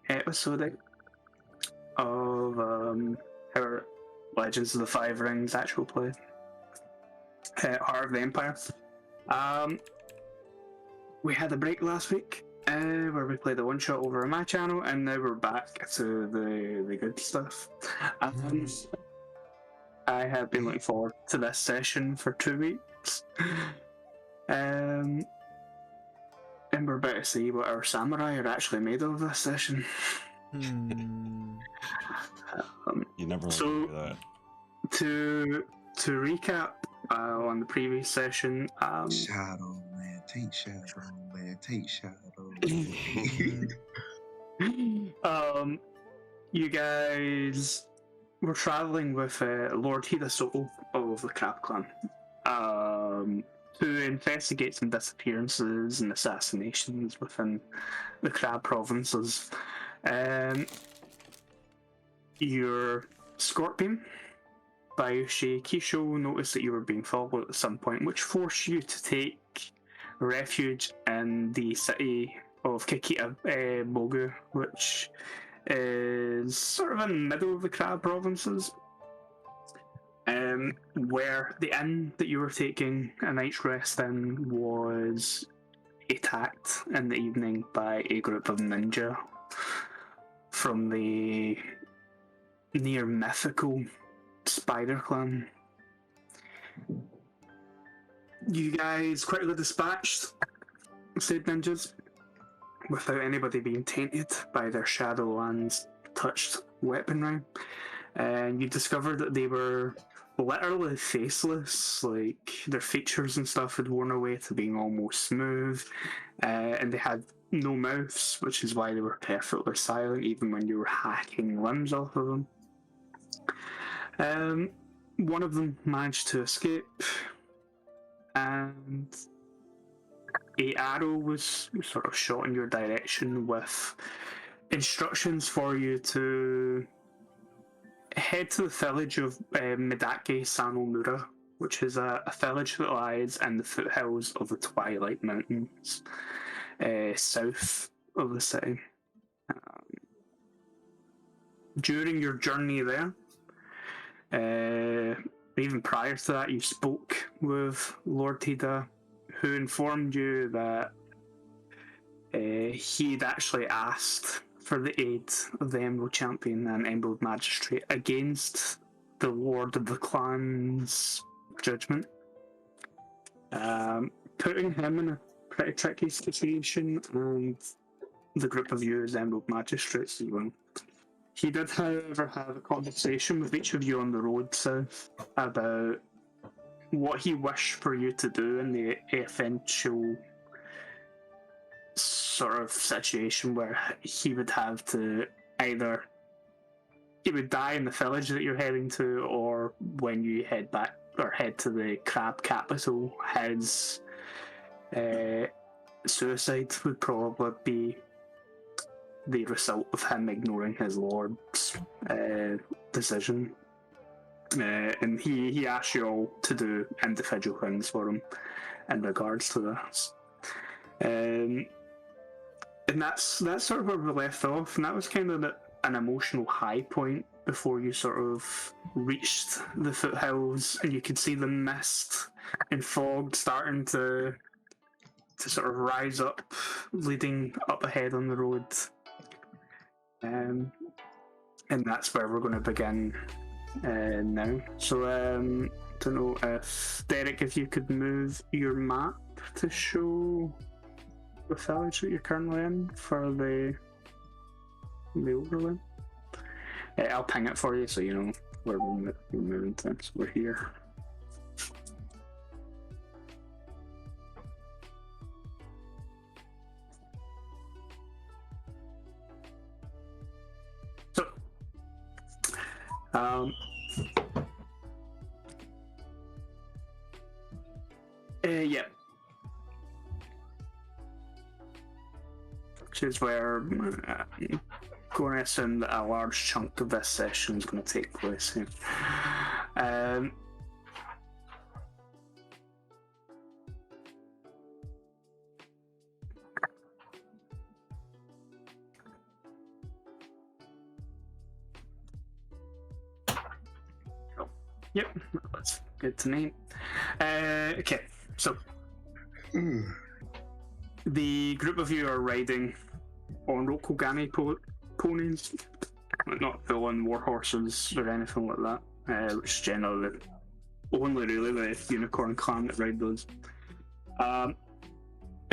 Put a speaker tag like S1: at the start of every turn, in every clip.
S1: episode of our Legends of the Five Rings actual play, Heart of the Empire. We had a break last week where we played a one shot over on my channel, and now we're back to the good stuff. I have been looking forward to this session for 2 weeks. And we're about to see what our samurai are actually made of this session.
S2: You never want
S1: so
S2: to do that.
S1: To recap on the previous session,
S3: Shadow man, take shadow man, take shadow.
S1: You guys were traveling with Lord Hidasoto of the Crab Clan to investigate some disappearances and assassinations within the Crab provinces. Your Scorpion, Bayushi Kisho, noticed that you were being followed at some point, which forced you to take refuge in the city of Kikita Mogu, which is sort of in the middle of the Crab provinces, where the inn that you were taking a night's rest in was attacked in the evening by a group of ninja from the near mythical Spider Clan. You guys quickly dispatched said ninjas without anybody being tainted by their Shadowlands touched weaponry, and you discovered that they were literally faceless, like their features and stuff had worn away to being almost smooth, and they had no mouths, which is why they were perfectly silent even when you were hacking limbs off of them. One of them managed to escape, and a arrow was sort of shot in your direction with instructions for you to head to the village of Midake Sanomura, which is a village that lies in the foothills of the Twilight Mountains, south of the city. During your journey there, even prior to that, you spoke with Lord Hida, who informed you that he'd actually asked for the aid of the Emerald Champion and Emerald Magistrate against the Lord of the Clan's judgment, putting him in a pretty tricky situation, and the group of you as Emerald Magistrates as well. He did, however, have a conversation with each of you on the road south about what he wished for you to do in the eventual sort of situation where he would have to either he would die in the village that you're heading to, or when you head back or head to the Crab capital, his suicide would probably be the result of him ignoring his lord's decision. And he asked you all to do individual things for him in regards to this. And that's sort of where we left off, and that was kind of an emotional high point before you sort of reached the foothills, and you could see the mist and fog starting to sort of rise up, leading up ahead on the road. And that's where we're going to begin now. So don't know if Derek, if you could move your map to show the village that you're currently in for the overlay. I'll ping it for you so you know where we're moving to. So we're here. So, yeah. Which is where I'm going to assume that a large chunk of this session is going to take place here. Yep, that's good to name. Okay, so the group of you are riding on Rokugami ponies, not full-on war horses or anything like that, which is generally only really the unicorn clan that ride those. And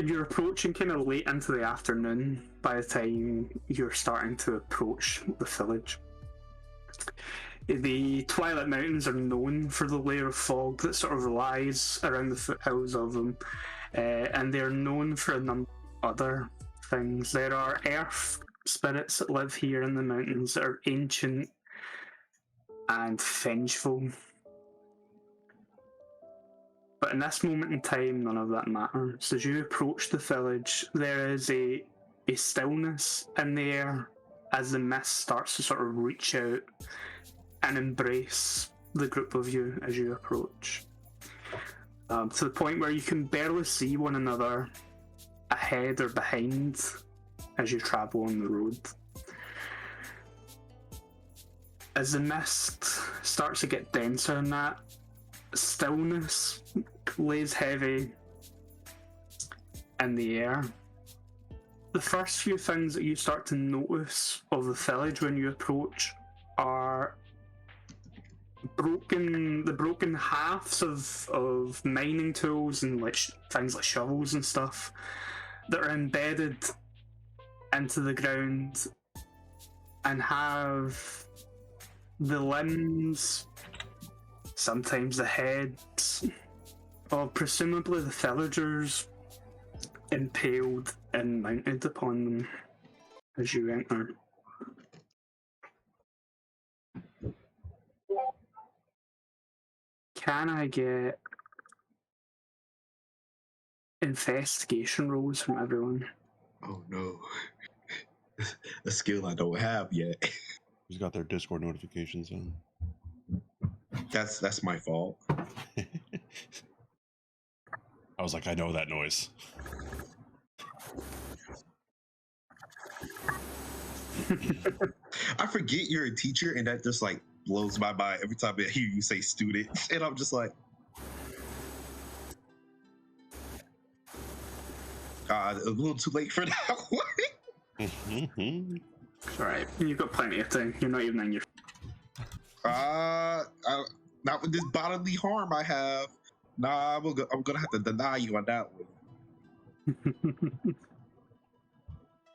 S1: you're approaching kind of late into the afternoon by the time you're starting to approach the village. The Twilight Mountains are known for the layer of fog that sort of lies around the foothills of them, and they're known for a number of other things. There are earth spirits that live here in the mountains that are ancient and vengeful. But in this moment in time, none of that matters. As you approach the village, there is a stillness in the air as the mist starts to sort of reach out and embrace the group of you as you approach. To the point where you can barely see one another ahead or behind as you travel on the road. As the mist starts to get denser and that, stillness lays heavy in the air. The first few things that you start to notice of the village when you approach are the broken halves of mining tools and like things like shovels and stuff that are embedded into the ground and have the limbs, sometimes the heads of presumably the villagers impaled and mounted upon them as you enter. Can I get investigation rolls from everyone?
S3: Oh no. A skill I don't have yet.
S2: Who's got their Discord notifications on?
S3: That's my fault.
S2: I was like, I know that noise.
S3: I forget you're a teacher, and that just like blows my mind every time I hear you say student, and I'm just like, God, a little too late for that one.
S1: It's alright, you've got plenty of time. You're not even in your...
S3: Not with this bodily harm I have. Nah, I'm gonna have to deny you on that one.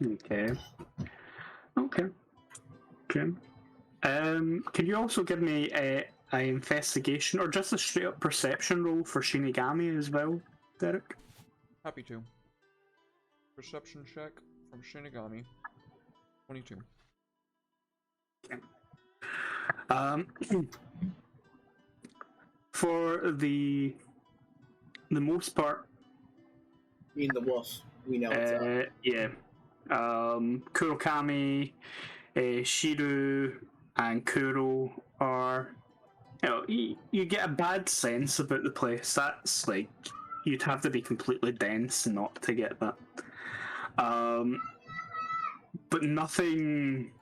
S1: Okay. Can you also give me a investigation or just a straight up perception roll for Shinigami as well, Derek?
S4: Happy to. Perception check from Shinigami. 22.
S1: Okay. For the most part,
S5: I mean the wolf. We know it's up.
S1: yeah. Kurokami, Shiru, and Kuro are, you get a bad sense about the place. That's like, you'd have to be completely dense not to get that. But nothing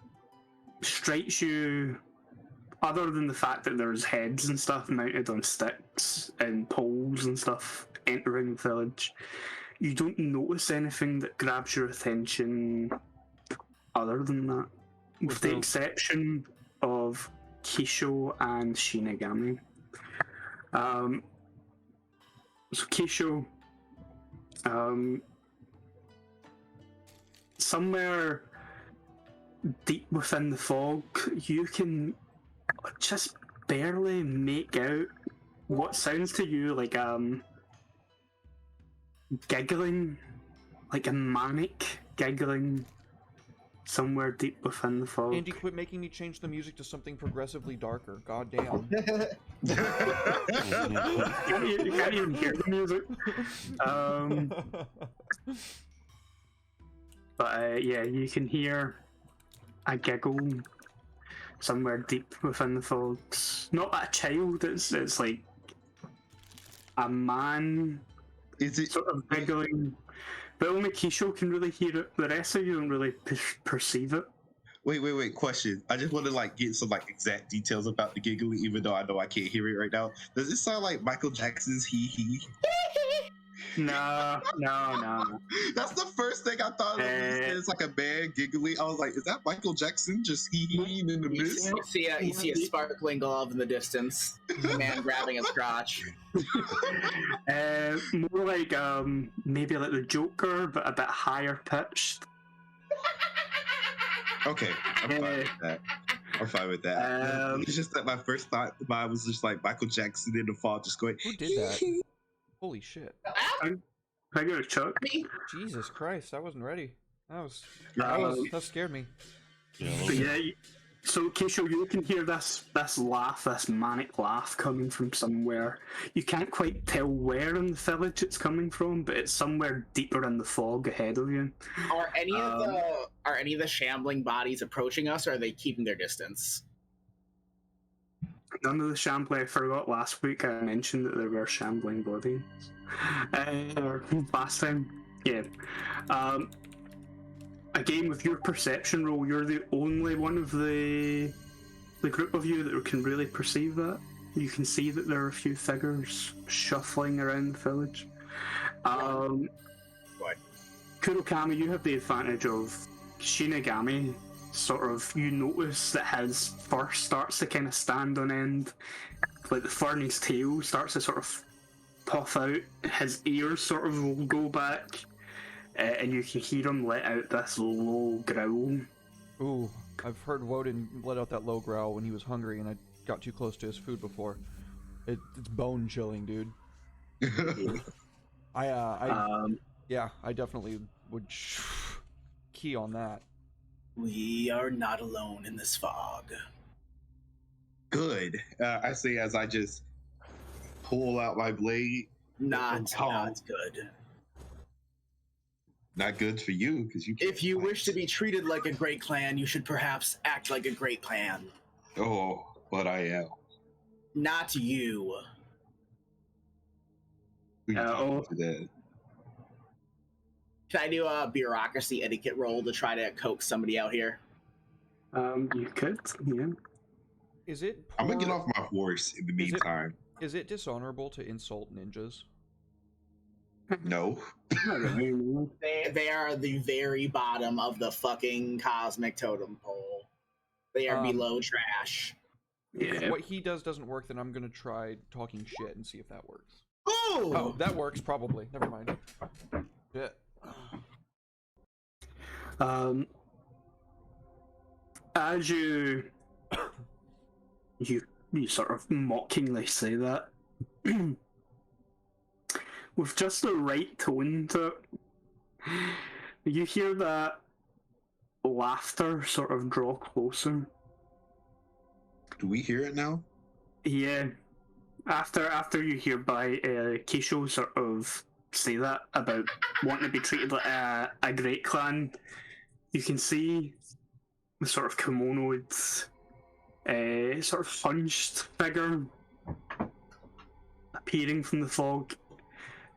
S1: strikes you other than the fact that there's heads and stuff mounted on sticks and poles and stuff entering the village. You don't notice anything that grabs your attention other than that, with the exception of Kisho and Shinigami. So Kisho, somewhere deep within the fog, you can just barely make out what sounds to you like giggling, like a manic giggling somewhere deep within the fog.
S4: Andy, quit making me change the music to something progressively darker. God damn.
S1: You can't even hear the music. But yeah, you can hear a giggle somewhere deep within the fogs. Not a child, it's like a man.
S3: Is it
S1: sort of giggling? But only Kisho can really hear it. The rest of you don't really perceive it.
S3: Wait. Question. I just want to like get some like exact details about the giggly, even though I know I can't hear it right now. Does it sound like Michael Jackson's hee?
S1: No.
S3: That's the first thing I thought of. It's like a man giggly. I was like, is that Michael Jackson just hee in the
S5: You
S3: mist?
S5: see a sparkling glove in the distance. A man grabbing his crotch.
S1: More like maybe like the Joker, but a bit higher pitched.
S3: Okay, I'm fine with that. It's just that my first thought mine was just like Michael Jackson in the fall, just going.
S4: Who did that? Holy shit.
S1: Can I go to Chuck?
S4: Jesus Christ, I wasn't ready. That scared me.
S2: Yeah, a
S1: But
S2: little bit.
S1: yeah, so Keisho, you can hear this laugh, this manic laugh coming from somewhere. You can't quite tell where in the village it's coming from, but it's somewhere deeper in the fog ahead of you.
S5: Are any of the shambling bodies approaching us, or are they keeping their distance?
S1: None of the shambling. I forgot last week I mentioned that there were shambling bodies. Last time, yeah. Again, with your perception roll, you're the only one of the group of you that can really perceive that. You can see that there are a few figures shuffling around the village. Kurokami, you have the advantage of Shinigami. Sort of, you notice that his fur starts to kind of stand on end, like the fur in his tail starts to sort of puff out. His ears sort of will go back. And you can hear him let out this low growl.
S4: Ooh, I've heard Woden let out that low growl when he was hungry and I got too close to his food before. It's bone chilling, dude. I definitely would key on that.
S5: We are not alone in this fog.
S3: Good. I say as I just pull out my blade.
S5: Not good.
S3: Not good for you, because you.
S5: If you wish to be treated like a great clan, you should perhaps act like a great clan.
S3: Oh, but I am.
S5: Not you.
S3: Who you talking to that?
S5: Can I do a bureaucracy etiquette roll to try to coax somebody out here?
S1: You could, yeah.
S4: Is it?
S3: I'm gonna get off my horse in the meantime.
S4: Is it dishonorable to insult ninjas?
S3: No.
S5: They are the very bottom of the fucking cosmic totem pole. They are below trash.
S1: Yeah.
S4: If what he does doesn't work, then I'm gonna try talking shit and see if that works.
S5: Ooh!
S4: Oh, that works probably. Never mind. Yeah.
S1: As you sort of mockingly say that, with just the right tone to it, you hear that laughter sort of draw closer.
S3: Do we hear it now?
S1: Yeah. After you hear by Keisho sort of say that about wanting to be treated like a great clan, you can see the sort of kimonoed, sort of hunched figure appearing from the fog,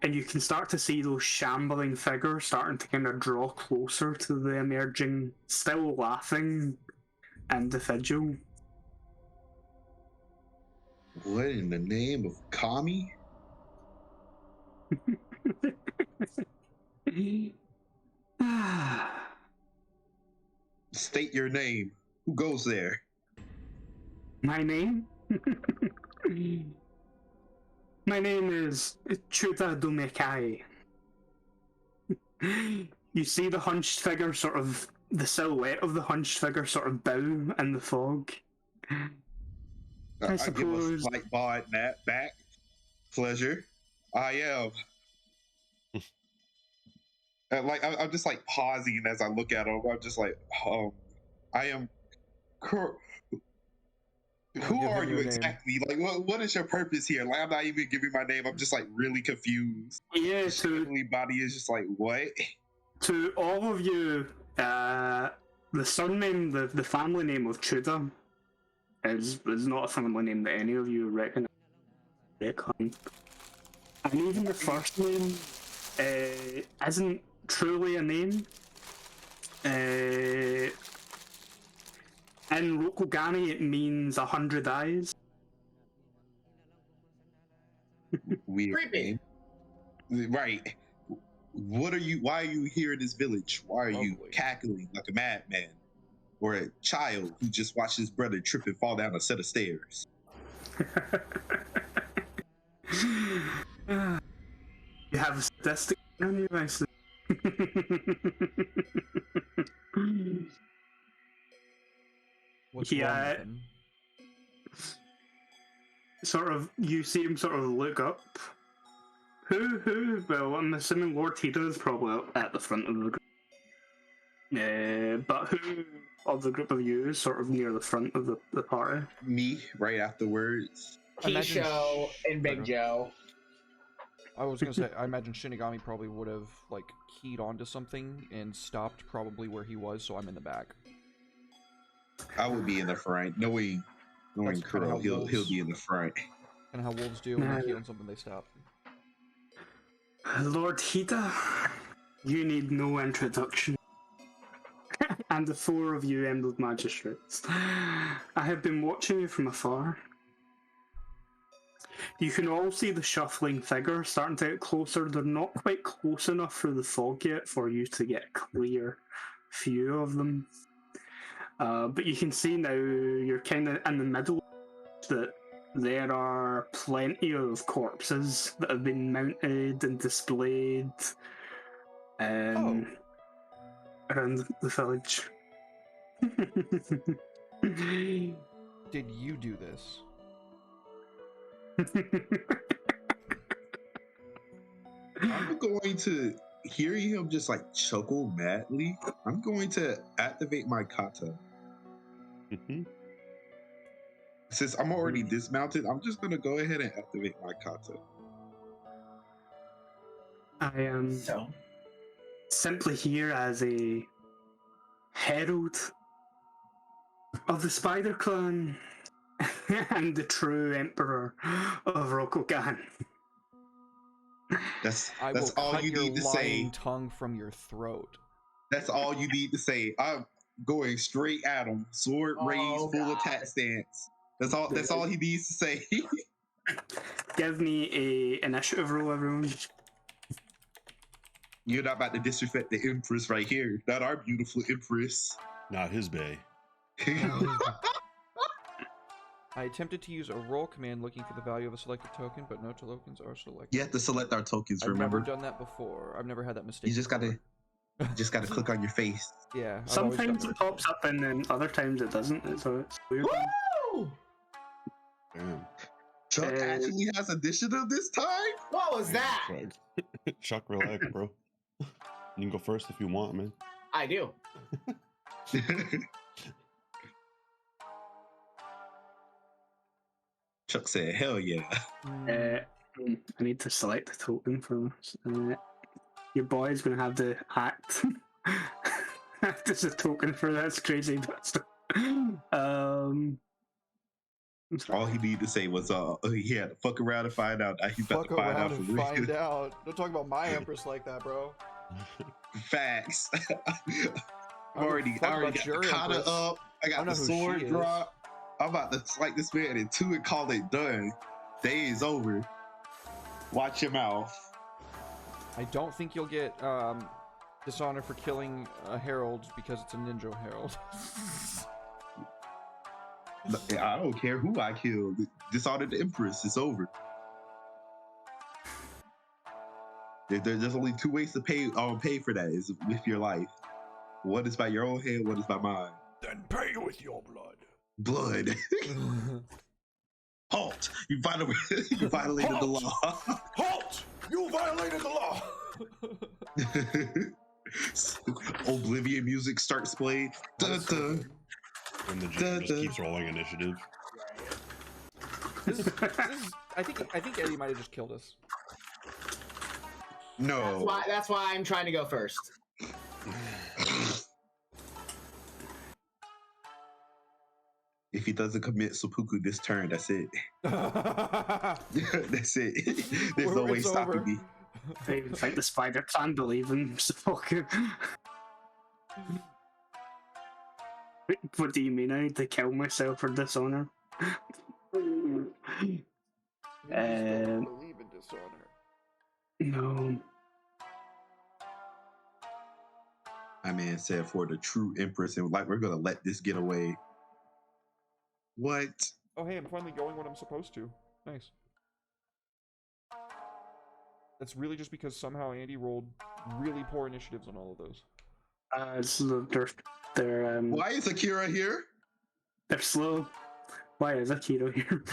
S1: and you can start to see those shambling figures starting to kind of draw closer to the emerging, still laughing individual.
S3: What in the name of Kami? State your name. Who goes there?
S1: My name? My name is Chuta Dumekai. You see the hunched figure sort of, the silhouette of the hunched figure sort of bow in the fog. I
S3: give a
S1: suppose.
S3: slight bow at that back. Pleasure. I am. I'm just like pausing as I look at him. I'm just like, I am. Who
S4: Give
S3: are
S4: him
S3: you
S4: your name.
S3: exactly? Like, what is your purpose here? Like, I'm not even giving my name. I'm just like really confused.
S1: Yeah,
S3: Suddenly, body is just like, what?
S1: to all of you, the surname, the family name of Chuda is not a family name that any of you recognize. And even the first name isn't truly a name. In Rokugani, it means 100 eyes.
S3: Weird
S5: Creepy.
S3: name. Right. What are you? Why are you here in this village? Why are you
S4: Lovely.
S3: cackling like a madman? Or a child who just watched his brother trip and fall down a set of stairs?
S1: You have a statistic on you, I see.
S4: What's
S1: Yeah.
S4: wrong with him?
S1: Sort of, you see him sort of look up. Who? Well, I'm assuming Lord Tito is probably up at the front of the group. But who of the group of you is sort of near the front of the party?
S3: Me, right afterwards.
S4: Imagine
S5: Kisho and Big
S4: Okay.
S5: Joe.
S4: I was gonna say, I imagine Shinigami probably would have like keyed onto something and stopped probably where he was, so I'm in the back.
S3: I would be in the front. Knowing
S4: That's kinda
S3: Kuro,
S4: how
S3: he'll
S4: wolves-
S3: be in the front.
S4: And how wolves do when they key on something, they stop.
S1: Lord Hida, you need no introduction. And the four of you Emerald Magistrates. I have been watching you from afar. You can all see the shuffling figure starting to get closer. They're not quite close enough through the fog yet for you to get a clear view of them. But you can see now you're kind of in the middle that there are plenty of corpses that have been mounted and displayed around the village.
S4: Did you do this?
S3: I'm going to hear him just like chuckle madly. I'm going to activate my kata.
S2: Mhm.
S3: Since I'm already dismounted, I'm just gonna go ahead and activate my kata.
S1: I am
S5: So,
S1: simply here as a herald of the Spider Clan and the true Emperor of Rokugan.
S3: That's
S4: I will
S3: all
S4: cut
S3: you
S4: your
S3: need to
S4: lying
S3: say.
S4: tongue from your throat.
S3: That's all you need to say. I'm going straight at him, sword
S5: Oh,
S3: raised, full
S5: God.
S3: attack stance. That's all he needs to say.
S1: Give me a initiative roll, everyone.
S3: You're not about to disrespect the Empress right here. Not our beautiful Empress.
S2: Not his bay.
S4: I attempted to use a roll command looking for the value of a selected token, but no tokens are selected.
S3: You have to select our tokens,
S4: I've
S3: remember?
S4: never done that before. I've never had that mistake.
S3: You just gotta
S4: before.
S3: click on your face.
S4: Yeah. I've always
S1: Sometimes
S4: done
S1: it pops up and then other times it doesn't. So it's weird.
S5: woo!
S2: Damn.
S3: Chuck actually has initiative this time?
S5: What was that?
S2: Chuck. Chuck, relax, bro. You can go first if you want, man.
S5: I do.
S3: Chuck said, hell yeah.
S4: Mm,
S1: I need to select a token for this. Your boy is going to have to act. Act as a token for that's crazy. I'm sorry.
S3: All he needed to say was, he had to fuck around and find out. Now he's about
S4: fuck
S3: to find
S4: around
S3: out for
S4: and
S3: real.
S4: find out. Don't talk about my empress like that, bro.
S3: Facts. I
S4: I
S3: already
S4: don't fuck
S3: got
S4: about
S3: the
S4: your
S3: kata
S4: empress.
S3: up. I
S4: I
S3: got
S4: don't know
S3: the
S4: who
S3: sword
S4: she is.
S3: drop. I'm about to strike this man in two and call it done. Day is over. Watch your mouth.
S4: I don't think you'll get dishonor for killing a herald because it's a ninja herald.
S3: Look, I don't care who I kill. Dishonor the Empress. It's over. There's only two ways to pay for that: is with your life. One is by your own hand. One is by mine.
S2: Then pay with your blood.
S3: Blood. Halt! You violated the law.
S2: Halt! You violated the law!
S3: Oblivion music starts playing. Dun, dun.
S2: And the GM just keeps rolling initiative.
S4: This is, I think Eddie might have just killed us.
S3: No.
S5: That's why I'm trying to go first.
S3: If he doesn't commit seppuku this turn, that's it. That's it. There's no way
S4: It's
S3: stopping
S4: over.
S3: me.
S1: I even think the Spider Clan believe him. So fucking. Wait, what do you mean? I need to kill myself for dishonor?
S4: You just don't
S1: Um,
S4: believe in dishonor.
S1: No.
S3: My man said for the true Empress, and like we're gonna let this get away. What?
S4: Oh, hey, I'm finally going when I'm supposed to. Nice. That's really just because somehow Andy rolled really poor initiatives on all of those.
S1: So
S3: Why is Akira here?
S1: they're slow. Why is Akira here?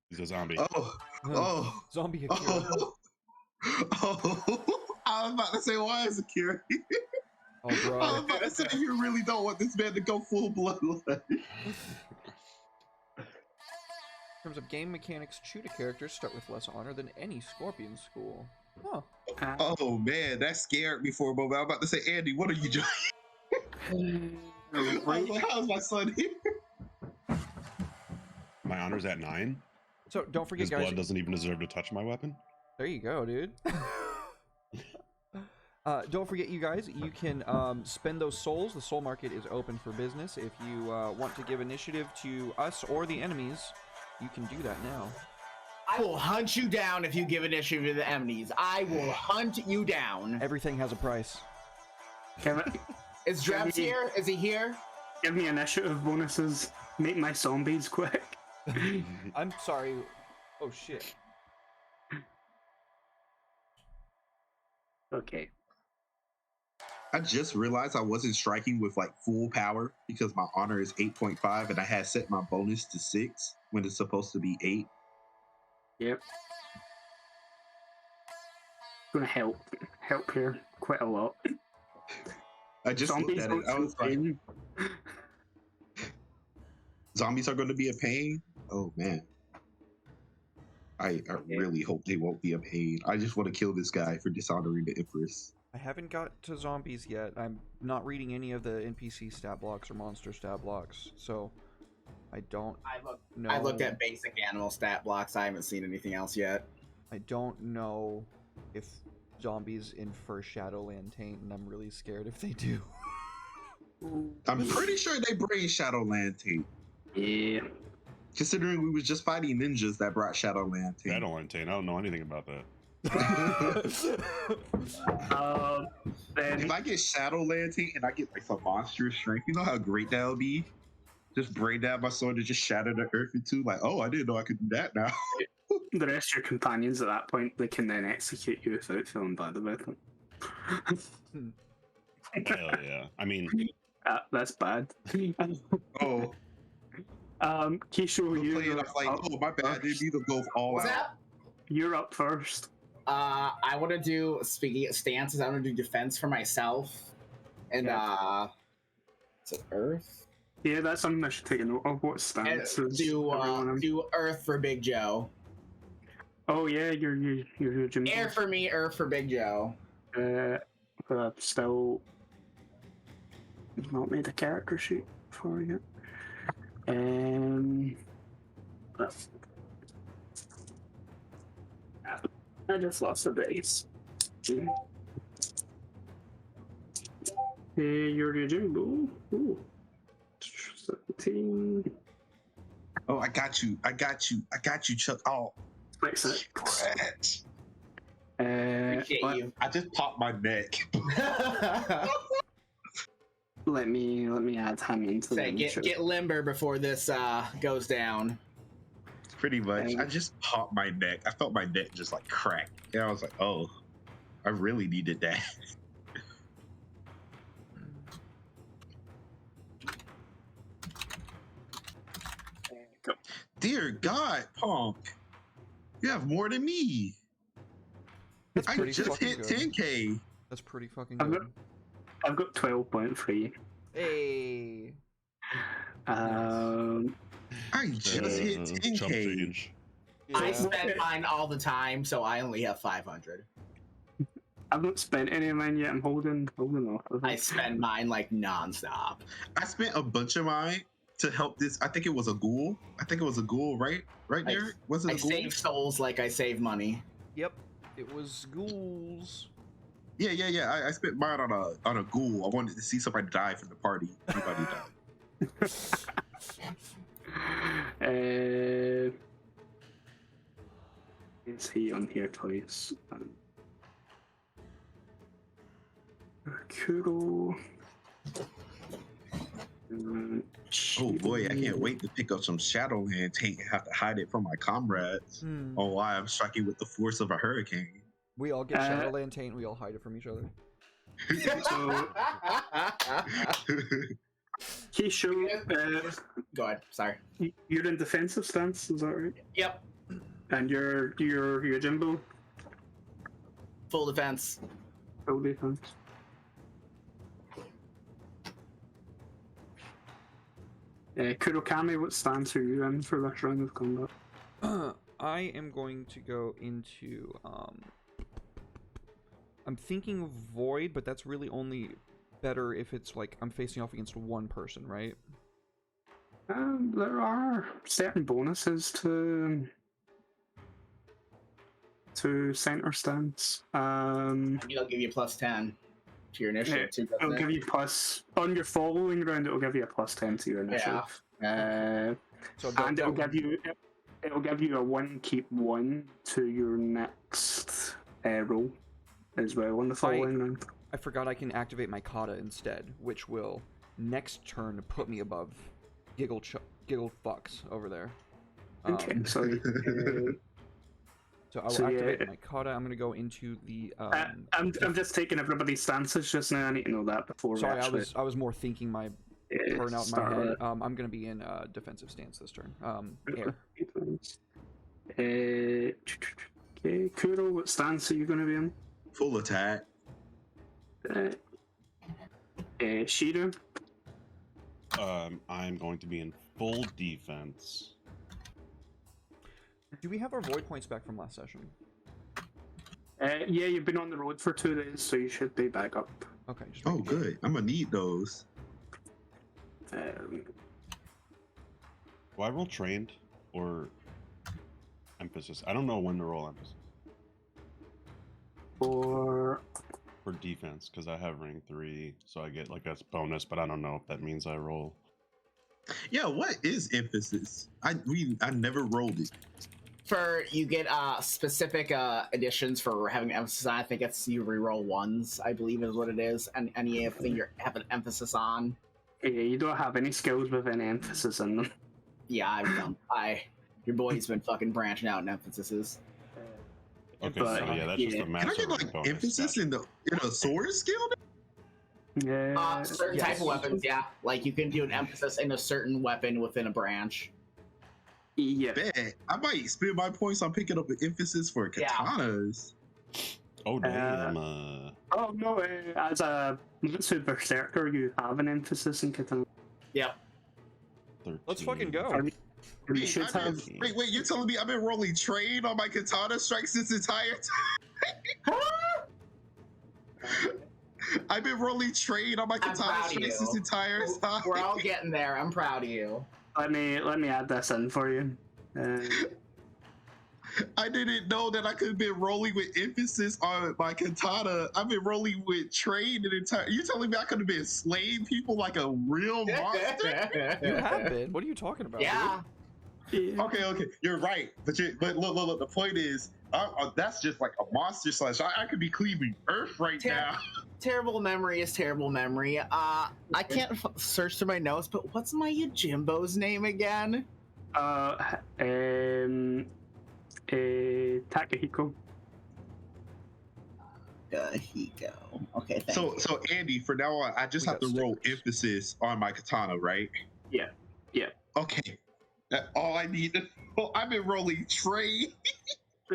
S2: He's a zombie.
S3: Oh,
S4: Zombie Akira.
S3: oh. I was about to say, why is Akira here?
S4: Oh,
S3: I was
S4: bro.
S3: about to say, you really don't want this man to go full bloodline.
S4: In terms of game mechanics, Chuda characters start with less honor than any Scorpion school. Huh.
S3: Oh man, that scared me for a moment. I was about to say, Andy, what are you doing? I was like, how's my son here?
S2: My honor's at 9.
S4: So don't forget,
S2: His
S4: guys.
S2: blood doesn't even deserve to touch my weapon.
S4: There you go, dude. Don't forget, you guys, you can spend those souls. The soul market is open for business. If you want to give initiative to us or the enemies, you can do that now.
S5: I will hunt you down if you give initiative to the enemies. I will hunt you down.
S4: Everything has a price.
S5: Is Drebs here? Is he here?
S1: Give me initiative bonuses. Make my zombies quick.
S4: I'm sorry. Oh, shit.
S1: Okay.
S3: I just realized I wasn't striking with like full power because my honor is 8.5 and I had set my bonus to 6 when it's supposed to be 8.
S1: Yep. Gonna help here quite a lot.
S3: I just looked at it. I was like,
S1: pain.
S3: zombies are going to be a pain. Oh man, I really hope they won't be a pain. I just want to kill this guy for dishonoring the Empress.
S4: I haven't got to zombies yet. I'm not reading any of the NPC stat blocks or monster stat blocks, so I don't know.
S5: I looked at basic animal stat blocks. I haven't seen anything else yet.
S4: I don't know if zombies infer Shadowland taint, and I'm really scared if they do.
S3: I'm pretty sure they bring Shadowland taint.
S1: Yeah.
S3: Considering we was just fighting ninjas that brought Shadowland taint.
S2: I don't know anything about that.
S1: Then
S3: If I get Shadowland taint and I get like some monstrous strength, you know how great that would be? Just bring down my sword to just shatter the earth in two. Like, oh, I didn't know I could do that now.
S1: the rest of your companions at that point, they can then execute you without feeling bad about it.
S2: Hell yeah. I mean,
S1: That's bad.
S3: Oh,
S1: Kisho,
S3: I'm playing
S1: you're
S3: off like,
S1: up
S3: oh, my bad. I didn't need to go all
S5: What's
S3: out.
S5: that?
S1: You're up first.
S5: I want to do, speaking of stances, I want to do defense for myself. And, is it Earth?
S1: Yeah, that's something I should take a note of. What
S5: And
S1: stances?
S5: do Earth for Big Joe.
S1: Oh yeah, you're Jim.
S5: Air for me, Earth for Big Joe.
S1: But I've still not made a character sheet for you. I just lost a base. Hey, you're your Jimbo. Ooh. 17.
S3: Oh, I got you, Chuck. Oh,
S1: Wait, so
S3: scratch.
S5: Appreciate
S1: let,
S5: you.
S3: I just popped my neck.
S1: let me add him into
S5: Say,
S1: the
S5: get limber before this goes down.
S3: Pretty much. I just popped my neck. I felt my neck just like crack. And I was like, oh, I really needed that.
S1: Go.
S3: Dear God, Punk. You have more than me.
S4: That's
S3: I
S4: pretty
S3: just
S4: fucking
S3: hit
S4: good.
S3: 10K.
S4: That's pretty fucking
S1: I've
S4: good.
S1: got- I've got 12.3.
S4: Hey.
S1: Um,
S3: I just hit
S2: chump
S3: 10K.
S2: change.
S5: I
S4: Yeah.
S5: spend mine all the time, so I only have 500.
S1: I've not spent any of mine yet. I'm holding off.
S5: I spend mine like nonstop.
S3: I spent a bunch of mine to help this. I think it was a ghoul. Right? Right
S5: I-
S3: there? Was it
S5: I
S3: a ghoul?
S5: save souls like I save money.
S4: Yep. It was ghouls.
S3: Yeah. I spent mine on a ghoul. I wanted to see somebody die from the party. Nobody died.
S1: Is he on here twice? Kuro.
S3: Oh boy, I can't wait to pick up some Shadowland taint and have to hide it from my comrades. Oh, why I'm striking with the force of a hurricane.
S4: We all get Shadowland Taint, we all hide it from each other.
S1: So, Keisho,
S5: Go ahead. Sorry.
S1: you're in defensive stance, is that right?
S5: Yep.
S1: And you're Jimbo,
S5: Full defense.
S1: full defense. Kurokami, what stance are you in for this round of combat?
S4: I am going to go into I'm thinking Void, but that's really only better if it's like I'm facing off against one person, right?
S1: There are certain bonuses to center stance.
S5: It'll give you +10 to your initiative too.
S1: It'll give you plus on your following round. It'll give you a +10 to your initiative.
S4: So
S1: And it'll give you a 1 keep 1 to your next roll as well on the following round.
S4: I forgot I can activate my kata instead, which will next turn put me above giggle fucks over there.
S1: Okay, so
S4: So I will activate my kata. I'm going to go into the.
S1: I'm just taking everybody's stances just now. I need to know that before.
S4: Sorry, I was more thinking my turn out in my head. I'm going to be in defensive stance this turn. Air.
S1: Okay, Kuro, what stance are you going to be in?
S3: Full attack.
S1: Shiro.
S2: I'm going to be in full defense.
S4: Do we have our void points back from last session?
S1: Yeah, you've been on the road for 2 days, so you should be back up.
S4: Okay. Just
S3: Oh, good. I'm gonna need those.
S1: Um,
S2: Do I roll trained or emphasis? I don't know when to roll emphasis
S1: for
S2: for defense because I have rank 3, so I get like a bonus, but I don't know if that means I roll.
S3: Yeah, what is emphasis? I never rolled it.
S5: You get specific additions for having emphasis on. I think it's you reroll ones, I believe is what it is, and anything you have an emphasis on.
S1: yeah, you don't have any skills with any emphasis in them.
S5: Yeah, I've done. Your boy's been fucking branching out in emphases.
S2: Okay,
S1: But,
S2: so yeah, that's just
S1: yeah.
S2: a
S3: Can
S2: massive
S3: I get like
S2: bonus.
S3: emphasis
S2: Gotcha.
S3: in a sword skill?
S1: Yeah.
S5: Certain type of weapons, yeah. Like you can do an emphasis in a certain weapon within a branch.
S1: Yeah.
S3: Bet. I might spend my points on picking up an emphasis for katanas.
S2: Oh damn!
S1: Oh no, as a Mitsu Berserker, you have an emphasis in katana.
S5: Yep.
S2: 13.
S4: Let's fucking go.
S1: You
S3: Wait,
S1: should have.
S3: wait, you're telling me I've been rolling train on my katana strikes this entire time? I've been rolling train on my
S5: I'm
S3: katana
S5: proud of
S3: strikes
S5: you.
S3: this entire time.
S5: We're all getting there. I'm proud of you.
S1: Let me add this in for you.
S3: I didn't know that I could have been rolling with emphasis on my katana. I've been rolling with train the entire. You telling me I could have been slaying people like a real monster?
S4: You have been. What are you talking about?
S5: Yeah.
S1: yeah.
S3: Okay, you're right. But look. The point is, that's just like a monster slash. I could be cleaving earth right now.
S5: Terrible memory is terrible memory. I can't search through my notes, but what's my Yojimbo's name again?
S1: Takahiko.
S5: Hiko. Okay, thank you.
S3: So Andy, for now on, I just
S4: We
S3: have to
S4: got
S3: roll
S4: stickers.
S3: emphasis on my katana, right?
S1: Yeah.
S3: Okay. That's all I need to. Oh, I've been rolling train.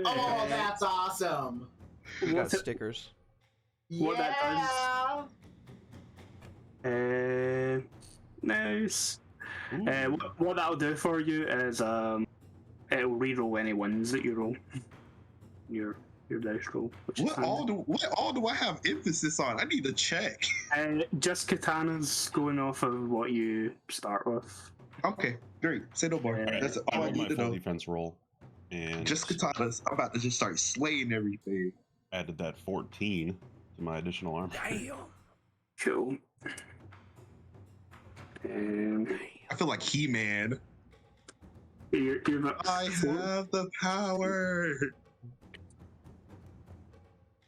S5: Oh, that's awesome.
S4: We got
S1: What's it-
S4: stickers.
S1: What that
S5: Yeah.
S1: Nice.
S2: Ooh.
S1: What that'll do for you is it'll reroll any ones that you roll. Your dice roll. Which is
S3: What all do I have emphasis on? I need to check.
S1: just katanas going off of what you start with.
S3: Okay, great. Say no more.
S1: Yeah.
S3: That's
S2: I
S3: all I
S2: rolled my
S3: need to
S2: full
S3: know.
S2: defense roll, and
S3: Just katanas. I'm about to just start slaying everything.
S2: added that 14. to my additional armor.
S4: Damn.
S1: Cool.
S3: I feel like He-Man.
S1: You're not.
S3: I have the power.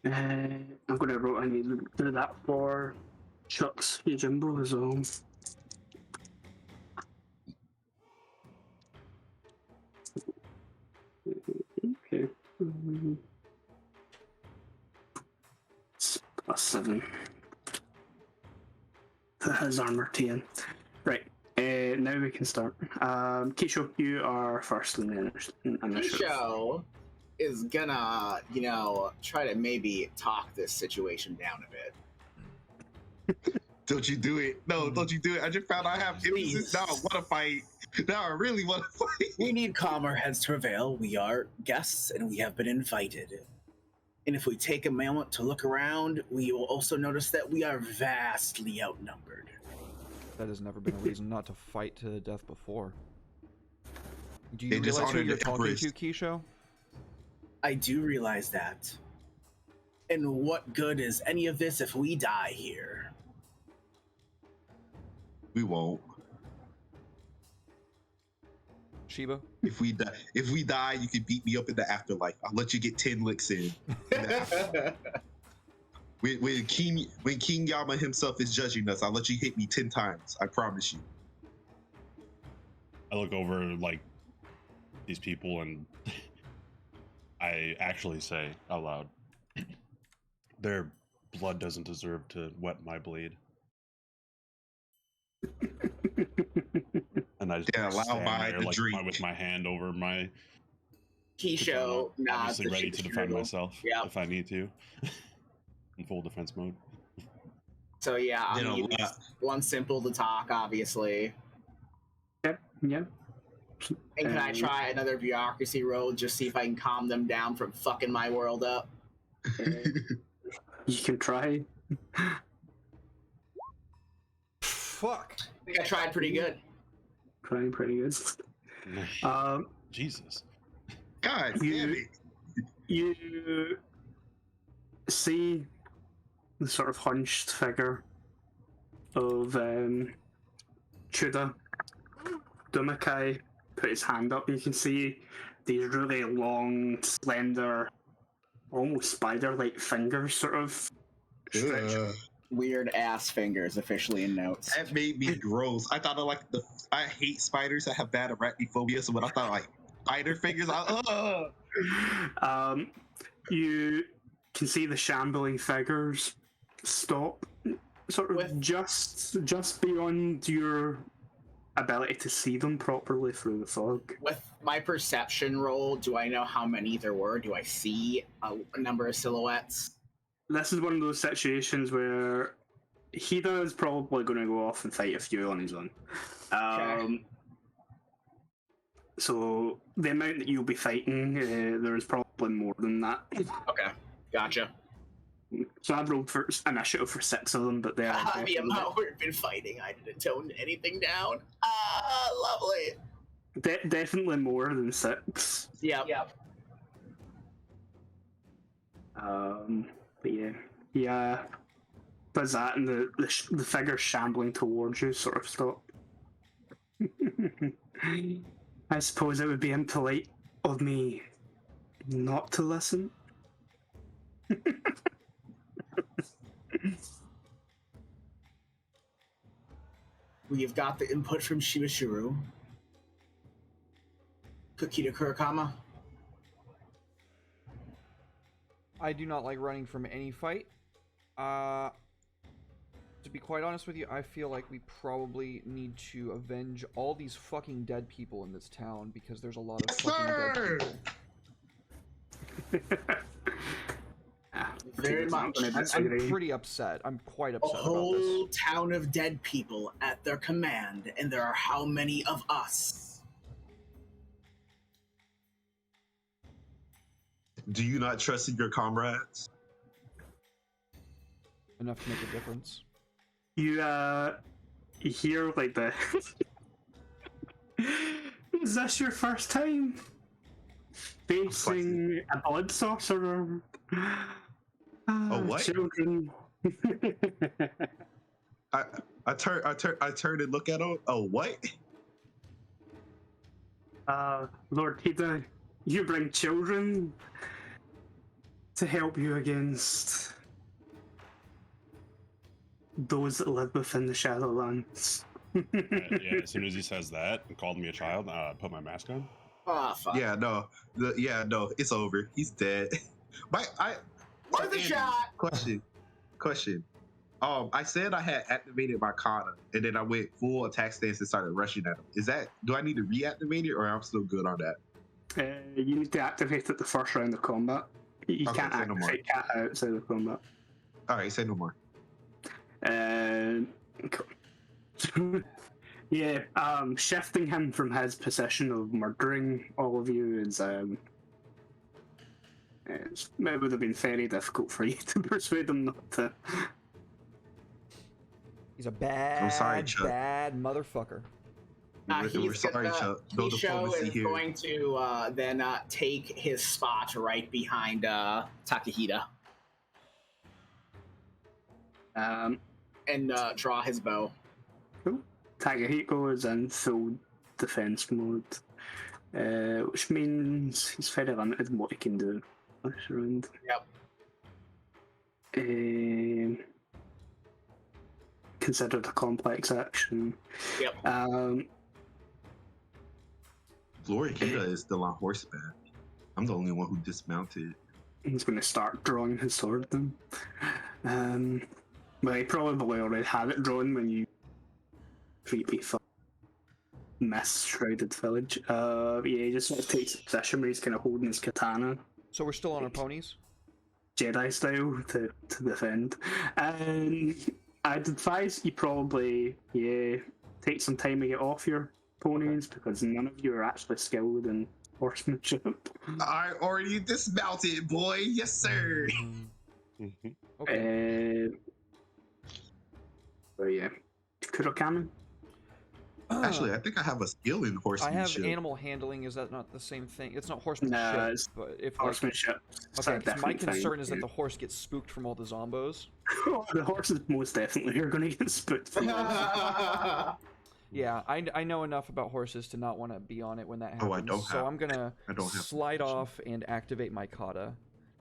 S1: I'm gonna roll. I need to do that for Chuck's Yojimbo as well. Okay. It's +7. That has armor 10. Right. Now we can start. Kisho, you are first in the initiative.
S5: Show is gonna, try to maybe talk this situation down a bit.
S3: Don't you do it. No, don't you do it. I just found I have
S5: Please.
S3: emphasis. Now I want to fight. Now I really want to fight.
S6: We need calmer heads to prevail. We are guests and we have been invited. And if we take a moment to look around, we will also notice that we are vastly outnumbered.
S4: That has never been a reason not to fight to the death before. Do you
S3: They
S4: realize who
S3: dishonored
S4: you're
S3: the
S4: talking
S3: Empress.
S4: to, Kisho?
S6: I do realize that. And what good is any of this if we die here?
S3: We won't.
S4: Shiba?
S3: If we die, you can beat me up in the afterlife. I'll let you get 10 licks in. When King Yama himself is judging us, I'll let you hit me 10 times. I promise you.
S2: I look over like these people and I actually say out loud, their blood doesn't deserve to wet my blade. And I just
S3: Yeah, allow
S2: stand
S3: by
S2: there,
S3: the
S2: like,
S3: drink.
S2: with my hand over my
S5: Kisho nods.
S2: obviously ready to defend myself
S5: Yep.
S2: if I need to. In full defense mode.
S5: So yeah,
S3: Then
S5: I'm using one simple to talk, obviously.
S1: Yep.
S5: And can I try another bureaucracy roll, just see if I can calm them down from fucking my world up?
S1: You can try.
S4: Fuck!
S5: I think I tried pretty good.
S1: Trying pretty good. Um,
S2: Jesus.
S3: God damn it.
S1: you see the sort of hunched figure of Chuda. Dumakai put his hand up. You can see these really long, slender, almost spider-like fingers sort of stretch.
S3: Ugh.
S5: Weird ass fingers, officially in notes.
S3: That made me gross. I thought I hate spiders. I have bad arachnophobia, so when I thought like spider fingers,
S1: You can see the shambling figures stop, sort of
S5: With-
S1: just beyond your ability to see them properly through the fog.
S5: With my perception roll, do I know how many there were? Do I see a number of silhouettes?
S1: This is one of those situations where Hida is probably going to go off and fight a few on his own. So the amount that you'll be fighting, there is probably more than that.
S5: Okay, gotcha.
S1: So I've rolled for initiative for 6 of them, but they're
S5: The
S1: definitely,
S5: amount we've been fighting, I didn't tone anything down. Lovely.
S1: definitely more than 6.
S5: Yep.
S1: But yeah, does that, and the figure shambling towards you sort of stop. I suppose it would be impolite of me not to listen.
S5: We've got the input from Shibashiro. Kukita Kurokama.
S4: I do not like running from any fight. To be quite honest with you, I feel like we probably need to avenge all these fucking dead people in this town because there's a lot of
S3: Yes,
S4: fucking
S3: sir!
S4: dead people.
S5: Very much.
S4: I'm pretty upset. I'm quite
S5: A
S4: upset about
S5: whole
S4: this.
S5: town of dead people at their command, and there are how many of us?
S3: Do you not trust in your comrades?
S4: Enough to make a difference.
S1: You hear like the. Is this your first time facing a blood sorcerer?
S3: Oh, what?
S1: Children.
S3: I turn and look at him. Oh, what?
S1: Lord Hida, you bring children to help you against those that live within the Shadowlands.
S2: Yeah, as soon as he says that and called me a child, I put my mask on.
S5: Oh fuck.
S3: Yeah, no, it's over. He's dead.
S5: Worth a
S3: Andy,
S5: shot.
S3: Question. I said I had activated my kata, and then I went full attack stance and started rushing at him. Do I need to reactivate it, or I'm still good on that?
S1: You need to activate it the first round of combat. You
S3: Okay,
S1: can't
S3: say no more.
S1: activate kata outside of combat.
S3: All right, say no more.
S1: Cool. Yeah, shifting him from his position of murdering all of you is it would have been very difficult for you to persuade him not to.
S4: He's a bad,
S3: I'm sorry, Chuck.
S4: bad motherfucker.
S3: We're sorry, Chuck. No
S5: Hisho
S3: diplomacy
S5: is
S3: here.
S5: going to then take his spot right behind Takahita and draw his bow.
S1: Takahiko is in full defense mode, which means he's very limited in what he can do this round.
S5: Yep.
S1: Considered a complex action.
S5: Yep.
S3: Florida is still on horseback. I'm the only one who dismounted.
S1: He's going to start drawing his sword then. Well, he probably already had it drawn when you creepy mist shrouded village. Yeah, he just sort of takes a position where he's kind of holding his katana,
S4: So we're still on our ponies?
S1: Jedi style, to defend. I'd advise you probably, take some time to get off your ponies because none of you are actually skilled in horsemanship.
S3: I already dismounted, boy. Yes, sir.
S2: Mm-hmm.
S4: Okay.
S1: So yeah, Kurokamen.
S3: Actually, I think I have a skill in
S4: I
S3: horsemanship.
S4: have animal handling. Is that not the same thing? It's not horsemanship,
S1: Nah, it's
S4: but if
S1: Horsemanship. It's
S4: okay,
S1: a
S4: 'cause my
S1: different thing,
S4: concern is that
S1: yeah.
S4: the horse gets spooked from all the zombos.
S1: The horses most definitely are going to get spooked from this.
S4: Yeah, I know enough about horses to not want to be on it when that happens.
S3: Oh, I don't
S4: so
S3: have-
S4: I'm gonna
S3: I don't have
S4: slide
S3: protection.
S4: off and activate my kata.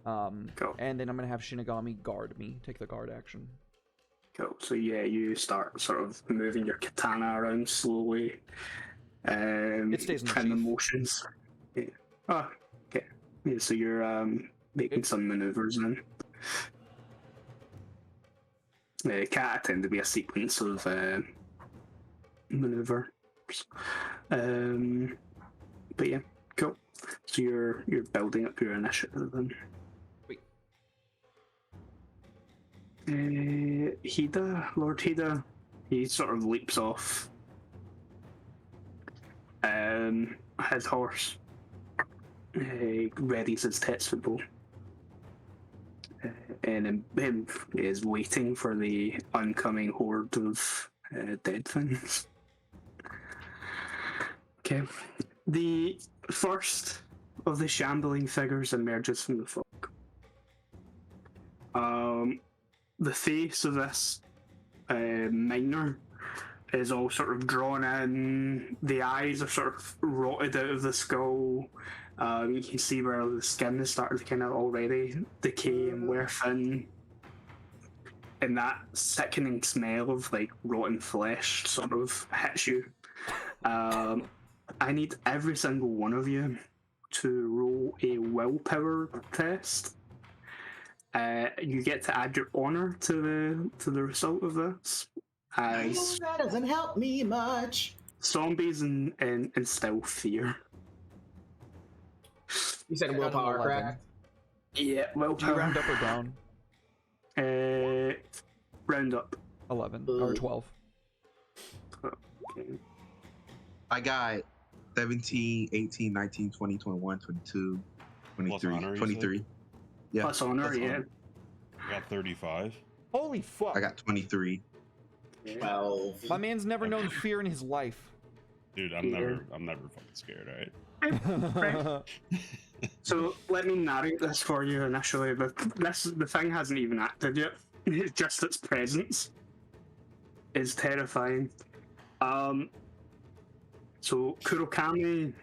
S1: Cool.
S4: And then I'm gonna have Shinigami guard me, take the guard action.
S1: Cool. So yeah, you start sort of moving your katana around slowly.
S4: It stays in the
S1: trying the
S4: sheath.
S1: motions. Yeah. Oh, okay. Yeah, so you're making some maneuvers then. Kata tend to be a sequence of maneuvers. But yeah, cool. So you're building up your initiative then.
S4: Wait.
S1: Lord Hida, he sort of leaps off his horse, readies his Tetsu bow, and him is waiting for the oncoming horde of dead things. Okay. The first of the shambling figures emerges from the fog. The face of this miner is all sort of drawn in. The eyes are sort of rotted out of the skull. You can see where the skin has started to kind of already decay and wear thin. And that sickening smell of like rotten flesh sort of hits you. I need every single one of you to roll a willpower test. You get to add your honor to the result of this. As
S5: That doesn't help me much.
S1: zombies and instill fear.
S5: You said
S4: I got an
S5: willpower,
S4: 11.
S5: correct?
S1: Yeah,
S4: Do you
S1: willpower.
S4: round up or down?
S1: Round up.
S4: 11 or
S5: Ooh.
S4: 12.
S1: Okay.
S3: I got 17, 18, 19, 20, 21, 22, 23,
S2: honor, you
S3: 23. Yeah.
S1: Plus honor,
S3: plus
S1: yeah.
S3: honor.
S2: I got 35.
S4: Holy fuck!
S3: I got 23.
S5: 12.
S4: My man's never known fear in his life.
S2: Dude, I'm never fucking scared, alright?
S1: Right. So let me narrate this for you initially. The thing hasn't even acted yet. It's just its presence is terrifying. So Kurokami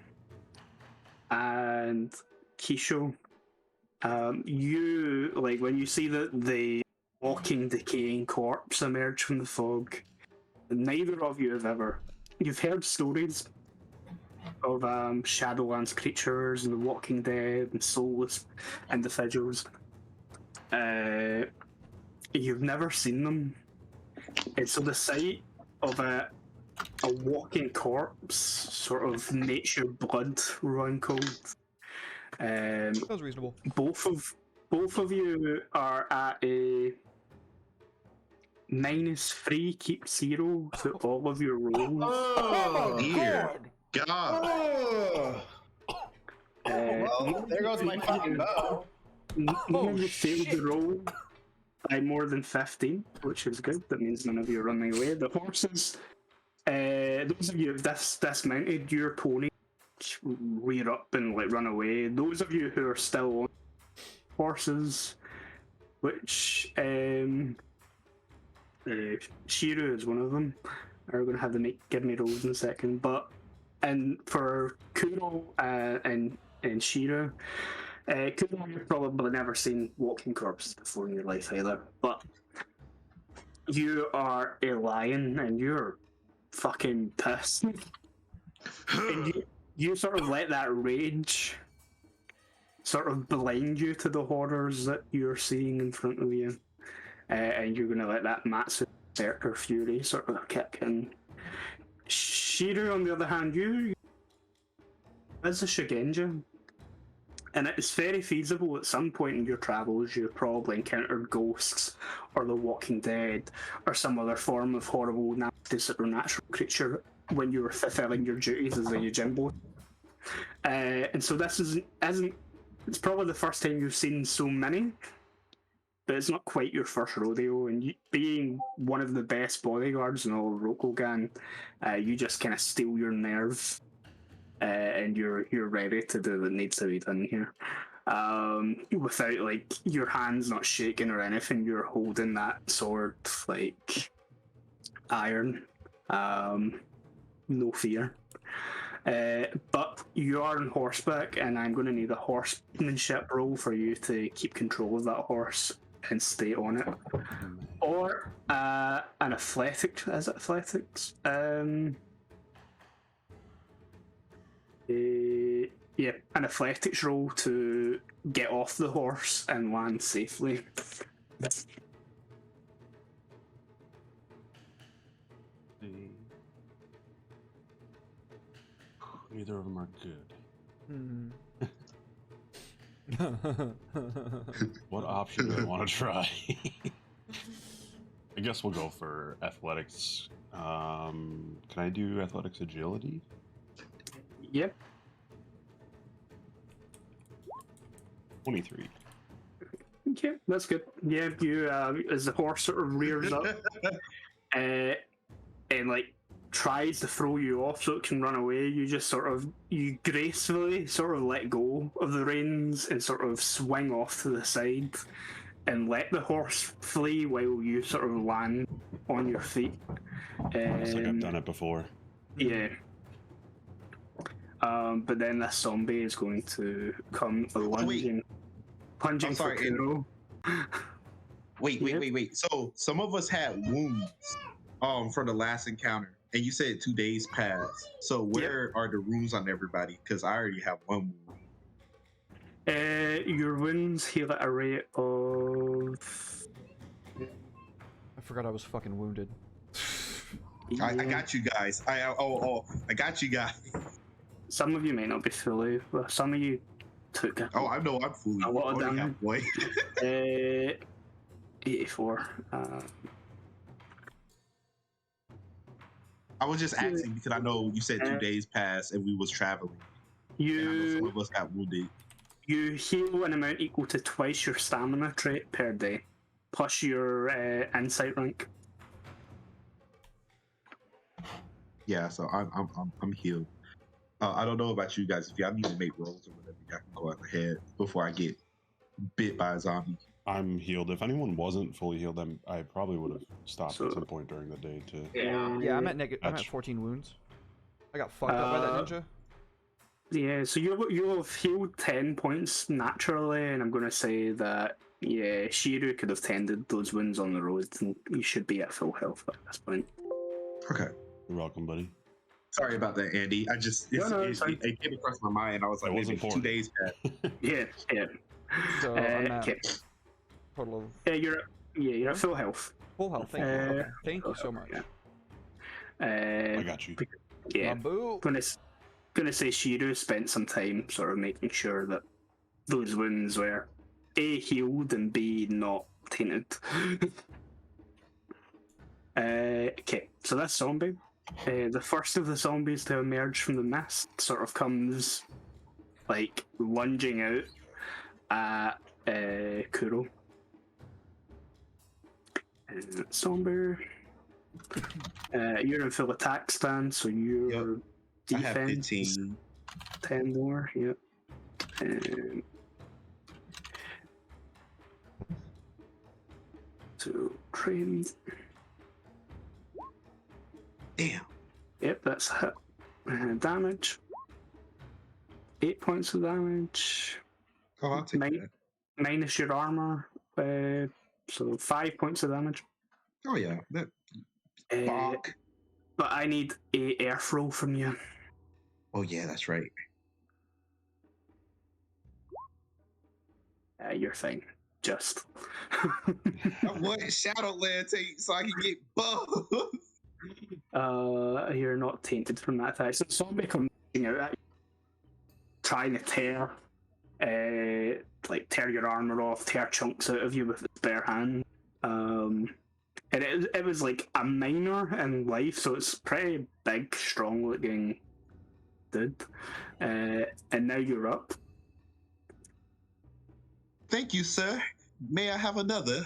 S1: and Kisho, you like when you see the walking, decaying corpse emerge from the fog. Neither of you you've heard stories of Shadowlands creatures and the Walking Dead and soulless individuals. You've never seen them. And so the sight of a walking corpse sort of makes your blood run cold.
S4: Sounds reasonable.
S1: Both of you are at a -3, keep 0 to all of your rolls.
S3: Oh, dear
S4: God.
S3: God.
S7: Oh, well, there goes my fucking bow.
S1: None of you failed the roll by more than 15, which is good. That means none of you are running away. The horses, those of you dismounted, your pony rear up and like run away. Those of you who are still on horses, which Shiru is one of them, are going to have to give me rolls in a second. And for Kuro and Shiru, Kuro, you've probably never seen walking corpses before in your life either, but you are a lion and you're fucking pissed. And you sort of let that rage sort of blind you to the horrors that you're seeing in front of you. And you're going to let that Matsu Berserker fury sort of kick in. Shiru, on the other hand, you as a Shugenja, and it's very feasible at some point in your travels you've probably encountered ghosts or the Walking Dead or some other form of horrible, nasty, supernatural creature when you were fulfilling your duties as a Yojimbo. And so this it's probably the first time you've seen so many, but it's not quite your first rodeo, and you, being one of the best bodyguards in all of Rokugan, you just kind of steal your nerve, and you're ready to do what needs to be done here. Without like your hands not shaking or anything, you're holding that sword like iron, no fear. But you are on horseback, and I'm going to need a horsemanship roll for you to keep control of that horse and stay on it, or an athletics. Is it athletics? Yeah, an athletics roll to get off the horse and land safely.
S2: Neither of them are good. What option do I want to try? I guess we'll go for athletics. Can I do athletics agility?
S1: Yep.
S2: 23.
S1: Okay, that's good. Yeah, you as the horse sort of rears up and like tries to throw you off so it can run away, you just you gracefully sort of let go of the reins and sort of swing off to the side and let the horse flee while you sort of land on your feet.
S2: Looks like I've done it before.
S1: Yeah. But then this zombie is going to come lunging for
S3: sorry,
S1: Kuro.
S3: Wait. So some of us had wounds for the last encounter, and you said 2 days passed. So where are the wounds on everybody? Because I already have one wound.
S1: Your wounds heal at a rate of...
S4: I forgot I was fucking wounded.
S3: I got you guys. I got you guys.
S1: Some of you may not be fully, well, some of you took
S3: Oh, I know I'm fully.
S1: a lot of
S3: already
S1: damage.
S3: halfway.
S1: 84.
S3: I was just asking because I know you said 2 days passed and we was traveling. And I know some of us got wounded.
S1: You heal an amount equal to twice your stamina trait per day, plus your insight rank.
S3: Yeah, so I'm healed. I don't know about you guys. If y'all need to make rolls or whatever, y'all can go ahead before I get bit by a zombie.
S2: I'm healed. If anyone wasn't fully healed, I probably would have stopped
S1: So-
S2: at some point during the day to.
S4: Yeah, I'm at I'm at
S2: That's-
S4: 14 wounds. I got fucked up by that ninja.
S1: Yeah, so you'll have healed 10 points naturally, and I'm going to say that, yeah, Shiru could have tended those wounds on the road, and you should be at full health at this point.
S3: Okay.
S2: You're welcome, buddy.
S3: Sorry about that, Andy. I just
S1: it's fine.
S3: it came across my mind. I was like,
S2: It was
S3: maybe 2
S2: important.
S3: days passed.
S1: Yeah, yeah.
S4: So I'm at
S1: Okay.
S4: total of
S1: Yeah, you're at full health.
S4: full health. Thank you. Okay. Thank you so much.
S1: Yeah.
S2: I got you.
S1: Yeah.
S4: Bamboo.
S1: Gonna say Shiru spent some time sort of making sure that those wounds were A, healed, and B, not tainted. Okay, so that's zombie. The first of the zombies to emerge from the mist sort of comes like lunging out at Kuro. Zombie. You're in full attack stance, so your
S3: I have
S1: defense is
S3: 15.
S1: 10 more, yep. So, train.
S3: Damn.
S1: Yep, that's a hit. Damage. 8 points of damage.
S3: Oh, I'll take
S1: Nine.
S3: that.
S1: Minus your armor. So 5 points of damage.
S3: Oh yeah. That
S1: Uh,
S3: fuck.
S1: but I need a earth roll from you.
S3: Oh yeah, that's right.
S1: You're fine. Just.
S3: I want Shadowland take so I can get buffed.
S1: You're not tainted from that attack. So zombie comes out at you, trying to tear your armor off, tear chunks out of you with its bare hand. And it was like a minor in life, so it's pretty big, strong looking dude. And now you're up.
S3: Thank you, sir. May I have another?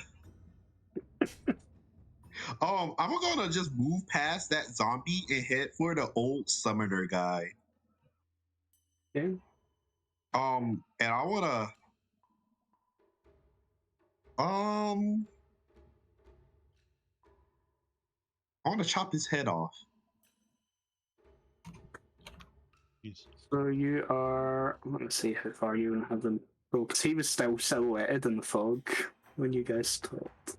S3: I'm gonna just move past that zombie and head for the old summoner guy.
S1: Yeah.
S3: And I wanna I wanna chop his head off.
S2: Jeez.
S1: So you are. Let me see how far you gonna have them go, because he was still silhouetted in the fog when you guys stopped.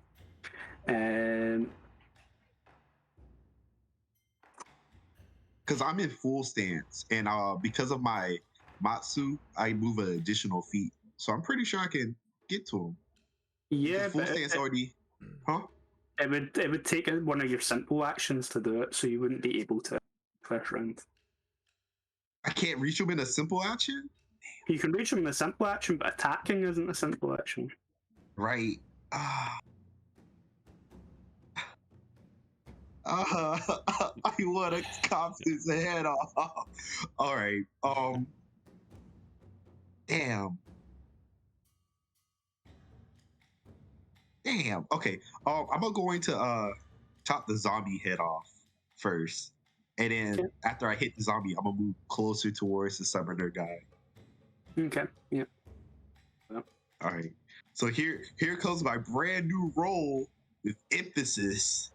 S3: Because I'm in full stance, and because of my Matsu, I move an additional feet. So I'm pretty sure I can get to him.
S1: Yeah,
S3: The full
S1: but
S3: stance already. Huh?
S1: it would take one of your simple actions to do it, so you wouldn't be able to first round.
S3: I can't reach him in a simple action?
S1: You can reach him in a simple action, but attacking isn't a simple action.
S3: Right. I want to chop his head off. All right. Damn. Okay. I'm going to chop the zombie head off first, and then
S1: Okay.
S3: after I hit the zombie, I'm gonna move closer towards the summoner guy.
S1: Okay. Yeah.
S3: All right. So here comes my brand new roll with emphasis.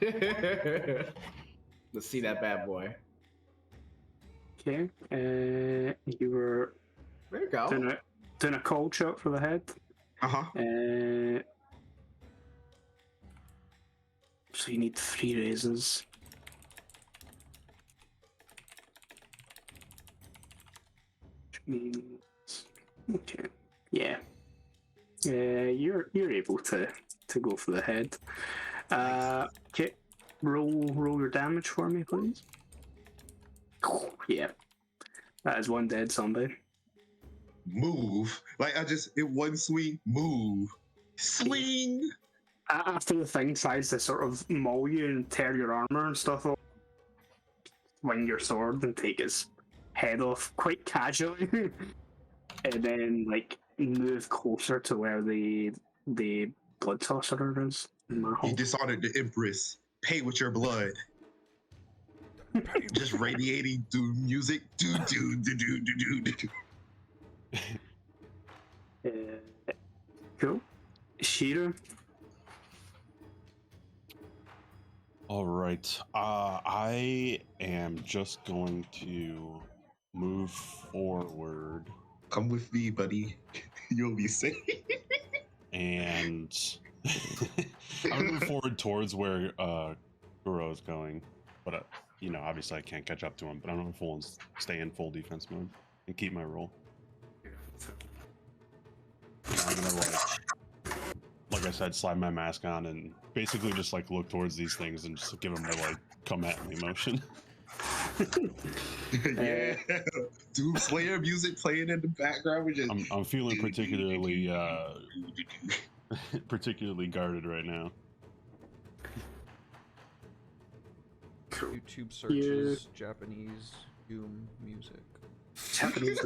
S5: Let's see that bad boy.
S1: Okay. You were
S5: There you go.
S1: doing a cold shot for the head.
S3: Uh-huh.
S1: So you need 3 raises. Which means, okay, yeah, you're able to go for the head. Okay, roll your damage for me, please. Yeah, that is one dead zombie.
S3: Move. Like I just in one swing, move. Swing.
S1: After the thing tries to sort of maul you and tear your armor and stuff off, swing your sword and take its head off quite casually, and then like move closer to where the blood sorcerer is.
S3: You dishonored the Empress. Pay with your blood. Just radiating doom music. Do do do do do do do.
S1: Cool. Shira.
S2: All right. I am just going to move forward
S3: Come with me, buddy. You'll be safe.
S2: and I'm gonna move forward towards where Guro is going, but obviously I can't catch up to him. But I'm gonna stay in full defense mode and keep my roll. And I'm gonna like I said, slide my mask on and basically just like look towards these things and just give them the like come at me motion.
S3: Yeah. Doom Slayer music playing in the background. We're just...
S2: I'm feeling particularly particularly guarded right now.
S4: YouTube searches Japanese Doom music.
S1: Japanese.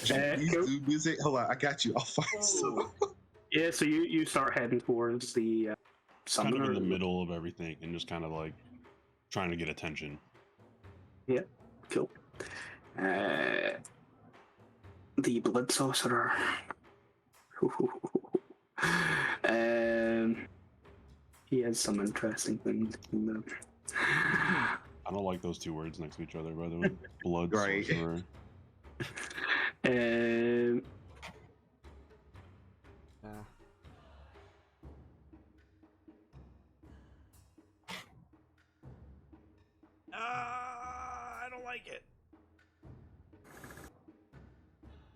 S3: Japanese
S1: Cool.
S3: Doom music. Hold on, I got you. I'll find some.
S1: Yeah, so you start heading towards the
S2: Kind
S1: summoner.
S2: of in the middle of everything and just kind of like trying to get attention.
S1: Cool. The blood sorcerer. He has some interesting things in there.
S2: I don't like those two words next to each other, by the way. Blood
S3: Right.
S2: sorcerer.
S4: Ah. I don't like it.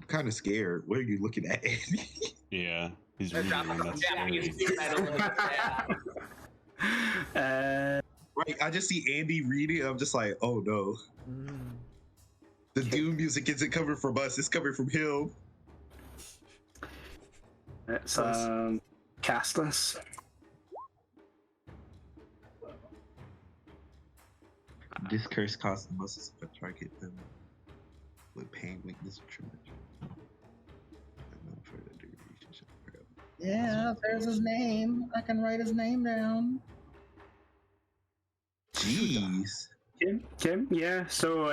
S3: I'm kind of scared. What are you looking at, Andy?
S2: Yeah, he's
S5: They're
S2: reading
S5: dropping
S2: them.
S5: some
S2: That's
S5: Japanese
S2: scary.
S5: doom metal. Yeah.
S3: Right, I just see Andy reading. I'm just like, oh no.
S4: Mm.
S3: The Doom music isn't coming from us. It's coming from him.
S1: It's Castless.
S3: This curse causes the muscles of a target them with pain, weakness, or tremor.
S6: Yeah, there's his name. I can write his name down.
S3: Jeez.
S1: Kim, yeah. So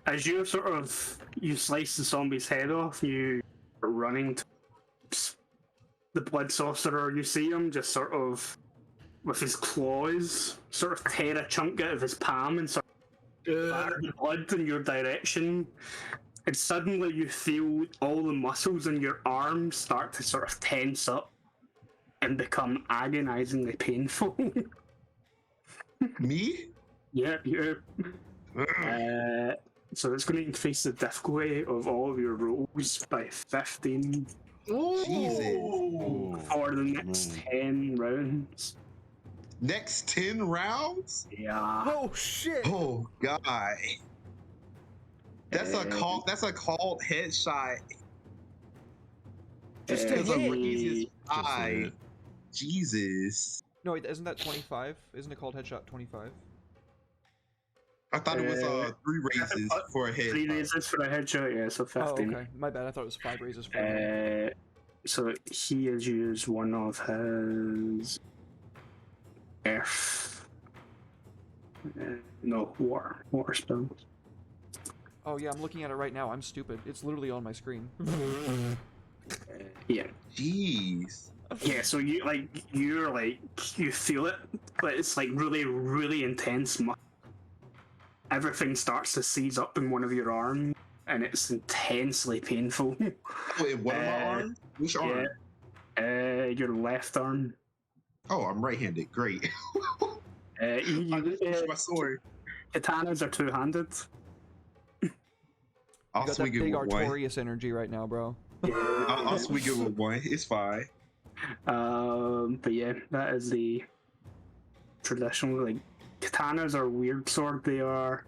S1: as you you slice the zombie's head off, you are running towards the blood sorcerer. You see him just sort of with his claws, sort of tear a chunk out of his palm and sort of batter the blood in your direction. And suddenly you feel all the muscles in your arms start to sort of tense up and become agonizingly painful.
S3: Me?
S1: Yep, you're. So it's going to increase the difficulty of all of your rolls by 15
S3: Jesus.
S2: Ooh.
S1: for the next
S2: Man.
S1: 10 rounds.
S3: Next 10 rounds?
S1: Yeah.
S4: Oh shit!
S3: Oh god. That's a called headshot.
S1: Just
S3: Because of
S4: hit.
S3: Raise's
S2: Just a
S3: eye.
S2: hit.
S3: Jesus.
S4: No, wait, isn't that 25? Isn't it called headshot 25?
S3: I thought it was 3 raises for a
S1: 3
S3: headshot.
S1: raises for a headshot, yeah, so 15.
S4: Oh, okay. My bad. I thought it was 5 raises for a
S1: So he has used one of his earth. No, water spells.
S4: Oh yeah, I'm looking at it right now. I'm stupid. It's literally on my screen.
S1: Yeah.
S3: Jeez.
S1: Yeah, so you feel it, but it's like really, really intense. Everything starts to seize up in one of your arms, and it's intensely painful.
S3: Wait, what am I arm? Which arm?
S1: Your left arm.
S3: Oh, I'm right-handed. Great. I just pushed my sword.
S1: Katanas are two-handed.
S3: I'll
S4: You got that
S3: swing it
S4: big
S3: with one.
S4: Artorias energy right now, bro.
S3: I'll swing it with one. It's fine.
S1: But yeah, that is the traditional. Like, katanas are a weird sword. They are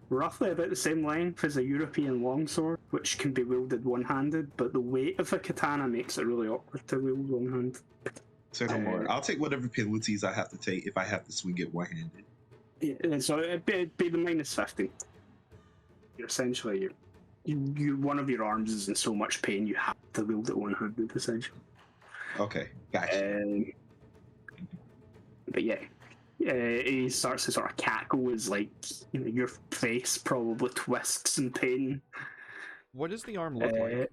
S1: roughly about the same length as a European longsword, which can be wielded one-handed. But the weight of a katana makes it really awkward to wield one-handed.
S3: So no more. I'll take whatever penalties I have to take if I have to swing it one-handed.
S1: Yeah, and so it'd be the minus 15. You're essentially you one of your arms is in so much pain you have to wield it one-handed essentially.
S3: Okay, gotcha.
S1: But yeah, he starts to sort of cackle as like your face probably twists in pain.
S4: What does the arm look
S1: Uh,
S4: like?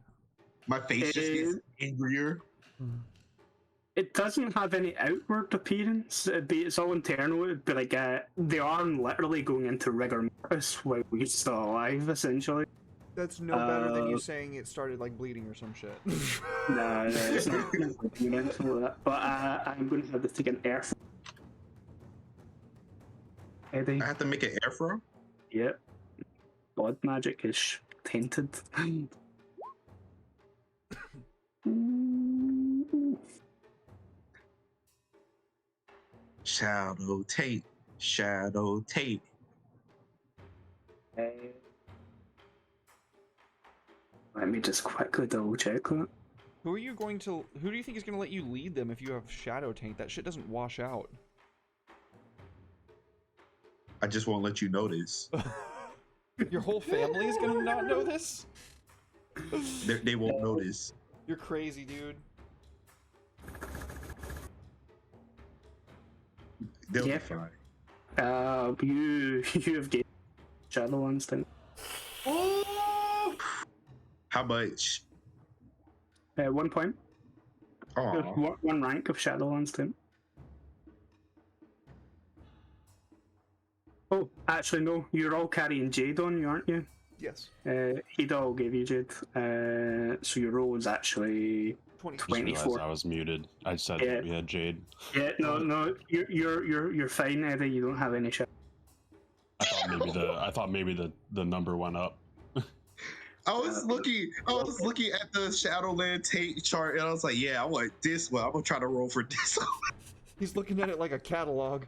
S3: My face just gets angrier.
S1: It doesn't have any outward appearance. It's all internal. It'd be like the arm literally going into rigor mortis while we're still alive, essentially.
S4: That's no better than you saying it started like bleeding or some shit.
S1: No, it's not mental of that. But I'm going to have to take an air. Eddie.
S3: I have to make an air throw.
S1: Yep. Blood magic is tainted.
S3: Shadow tape. Shadow tape.
S1: Let me just quickly double check that.
S4: Who do you think is going to let you lead them if you have shadow taint? That shit doesn't wash out.
S3: I just won't let you notice.
S4: Your whole family is going to not know this?
S3: They won't notice.
S4: You're crazy, dude.
S3: They'll
S1: Yeah.
S3: be fine.
S1: You have gained Shadow Instinct.
S3: How much?
S1: 1 point.
S3: Oh,
S1: One rank of Shadow Instinct. Oh, actually no. You're all carrying Jade on you, aren't you?
S4: Yes.
S1: Hida all gave you Jade. So your roll is actually
S4: 20.
S2: Just realized
S1: 24.
S2: I was muted. I said
S1: Yeah.
S2: we had Jade.
S1: Yeah, no. You're fine, Eddie. You don't have any shadow.
S2: I thought maybe the number went up.
S3: I was looking at the Shadowland tape chart, and I was like, "Yeah, I want this one. I'm gonna try to roll for this one."
S4: He's looking at it like a catalog.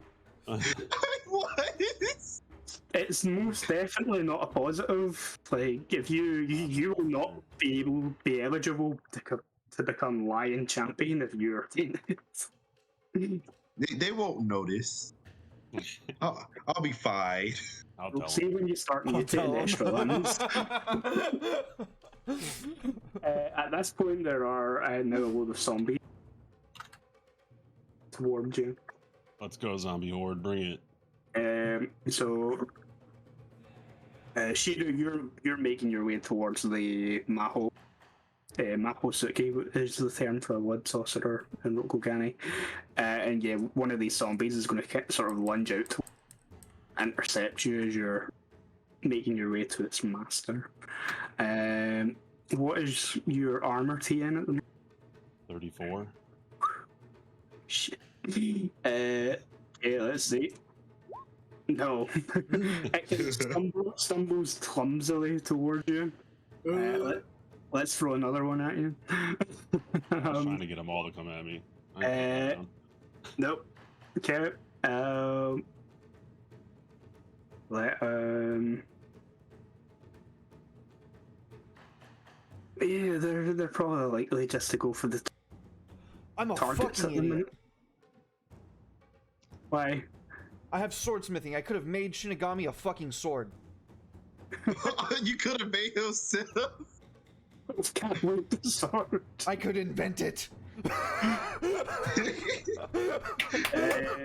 S3: What?
S1: It's most definitely not a positive. Like, if you will not be eligible to become Lion Champion if you're tainted.
S3: They won't notice. I'll be fine.
S2: I'll
S1: We'll
S2: tell
S1: see
S2: him.
S1: when you start
S4: I'll tell
S1: mutating
S4: him.
S1: extra limbs. At this point, there are now a load of zombies towards you.
S2: Let's go, zombie horde. Bring it.
S1: So, Shido, you're making your way towards the Maho. Mahosuke is the term for a wood sorcerer in Rokugani. And yeah, one of these zombies is going to sort of lunge out to intercept you as you're making your way to its master. What is your armor TN at the moment?
S2: 34.
S1: Shit. Yeah, let's see. No. It stumbles clumsily towards you. Let's throw another one at you.
S2: I was trying to get them all to come at me. I can't get them.
S1: Nope. Okay. Yeah, they're probably likely just to go for the
S4: I'm a
S1: targets at
S4: fucking
S1: the
S4: idiot.
S1: minute. Why?
S4: I have swordsmithing. I could have made Shinigami a fucking sword.
S3: You could have made him sit up.
S1: Can't wait the sword.
S4: I could invent it.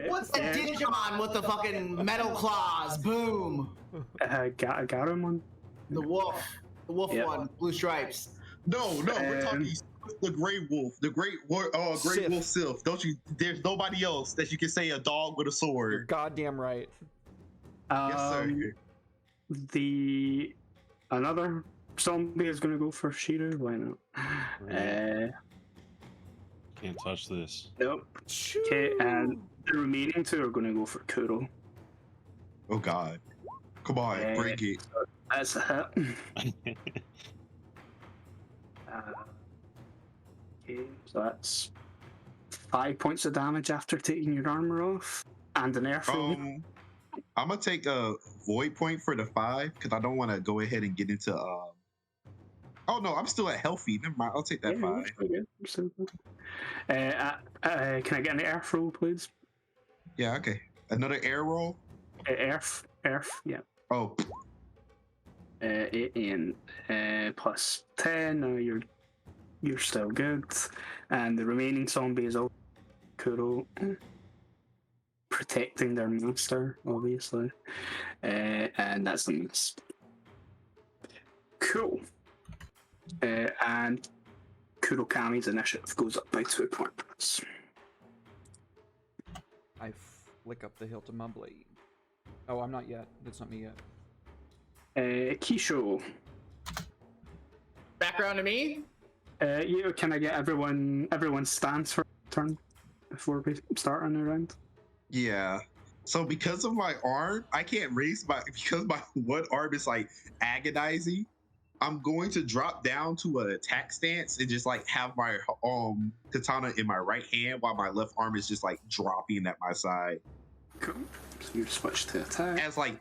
S5: What's the Digimon with the fucking metal claws? Boom!
S1: Garamon.
S5: The wolf. The wolf
S1: Yep.
S5: one. Blue stripes.
S3: No, we're talking the Grey Wolf, the Great
S4: Sith.
S3: Wolf Sith. Don't you? There's nobody else that you can say a dog with a
S4: You're
S3: sword.
S4: goddamn right.
S3: Yes, sir.
S1: Another zombie is gonna go for Shiro. Why not?
S2: Can't touch this.
S1: Nope. Okay, and the remaining two are gonna go for Kuro.
S3: Oh God! Come on, break it.
S1: That's a hit. Okay, so that's 5 points of damage after taking your armor off, and an air throw.
S3: I'm gonna take a void point for the 5 because I don't want to go ahead and get into. Oh no, I'm still at healthy. Never mind. I'll take that 5.
S1: That's pretty good. You're so good. Can I get an air throw, please?
S3: Yeah. Okay. Another air roll.
S1: Earth, yeah.
S3: Oh.
S1: 8 and plus 10. You're still good, and the remaining zombie is all Kuro. protecting their master, obviously. And that's a miss. Cool. And Kurokami's initiative goes up by 2 points.
S4: I flick up the hilt of my blade. Oh, I'm not yet. That's not me yet.
S1: Kisho.
S5: Background to me.
S1: Can I get everyone's stance for a turn before we start on the round?
S3: Yeah. So because of my arm, I can't raise because my one arm is like agonizing. I'm going to drop down to an attack stance and just like have my katana in my right hand while my left arm is just like dropping at my side.
S1: Cool. So you switch to attack.
S3: As like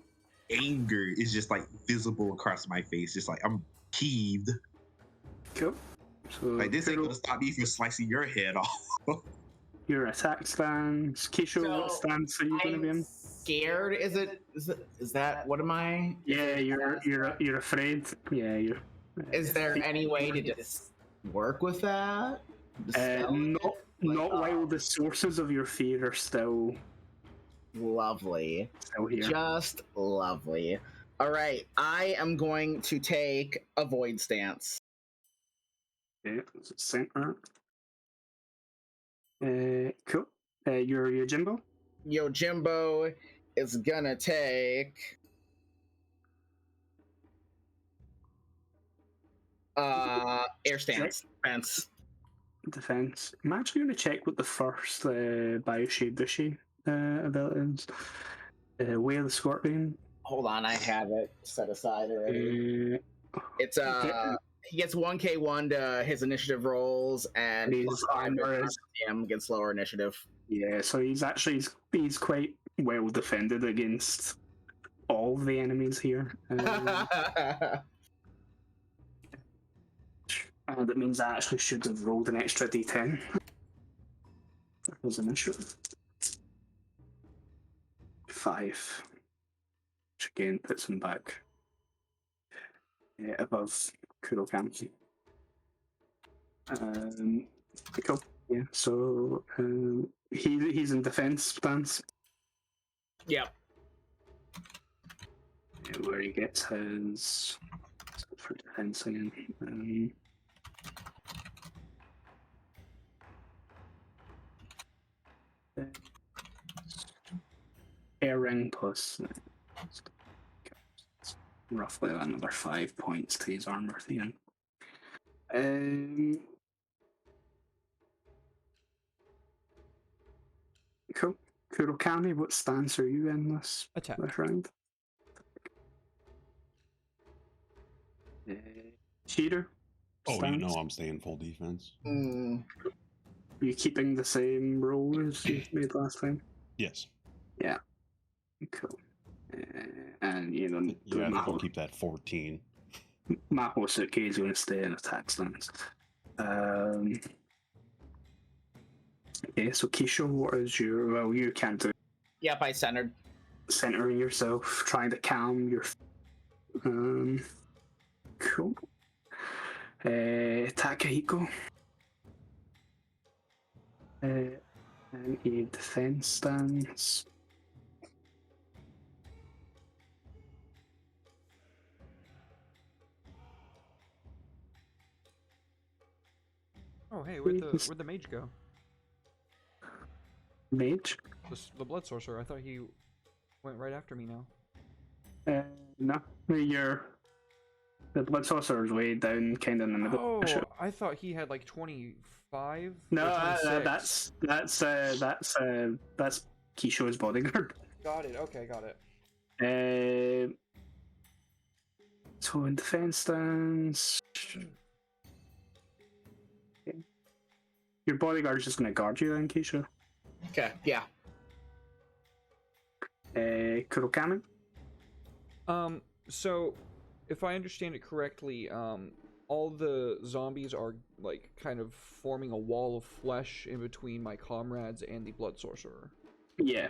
S3: anger is just like visible across my face, just like I'm peeved.
S1: Cool. So
S3: Like this ain't gonna stop me from slicing your head off.
S1: your attack stance. Kisho,
S5: So,
S1: what stance are you going to be
S5: I'm
S1: in?
S5: scared. Is that what am I?
S1: Yeah, you're afraid. Yeah, you're.
S5: Is there any way to just work with that? Dispel
S1: not
S5: it?
S1: not
S5: Like,
S1: while the sources of your fear are still
S5: lovely.
S1: here.
S5: Just lovely. All right, I am going to take a void stance.
S1: Okay, so center. Cool. Your Jimbo.
S5: Yojimbo is gonna take air stance.
S1: Defense. I'm actually going to check what the first Bioshade Bushi ability is. Way of the Scorpion.
S5: Hold on, I have it set aside already. It's he gets 1k1 to his initiative rolls and
S1: His
S5: plus 5
S1: armor
S5: to
S1: is-
S5: him gets lower initiative.
S1: Yeah, so he's quite well defended against all the enemies here. That means I actually should have rolled an extra d10. That was an issue. 5. Which again puts him back above Kurokami. Cool. Yeah, so he's in defense stance.
S5: Yep.
S1: Where he gets his for defense again. Air ring plus roughly another 5 points to his armor thing. Cool. Kurokami, what stance are you in this
S4: Attack.
S1: round? Cheater.
S2: Oh, you
S1: stance?
S2: know I'm staying full defense.
S5: Mm,
S1: Are you keeping the same roll as you made last time?
S2: Yes.
S1: Cool. And you know,
S2: Yeah, I think I'll keep that 14.
S1: Maho Suke is going to stay in attack stance. Okay, so Kisho, what is your? Well, you can't do
S5: yep, I centered.
S1: centering yourself, trying to calm your. Cool. Takahiko. And a defense stance.
S4: Oh, hey, where'd the mage go?
S1: Mage?
S4: The blood sorcerer. I thought he went right after me now.
S1: No, the blood sorcerer's way down, kind of in the middle.
S4: Oh, I thought he had like 25.
S1: No,
S4: or 26.
S1: that's Kisho's bodyguard.
S4: Got it. Okay, got it.
S1: So in defense stance, your bodyguard is just going to guard you then, Kisho.
S5: Okay, yeah.
S1: Kurokami.
S4: So if I understand it correctly, all the zombies are like kind of forming a wall of flesh in between my comrades and the blood sorcerer.
S1: Yeah,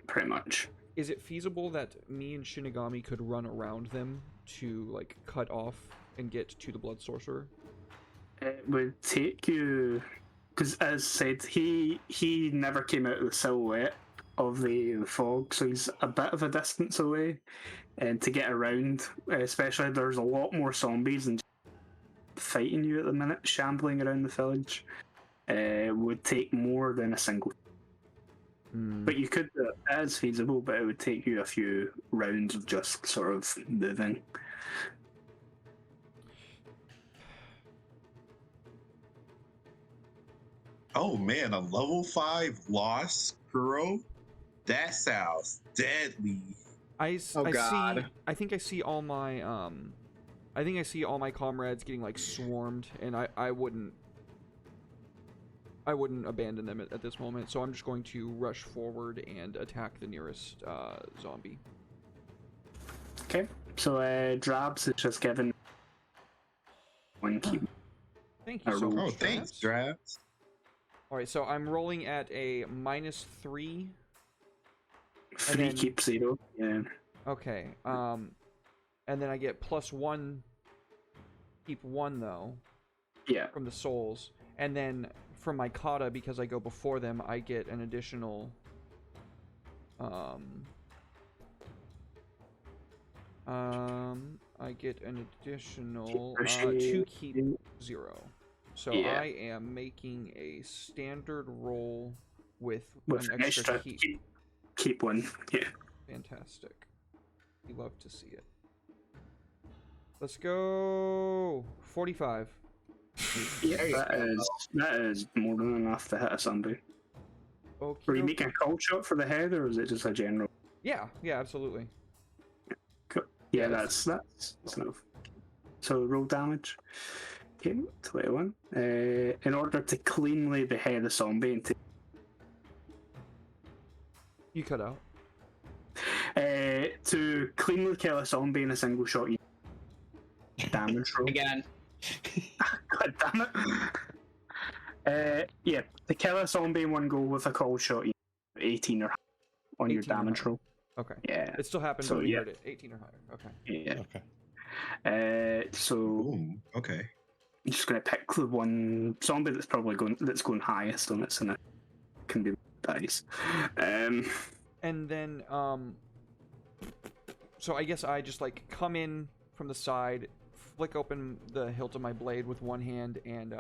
S1: pretty much.
S4: Is it feasible that me and Shinigami could run around them to like cut off and get to the blood sorcerer?
S1: It would take you, because as said, he never came out of the silhouette of the fog, so he's a bit of a distance away. And to get around, especially there's a lot more zombies and fighting you at the minute, shambling around the village, would take more than a single. But you could do it as feasible, but it would take you a few rounds of just sort of moving.
S3: Oh man, a level 5 lost Kuro? That sounds deadly.
S4: I
S5: God.
S4: see. I think I see all my I think I see all my comrades getting like swarmed, and I wouldn't abandon them at this moment. So I'm just going to rush forward and attack the nearest zombie.
S1: Okay, so Drabs is just given one keep.
S4: Thank you so
S1: Oh,
S4: much.
S3: Oh, thanks,
S4: Drabs.
S3: Drabs.
S4: All right, so I'm rolling at a -3.
S1: 3
S4: then-
S1: keep 0. Yeah.
S4: Okay. And then I get +1. Keep 1 though
S1: Yeah.
S4: from the souls, and then from my kata, because I go before them, I get an additional. I get an additional 2 keep 0. So
S1: Yeah.
S4: I am making a standard roll with
S1: With
S4: an extra keep.
S1: Keep 1. Yeah.
S4: Fantastic. We love to see it. Let's go. 45.
S1: Yeah,
S5: There you
S1: that is more than enough to hit a zombie.
S4: Okay.
S1: Were you making a cold shot for the head, or was it just a general?
S4: Yeah, absolutely.
S1: Cool. Yeah, that's enough. So roll damage. Okay, 21. In order to cleanly behead the zombie and
S4: You cut out.
S1: to cleanly kill a zombie in a single shot, you damage roll.
S5: Again.
S1: God damn it. Yeah, to kill a zombie in one go with a cold shot, you 18 or higher on your
S4: 18 or
S1: damage
S4: higher.
S1: roll.
S4: Okay.
S1: Yeah.
S4: It still happens,
S1: So,
S4: but we
S1: yeah.
S4: heard it. 18 or higher. Okay.
S1: Yeah.
S2: Okay.
S1: So
S3: Boom. Okay.
S1: I'm just gonna pick the one zombie that's probably going highest on it, and it can be dice.
S4: And then, so I guess I just like come in from the side, flick open the hilt of my blade with one hand, and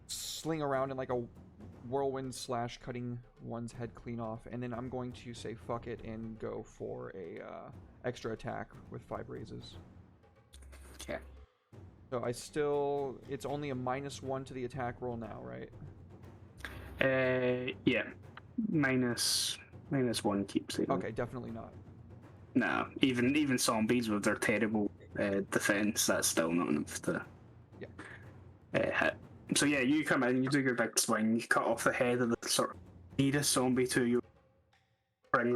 S4: sling around in like a whirlwind slash cutting one's head clean off, and then I'm going to say fuck it and go for a extra attack with 5 raises.
S1: Okay.
S4: So it's only a -1 to the attack roll now, right?
S1: Yeah. Minus 1 keeps it.
S4: Okay, definitely not.
S1: No, even zombies with their terrible defense, that's still not enough to hit. So yeah, you come in, you do your big swing, you cut off the head of the sort of nearest zombie to you, bring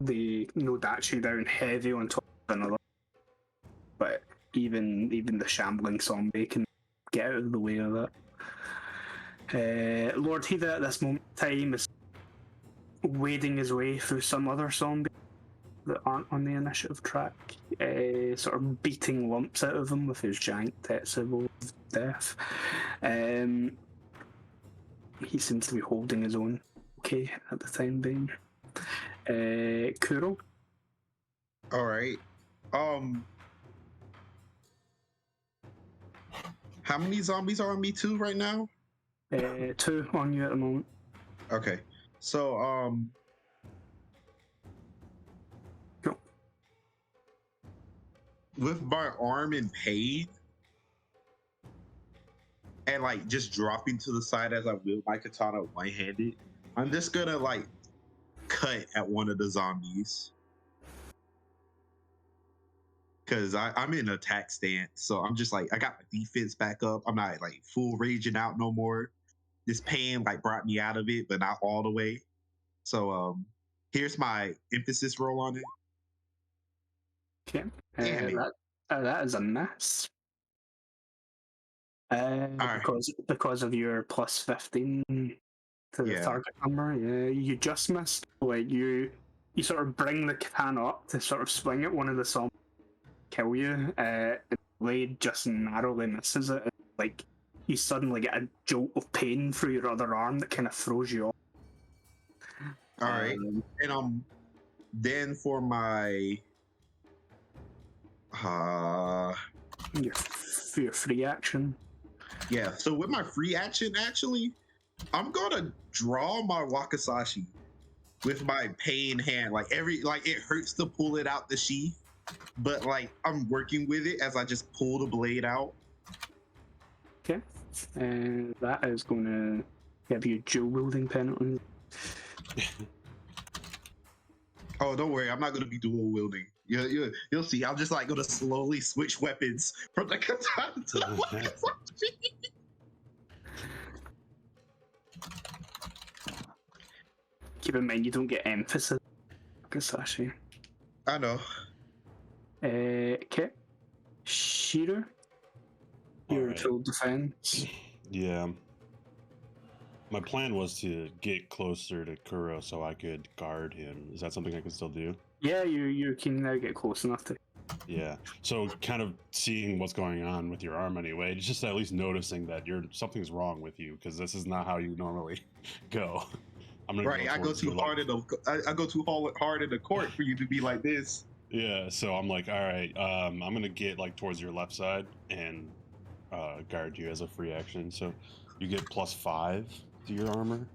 S1: the Nodachi down heavy on top of another. But even the shambling zombie can get out of the way of that. Lord Hida at this moment in time is wading his way through some other zombies that aren't on the initiative track, sort of beating lumps out of them with his giant Tetsubo of death. He seems to be holding his own okay at the time being. Kuro?
S3: All right. How many zombies are on me too right now?
S1: 2 on you at the moment.
S3: Okay. So
S1: Go.
S3: With my arm in pain and like just dropping to the side as I wield my katana one-handed, I'm just gonna like cut at one of the zombies. Cause I'm in attack stance, so I'm just like I got my defense back up. I'm not like full raging out no more. This pain like brought me out of it, but not all the way. So here's my emphasis roll on it.
S1: Okay.
S3: Damn it.
S1: That is a miss.
S3: Alright.
S1: Because of your plus 15 to the
S3: Yeah.
S1: target number, yeah, you just missed. Like you sort of bring the katana up to sort of swing at one of the zombies, kill you. The blade just narrowly misses it. Like you suddenly get a jolt of pain through your other arm that kind of throws you off.
S3: All right. And then for my
S1: your free action.
S3: yeah, so with my free action, actually, I'm gonna draw my Wakasashi with my pain hand. Like it hurts to pull it out the sheath, but like I'm working with it as I just pull the blade out.
S1: Okay. And that is going to give you dual wielding penalty.
S3: Oh, don't worry, I'm not gonna be dual wielding. You'll see. I'm just like gonna slowly switch weapons from the katana to the Wakasashi.
S1: Keep in mind you don't get emphasis. Wakasashi.
S3: I know.
S1: Okay. Shiro. Your
S2: Alright.
S1: full defense.
S2: Yeah. My plan was to get closer to Kuro so I could guard him. Is that something I can still do?
S1: Yeah, you can now get close enough to.
S2: Yeah. So kind of seeing what's going on with your arm anyway, it's just at least noticing that something's wrong with you because this is not how you normally go. I'm gonna
S3: Right, I go
S2: towards
S3: too
S2: your
S3: hard
S2: left.
S3: I go too hard in the court for you to be like this.
S2: Yeah, so I'm like, all right, I'm gonna get like towards your left side and guard you as a free action. So you get +5 to your armor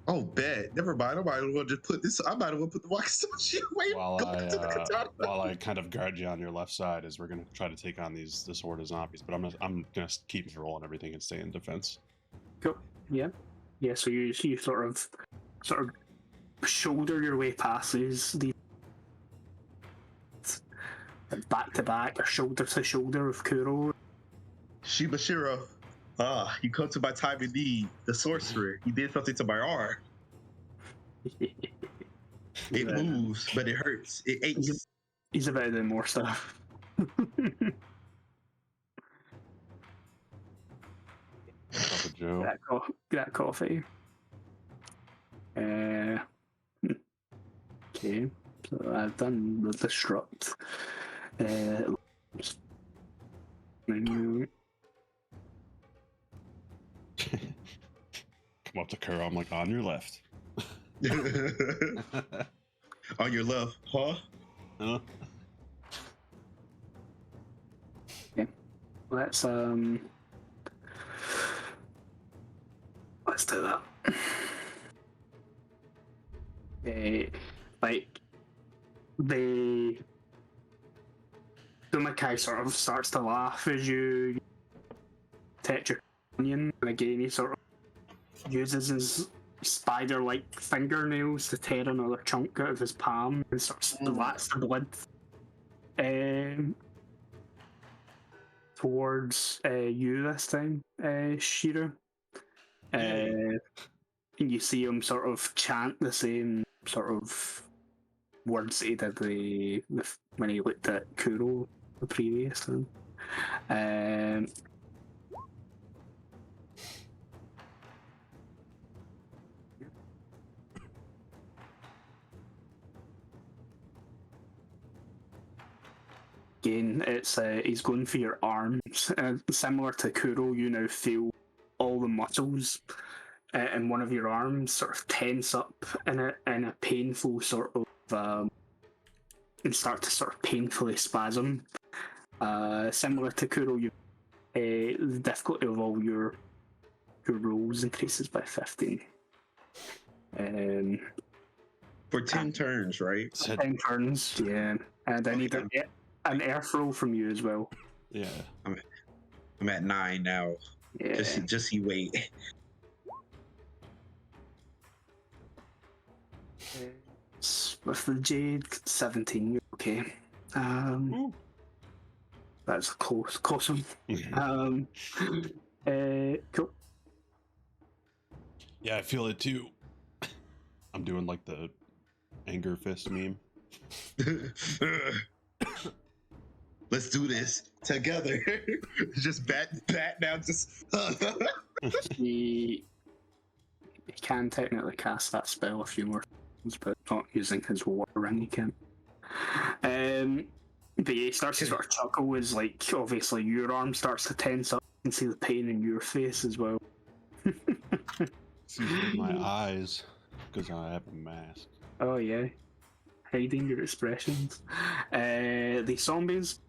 S3: Oh, bet. Never mind. I might as well just put this. I might as well put the Wakasashi away.
S2: while
S3: Go back to the katana.
S2: I kind of guard you on your left side as we're gonna try to take on this horde of zombies. But I'm gonna keep rolling everything and stay in defense.
S1: Cool. Yeah. Yeah. So you sort of shoulder your way past these back to back or shoulder to shoulder with Kuro.
S3: Shibashiro. You come to my time in need. The sorcerer. He did something to my arm. It moves, but it hurts. It aches.
S1: He's about to do more stuff.
S2: Papa Joe.
S1: that coffee. Okay, so I've done the disrupt. Menu.
S2: Come up to Kuro. I'm like, on your left.
S3: On your left, huh?
S2: Huh?
S1: Let's do that. Like the Dumakai sort of starts to laugh as you touch your onion, and again he sort of uses his spider-like fingernails to tear another chunk out of his palm and sort of splats the blood towards you this time, Shiro. And you see him sort of chant the same sort of words that he did when he looked at Kuro the previous time. Again, it's he's going for your arms. Similar to Kuro, you now feel all the muscles in one of your arms sort of tense up in a painful sort of and start to sort of painfully spasm. Similar to Kuro, the difficulty of all your rolls increases by 15.
S3: For 10 turns, right?
S1: 10 turns, yeah. And I need an earth roll from you as well.
S2: Yeah.
S3: I'm at 9 now.
S1: Yeah.
S3: Just you wait.
S1: With the Jade, 17, you're okay. That's a close one. Cool.
S2: Yeah, I feel it too. I'm doing like the anger fist meme.
S3: Let's do this together. Just bat down. Just.
S1: He can technically cast that spell a few more times, but not using his water ring, he can. But yeah, he starts to sort of chuckle as, like, obviously your arm starts to tense up. You can see the pain in your face as well.
S2: See my eyes. because I have a mask.
S1: Oh yeah, hiding your expressions. The zombies,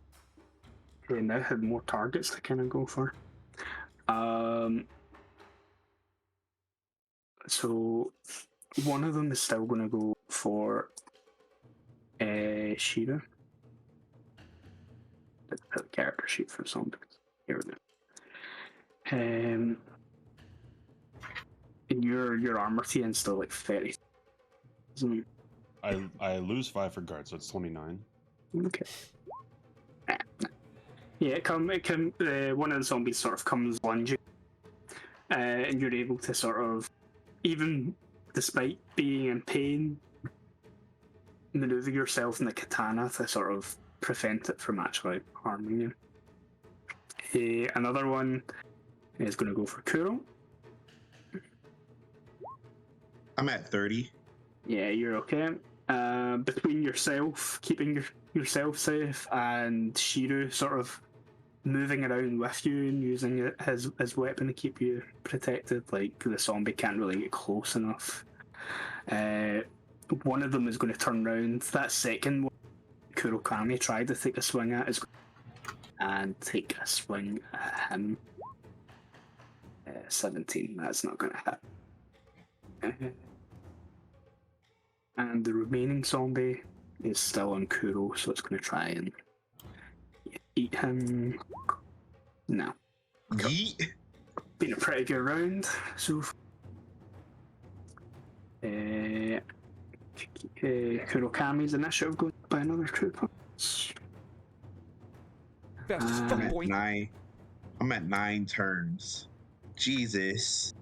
S1: they now have more targets to kind of go for. So one of them is still going to go for Shira. The character sheet for zombies. Here we go. And your armor TN still like 30.
S2: I lose 5 for guard, so it's 29.
S1: Okay. Yeah, one of the zombies sort of comes lunging, and you're able to sort of, even despite being in pain, maneuver yourself in the katana to sort of prevent it from actually harming you. Another one is going to go for Kuro.
S3: I'm at 30.
S1: Yeah, you're okay. Between yourself, keeping yourself safe, and Shiru sort of moving around with you and using it his weapon to keep you protected, like the zombie can't really get close enough. One of them is going to turn around. That second one, Kurokami tried to take a swing at, and take a swing at him. 17, that's not going to hit. And the remaining zombie is still on Kuro, so it's going to try and eat him. No.
S3: Yeet.
S1: Been a pretty good round, so Kurokami's initiative goes by another 2 points.
S4: Best
S3: I'm
S4: fuck
S3: at
S4: boy.
S3: 9. I'm at 9 turns. Jesus.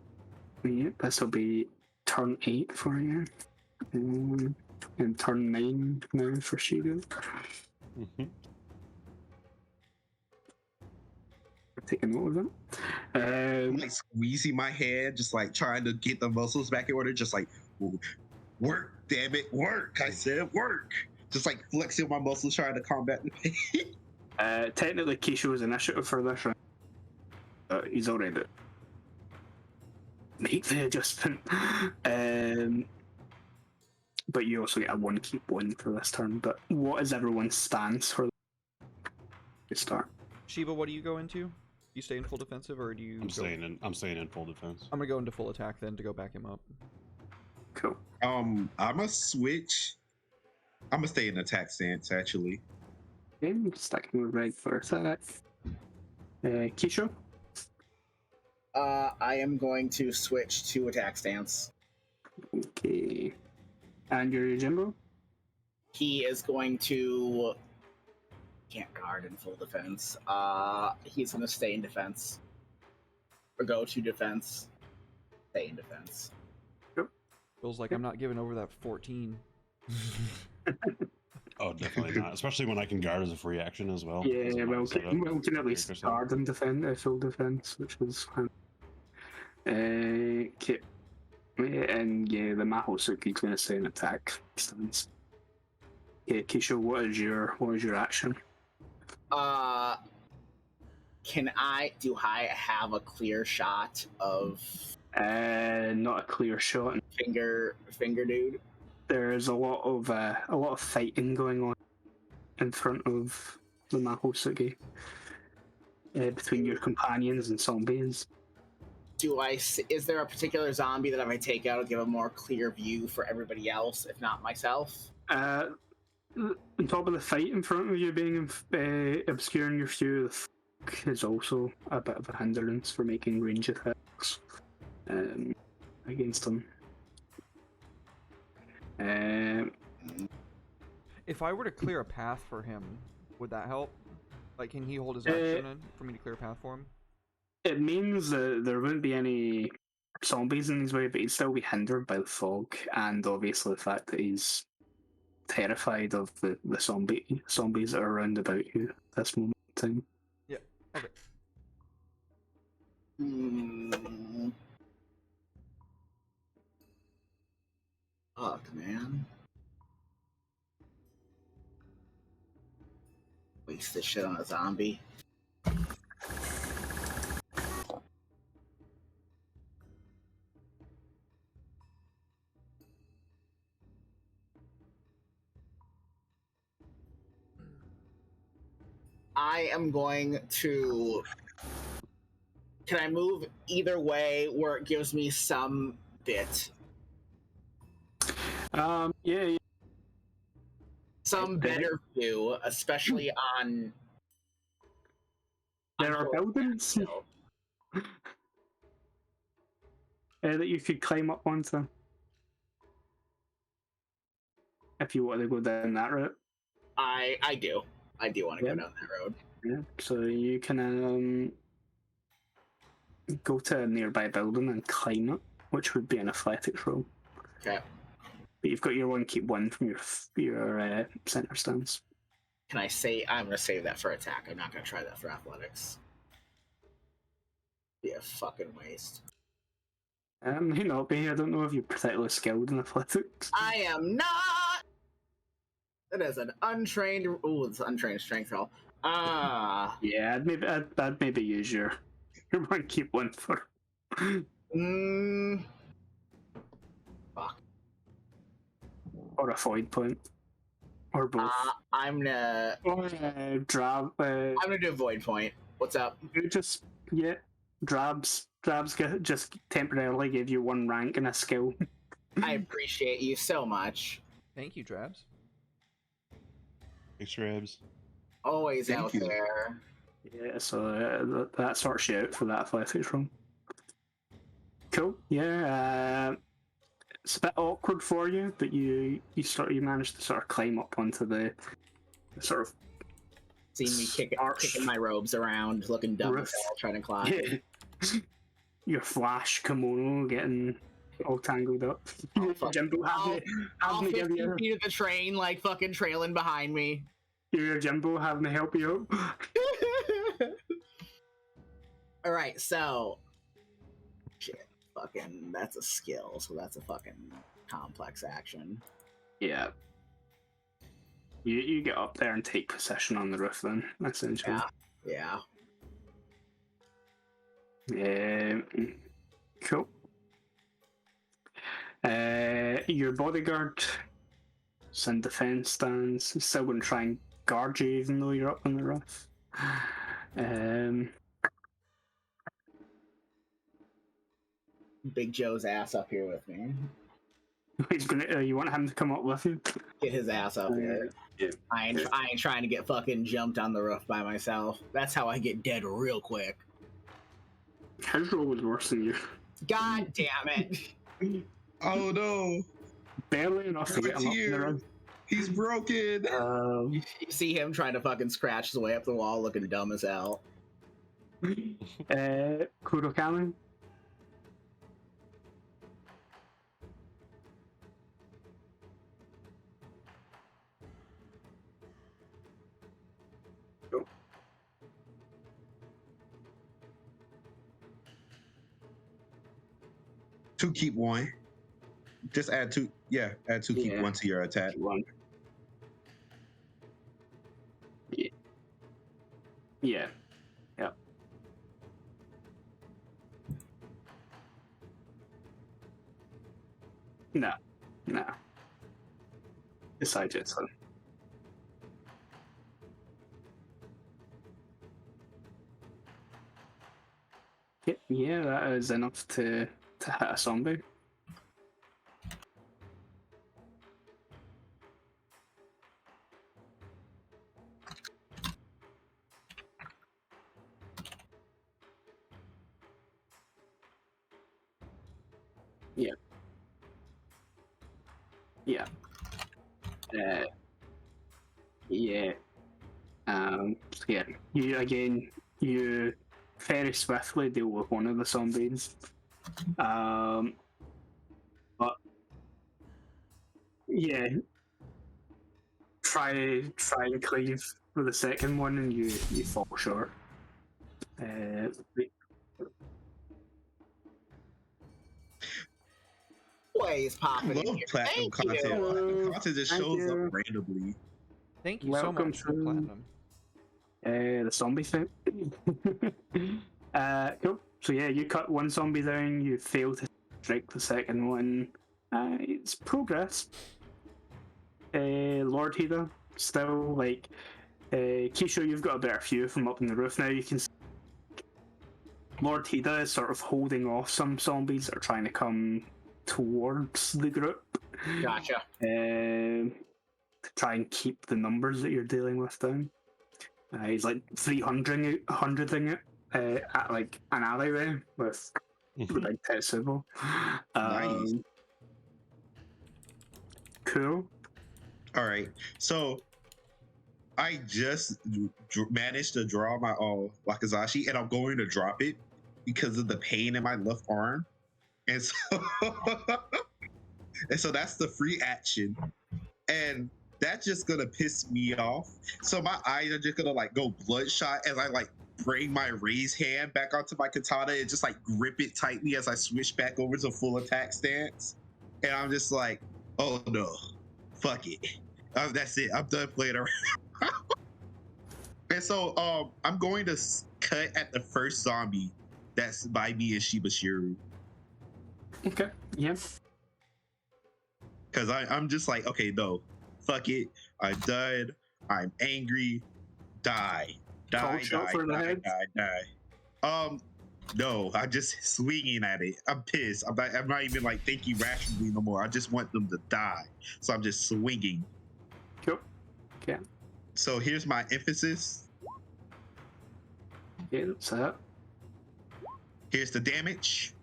S1: Yep, this will be turn 8 for you. And turn 9 now for Shiru.
S2: Mm-hmm.
S1: Take a note of it.
S3: I'm like squeezing my head, just like trying to get the muscles back in order, just like work, damn it, work. I said work. Just like flexing my muscles, trying to combat the pain.
S1: Technically, Kisho's initiative for this round. He's already make the adjustment. But you also get a 1 keep 1 for this turn. But what is everyone's stance for the start?
S4: Shiba, what do you go into? You stay in full defensive, or do you?
S2: I'm staying in full defense.
S4: I'm gonna go into full attack then to go back him up.
S1: Cool.
S3: I'ma switch. I'ma stay in attack stance actually.
S1: Okay, stacking with right for attack. Kisho?
S5: I am going to switch to attack stance.
S1: Okay. And your Jimbo?
S5: He is going to can't guard in full defense. He's gonna stay in defense. Or go to defense. Stay in defense.
S4: Feels like I'm not giving over that 14.
S2: Oh, definitely not. Especially when I can guard as a free action as well.
S1: Yeah,
S2: As a
S1: well,
S2: setup.
S1: we can at least
S2: Break or something.
S1: guard and defend, full defense, which was okay. And yeah, the Mahosuke's going to stay in attack stance. Yeah, Kisho, what is your action?
S5: Do I have a clear shot of
S1: Not a clear shot.
S5: finger dude?
S1: There's a lot of fighting going on in front of the Mahosuke, between your companions and zombies.
S5: Is there a particular zombie that if I take out, I'll give a more clear view for everybody else, if not myself?
S1: On top of the fight in front of you being obscuring your view, the fog is also a bit of a hindrance for making range attacks against them.
S4: If I were to clear a path for him, would that help? Like, can he hold his action in for me to clear a path for him?
S1: It means that there wouldn't be any zombies in his way, but he'd still be hindered by the fog, and obviously the fact that he's terrified of the zombies that are around about you at this moment in time.
S4: Yeah. Okay.
S5: Fuck, man. Waste this shit on a zombie. I am going to. Can I move either way where it gives me some bit?
S1: Yeah.
S5: Some better view, especially on.
S1: There are buildings that you could climb up onto if you want to go down that route.
S5: I do want to go down that road.
S1: Yeah, so you can go to a nearby building and climb it, which would be an athletics roll.
S5: Okay.
S1: But you've got your one keep one from your center stance.
S5: Can I say I'm gonna save that for attack? I'm not gonna try that for athletics. Be a fucking waste.
S1: May not be. I don't know if you're particularly skilled in athletics.
S5: I am not. That is an untrained. Ooh, it's an untrained strength roll.
S1: Yeah, I'd maybe use your one keep one for.
S5: Fuck.
S1: Or a void point. Or both.
S5: I'm gonna.
S1: Or drab.
S5: I'm gonna do a void point. What's up?
S1: You just Drabs just temporarily give you one rank and a skill.
S5: I appreciate you so much.
S4: Thank you, Drabs.
S2: Thanks, Drabs.
S5: Always
S3: Thank
S5: out
S3: you.
S5: there.
S1: Yeah, so that sorts you out for that athletics room. Cool. Yeah, it's a bit awkward for you, but you manage to sort of climb up onto the sort of
S5: See me kicking my robes around, looking dumb as hell, trying to climb.
S1: your flash kimono getting all tangled up. Jimbo,
S5: All
S1: having to give
S5: 15
S1: you
S5: feet of the train, like fucking trailing behind me.
S1: your Jimbo having to help you out.
S5: All right, so shit, fucking that's a skill, so that's a fucking complex action.
S1: Yeah. You get up there and take possession on the roof then, essentially.
S5: Yeah.
S1: Cool. Your bodyguard is in defense stance. He's still going to try and guard you even though you're up on the roof.
S5: Big Joe's ass up here with me.
S1: He's gonna. You want him to come up with you?
S5: Get his ass up here.
S1: Yeah.
S5: I ain't trying to get fucking jumped on the roof by myself. That's how I get dead real quick.
S1: His roll was worse than you.
S5: God damn it.
S3: Oh no,
S1: Barely enough to get him up
S3: here.
S1: the roof.
S3: He's broken.
S5: You see him trying to fucking scratch his way up the wall looking dumb as hell.
S1: Kurokami.
S3: Two keep one. Just add two. Yeah, add two keep
S1: Yeah.
S3: one to your attack.
S1: One. Yeah. Yeah. No. Besides it, so. Yeah, that is enough to hit a zombie. Yeah. Yeah. So yeah. You very swiftly deal with one of the zombies. But yeah. Try and cleave for the second one and you fall short.
S5: Always
S3: I
S5: popping in
S3: love
S5: here.
S3: platinum
S5: Thank
S3: content.
S5: you.
S3: Platinum content just
S1: Thank
S3: shows
S1: you.
S3: up randomly.
S4: Thank you
S1: Welcome
S4: so much for
S1: to-
S4: platinum.
S1: The zombie thing. Cool. So yeah, you cut one zombie down, you fail to strike the second one. It's progress. Lord Heather, still like Keisho, you've got a better view from up on the roof now. You can see Lord Hida is sort of holding off some zombies that are trying to come towards the group.
S5: Gotcha.
S1: To try and keep the numbers that you're dealing with down. He's like 300ing it at like an alleyway with the big Tetsubo.
S3: Nice.
S1: Cool.
S3: All right. So I just managed to draw my Wakizashi, and I'm going to drop it because of the pain in my left arm. And so, and so that's the free action. And that's just gonna piss me off. So my eyes are just gonna like go bloodshot as I like bring my raised hand back onto my katana and just like grip it tightly as I switch back over to full attack stance. And I'm just like, oh no, fuck it. That's it. I'm done playing around. And so I'm going to cut at the first zombie that's by me and Shibashiru.
S1: Okay. Yeah.
S3: Because I'm just like, okay, no, fuck it. I'm done. I'm angry. Die.
S1: Cold shot for the head?
S3: Die. No, I'm just swinging at it. I'm pissed. I'm not even like thinking rationally no more. I just want them to die. So I'm just swinging.
S1: Cool. Okay.
S3: So here's my emphasis.
S1: Yeah, that's it.
S3: Here's the damage.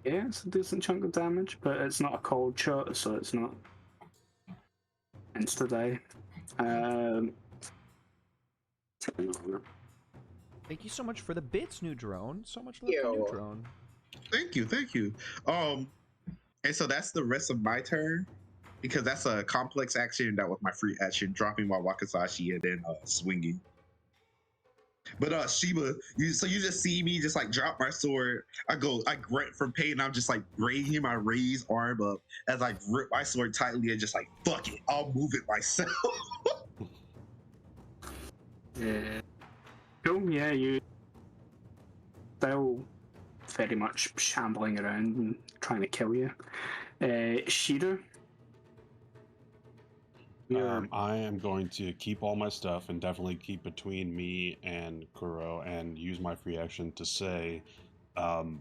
S1: Yeah, it's a decent chunk of damage, but it's not a cold shot, so it's not insta die.
S4: Thank you so much for the bits, new drone. So much love for new drone.
S3: Thank you. And so that's the rest of my turn, because that's a complex action. That was my free action, dropping my Wakizashi and then swinging. But Shiba, you just see me just like drop my sword. I grunt from pain. I'm just like bringing my raised arm up as I grip my sword tightly and just like, fuck it, I'll move it myself.
S1: Yeah. Cool. Yeah, you still very much shambling around and trying to kill you. Shida.
S2: I am going to keep all my stuff and definitely keep between me and Kuro and use my free action to say, I'll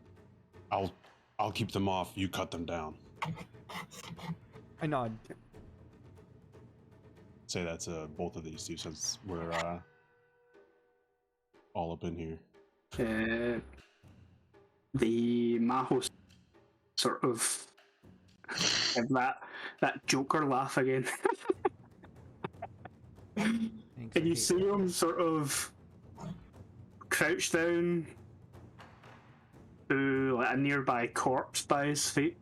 S2: keep them off, you cut them down.
S4: I nod.
S2: Say that to both of these two since we're all up in here.
S1: The Maho sort of have that Joker laugh again.
S4: Thanks,
S1: And you see him sort of crouch down to like a nearby corpse by his feet.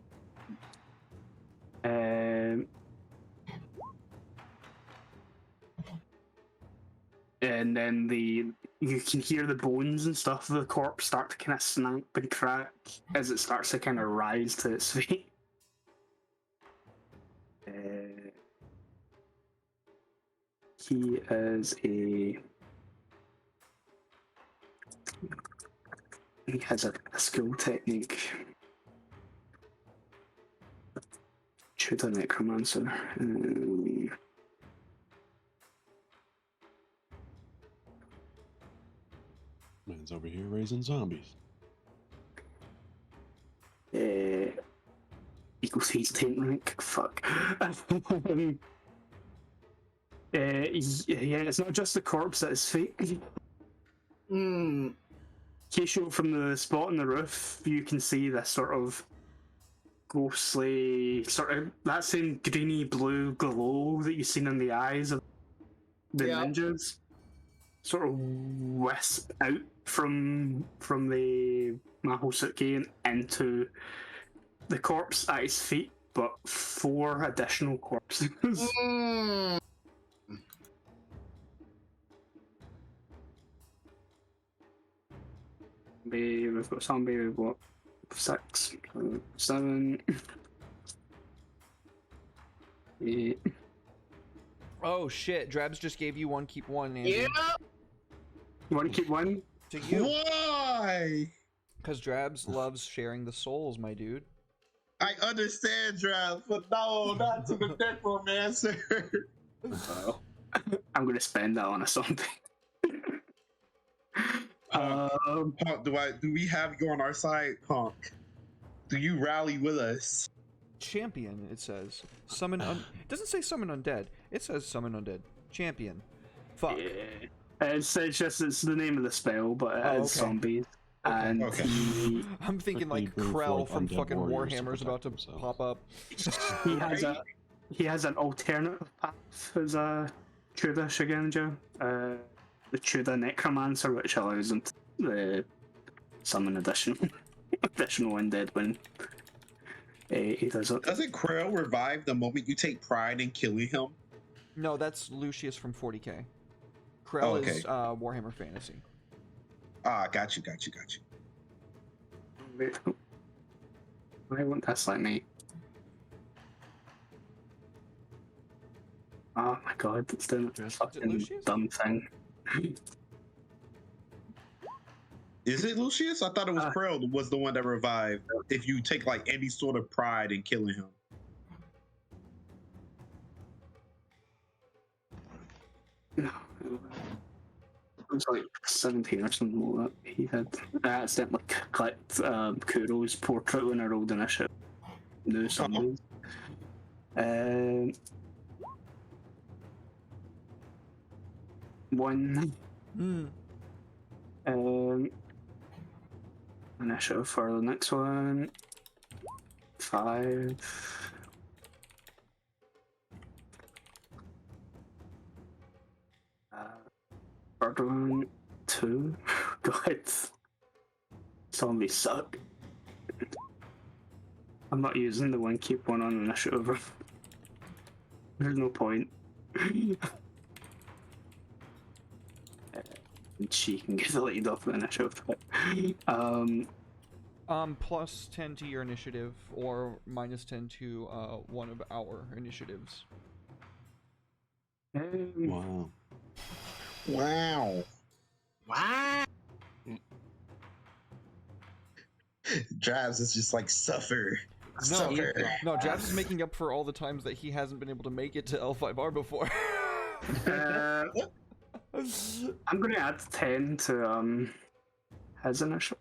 S1: And then you can hear the bones and stuff of the corpse start to kind of snap and crack as it starts to kind of rise to its feet. He has a skill technique. Shoot a necromancer.
S2: Man's over here raising zombies.
S1: Equals his 10 rank. Fuck. Yeah, it's not just the corpse that is fake. Keisho, from the spot on the roof, you can see this sort of ghostly, sort of that same greeny blue glow that you've seen in the eyes of the ninjas, sort of wisp out from the Mahosuke and into the corpse at his feet, but 4 additional corpses. We've got zombie with what? 6, 7, 8.
S4: Oh shit, Drabs just gave you one, keep one, Andy.
S5: Yeah.
S1: You want to keep one?
S4: To you.
S3: Why?
S4: Because Drabs loves sharing the souls, my dude.
S3: I understand, Draft, but no, not to the necromancer.
S1: I'm gonna spend that on a zombie. um,
S3: Punk, do we have you on our side, Punk? Do you rally with us?
S4: Champion, it says. Summon it doesn't say summon undead. It says summon undead. Champion. Fuck.
S1: yeah. It's the name of the spell, but it
S4: Oh,
S1: is
S4: okay.
S1: zombies.
S4: Okay.
S1: And
S3: Okay.
S4: I'm thinking like
S2: Quickly bring
S4: Krell
S2: forth
S4: from
S2: undead
S4: fucking
S2: warriors to
S4: Warhammer's about to
S2: protect themselves.
S4: pop up.
S1: he has an alternative path as a Tudor Shigenja, the Tudor Necromancer, which allows him to summon additional undead when he does it.
S3: Doesn't Krell revive the moment you take pride in killing him?
S4: No, that's Lucius from 40k. Krell
S3: Oh, okay.
S4: is Warhammer Fantasy.
S3: Ah, got you.
S1: Wait, why won't this let me? Oh my god, it's doing a fucking
S4: Lucius?
S1: dumb thing.
S3: Is it Lucius? I thought it was
S1: Uh,
S3: Krell was the one that revived. If you take like any sort of pride in killing him.
S1: No, it was like 17 or something like that. He had accidentally clicked Kuro's portrait when I rolled initiative. New zombies. One
S4: Hmm.
S1: initiative for the next one. 5. Third one, 2. God. Zombies suck. I'm not using the one keep one on initiative. There's no point. And she can get the lead off the initiative.
S4: Plus 10 to your initiative, or minus 10 to one of our initiatives.
S2: Wow.
S3: Wow.
S5: Wow.
S3: Drabs is just like suffer.
S4: No,
S3: Suffer.
S4: no, Jabs is making up for all the times that he hasn't been able to make it to L5R before.
S1: I'm gonna add 10 to his initiative.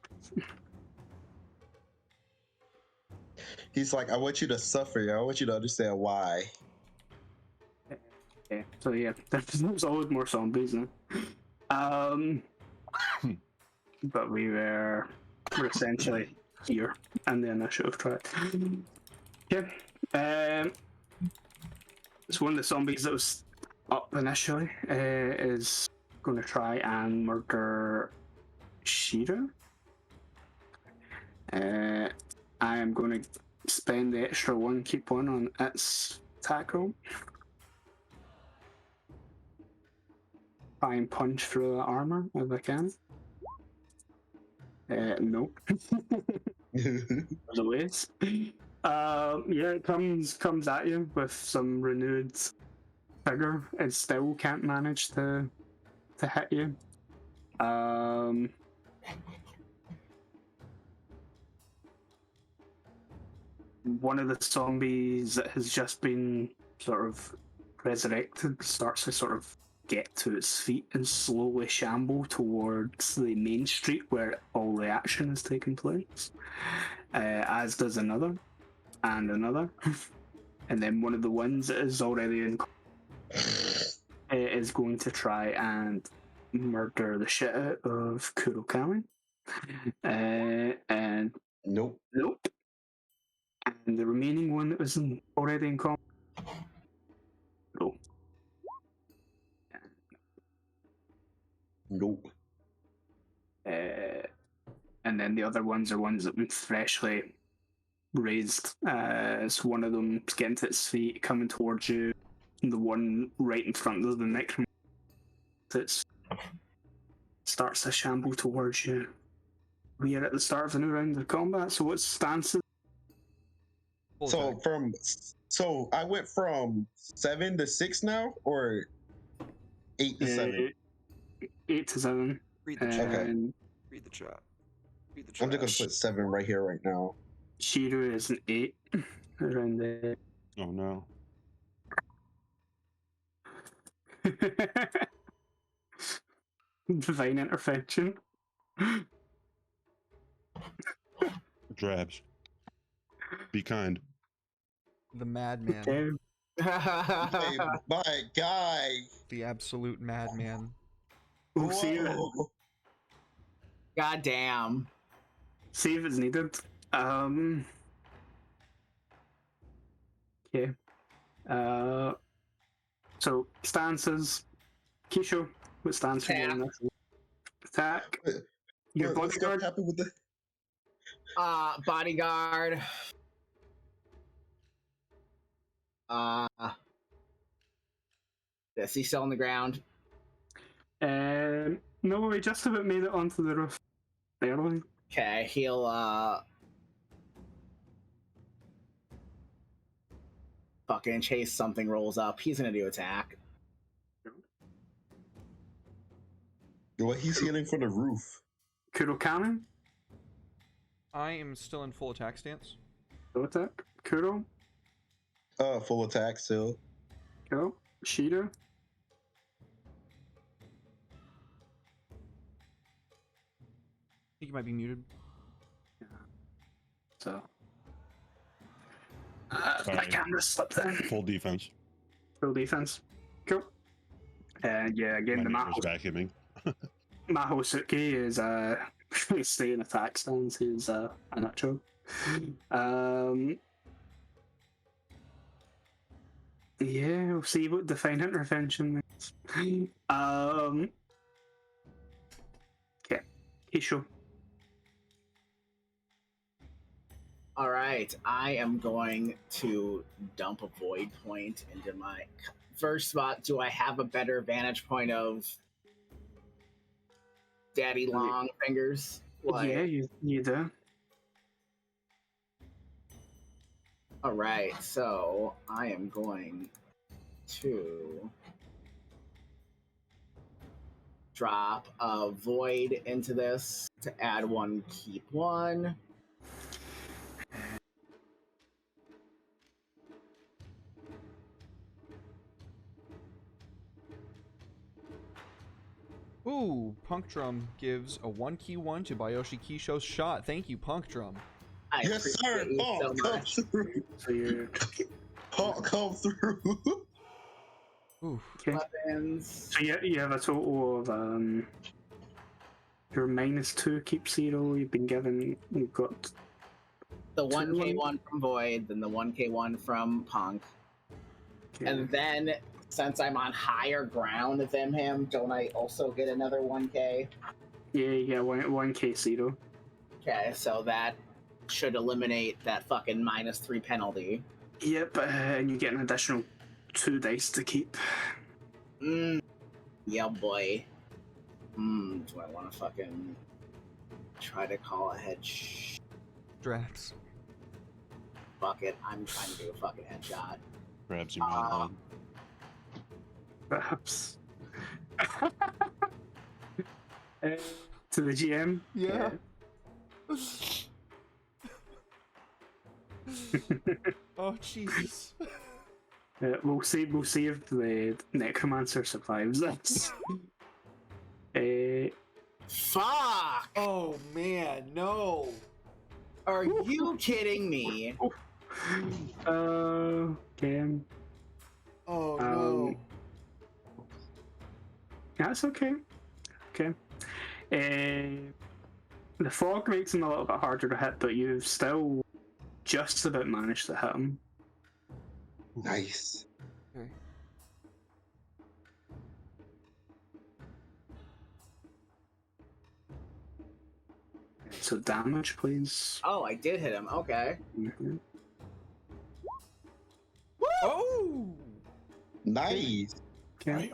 S3: He's like, I want you to suffer. I want you to understand why.
S1: Yeah, so yeah, there's always more zombies now. But we're essentially here in the initiative track. Yeah. So one of the zombies that was up initially is going to try and murder Shira. I am going to spend the extra one keep one on its attack roll. Try and punch through the armor if I can. Nope. There's a ways. Yeah, it comes at you with some renewed vigor. It still can't manage to hit you. One of the zombies that has just been sort of resurrected starts to sort of get to its feet and slowly shamble towards the main street where all the action is taking place, as does another and another. And then one of the ones that is already in is going to try and murder the shit out of Kurokami. And
S3: Nope.
S1: nope. And the remaining one that was already in combat. Roll.
S3: Nope.
S1: And then the other ones are ones that have been freshly raised. So one of them's getting to its feet, coming towards you. And the one right in front of the necromancer that starts to shamble towards you. We are at the start of a new round of combat, so what's stance?
S4: Full
S3: So
S4: attack.
S3: I went from 7 to 6 now, or 8 to 7.
S1: 8 to 7.
S4: Read the chat.
S3: Okay.
S1: And
S4: Read the chat. Read the
S3: I'm
S4: chat.
S3: just gonna put 7 right here, right now.
S1: Shiru is an 8. Around there.
S2: Oh no.
S1: Divine intervention.
S2: Drabs. Be kind.
S4: The madman.
S1: Okay.
S7: Hey, my guy.
S4: The absolute madman.
S1: We'll see
S7: Whoa.
S5: God damn.
S1: if it's needed. Okay. So stances. Kisho, what stance are you
S5: Attack.
S1: in this? Attack. Your
S7: What's gonna
S1: bodyguard.
S7: happen with the?
S5: Bodyguard. Is he still on the ground?
S1: No, we just about made it onto the roof. Barely.
S5: Okay, he'll fucking chase something rolls up. He's gonna do attack.
S7: Well, he's healing from the roof.
S1: Kuro cannon.
S4: I am still in full attack stance.
S1: Go attack. Kuro.
S7: Full attack still.
S1: Go. Shida.
S4: I think you might be muted.
S1: So. My
S2: Sorry.
S1: camera slipped in.
S2: Full defense.
S1: Full defense. Cool. Yeah, again, the
S2: My
S1: Maho
S2: nature's vacuuming.
S1: Mahosuke is staying attack stance. He's a nacho. Yeah, we'll see what Divine Intervention means. Okay, Kisho.
S5: All right, I am going to dump a void point into my first spot. Do I have a better vantage point of Daddy Long Fingers? Like,
S1: Yeah, you do.
S5: all right, so I am going to drop a void into this to add one, keep one.
S4: Ooh, Punk Drum gives a 1-key-1 to Bayoshi Kisho's shot. Thank you, Punk Drum.
S5: I
S7: Yes, sir.
S5: appreciate you
S7: Paul,
S5: so
S7: come
S5: much.
S7: through.
S1: So you're
S7: Paul, come through.
S4: Ooh.
S1: okay.
S5: Weapons.
S1: So you have a total of you're -2, keep 0. You've been given. You've got
S5: The 1K1 from Void, then the 1K1 from Punk.
S1: okay.
S5: And then, since I'm on higher ground than him, don't I also get another 1K?
S1: Yeah, you get 1K 0.
S5: Okay, so that should eliminate that fucking -3 penalty.
S1: Yep, and you get an additional 2 dice to keep.
S5: Yeah, boy. Do I want to fucking try to call ahead?
S4: Drax.
S5: Fuck it, I'm trying to do a fucking headshot.
S2: Grabs you manhood.
S1: Perhaps. To the GM.
S4: Yeah. Oh, Jesus.
S1: We'll see if the necromancer survives this.
S5: Fuck!
S4: Oh, man, no.
S5: Are you kidding me?
S1: Okay.
S4: Oh,
S1: no. That's okay. Okay. The fog makes him a little bit harder to hit, but you've still just about managed to hit him.
S7: Nice.
S4: Okay.
S1: So damage, please.
S5: Oh, I did hit him. Okay.
S1: Mhm.
S4: Oh!
S7: Nice.
S1: Okay.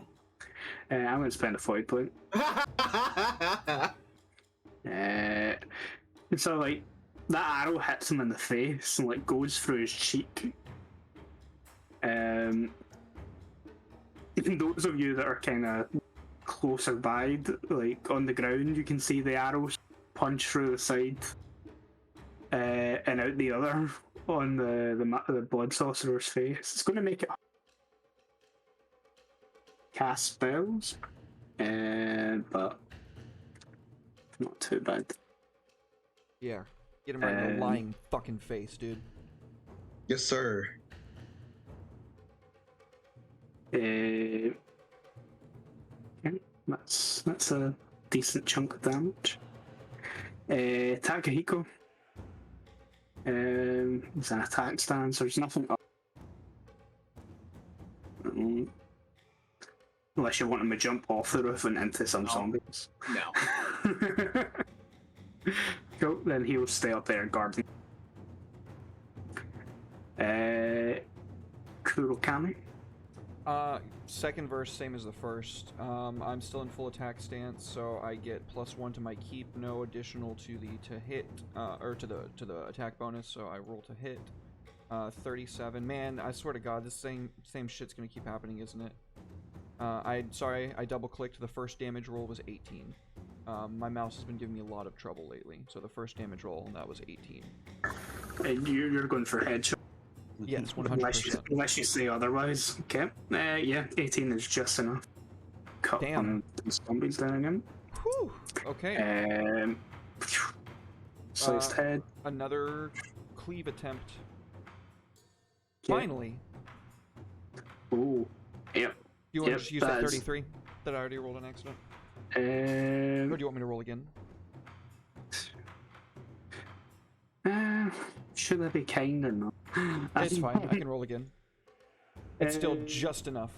S1: I'm going to spend a void point. And so, like, that arrow hits him in the face and, like, goes through his cheek. Those of you that are kind of closer by, like, on the ground, you can see the arrows punch through the side and out the other on the blood sorcerer's face. It's going to make it. cast spells, but not too bad.
S4: Yeah. Get him right in the
S1: Um,
S4: lying fucking face, dude.
S3: Yes, sir.
S1: Okay, that's a decent chunk of damage. Takahiko. It's an attack stance. There's nothing up. Unless you want him to jump off the roof and into some zombies.
S5: No.
S1: Cool, then he'll stay up there guarding. Kurokami.
S4: Second verse, same as the first. I'm still in full attack stance, so I get +1 to my keep, no additional to the hit, or to the attack bonus. So I roll to hit. 37. Man, I swear to God, this same shit's gonna keep happening, isn't it? I double clicked. The first damage roll was 18. My mouse has been giving me a lot of trouble lately. So the first damage roll, that was 18.
S1: And you're going for headshot.
S4: Yes,
S1: Unless
S4: 100%.
S1: you say otherwise. Okay. Yeah, 18 is just enough. Cut
S4: Damn.
S1: on the zombies down again.
S4: Whew. Okay.
S1: Sliced head.
S4: Another cleave attempt.
S1: Yeah.
S4: Finally.
S1: Ooh. Yep.
S4: You want to
S1: Yep,
S4: just use that
S1: that is-
S4: 33 that I already rolled an accident? Or do you want me to roll again?
S1: Should I be kind or not?
S4: It's fine. I can roll again. It's still just enough.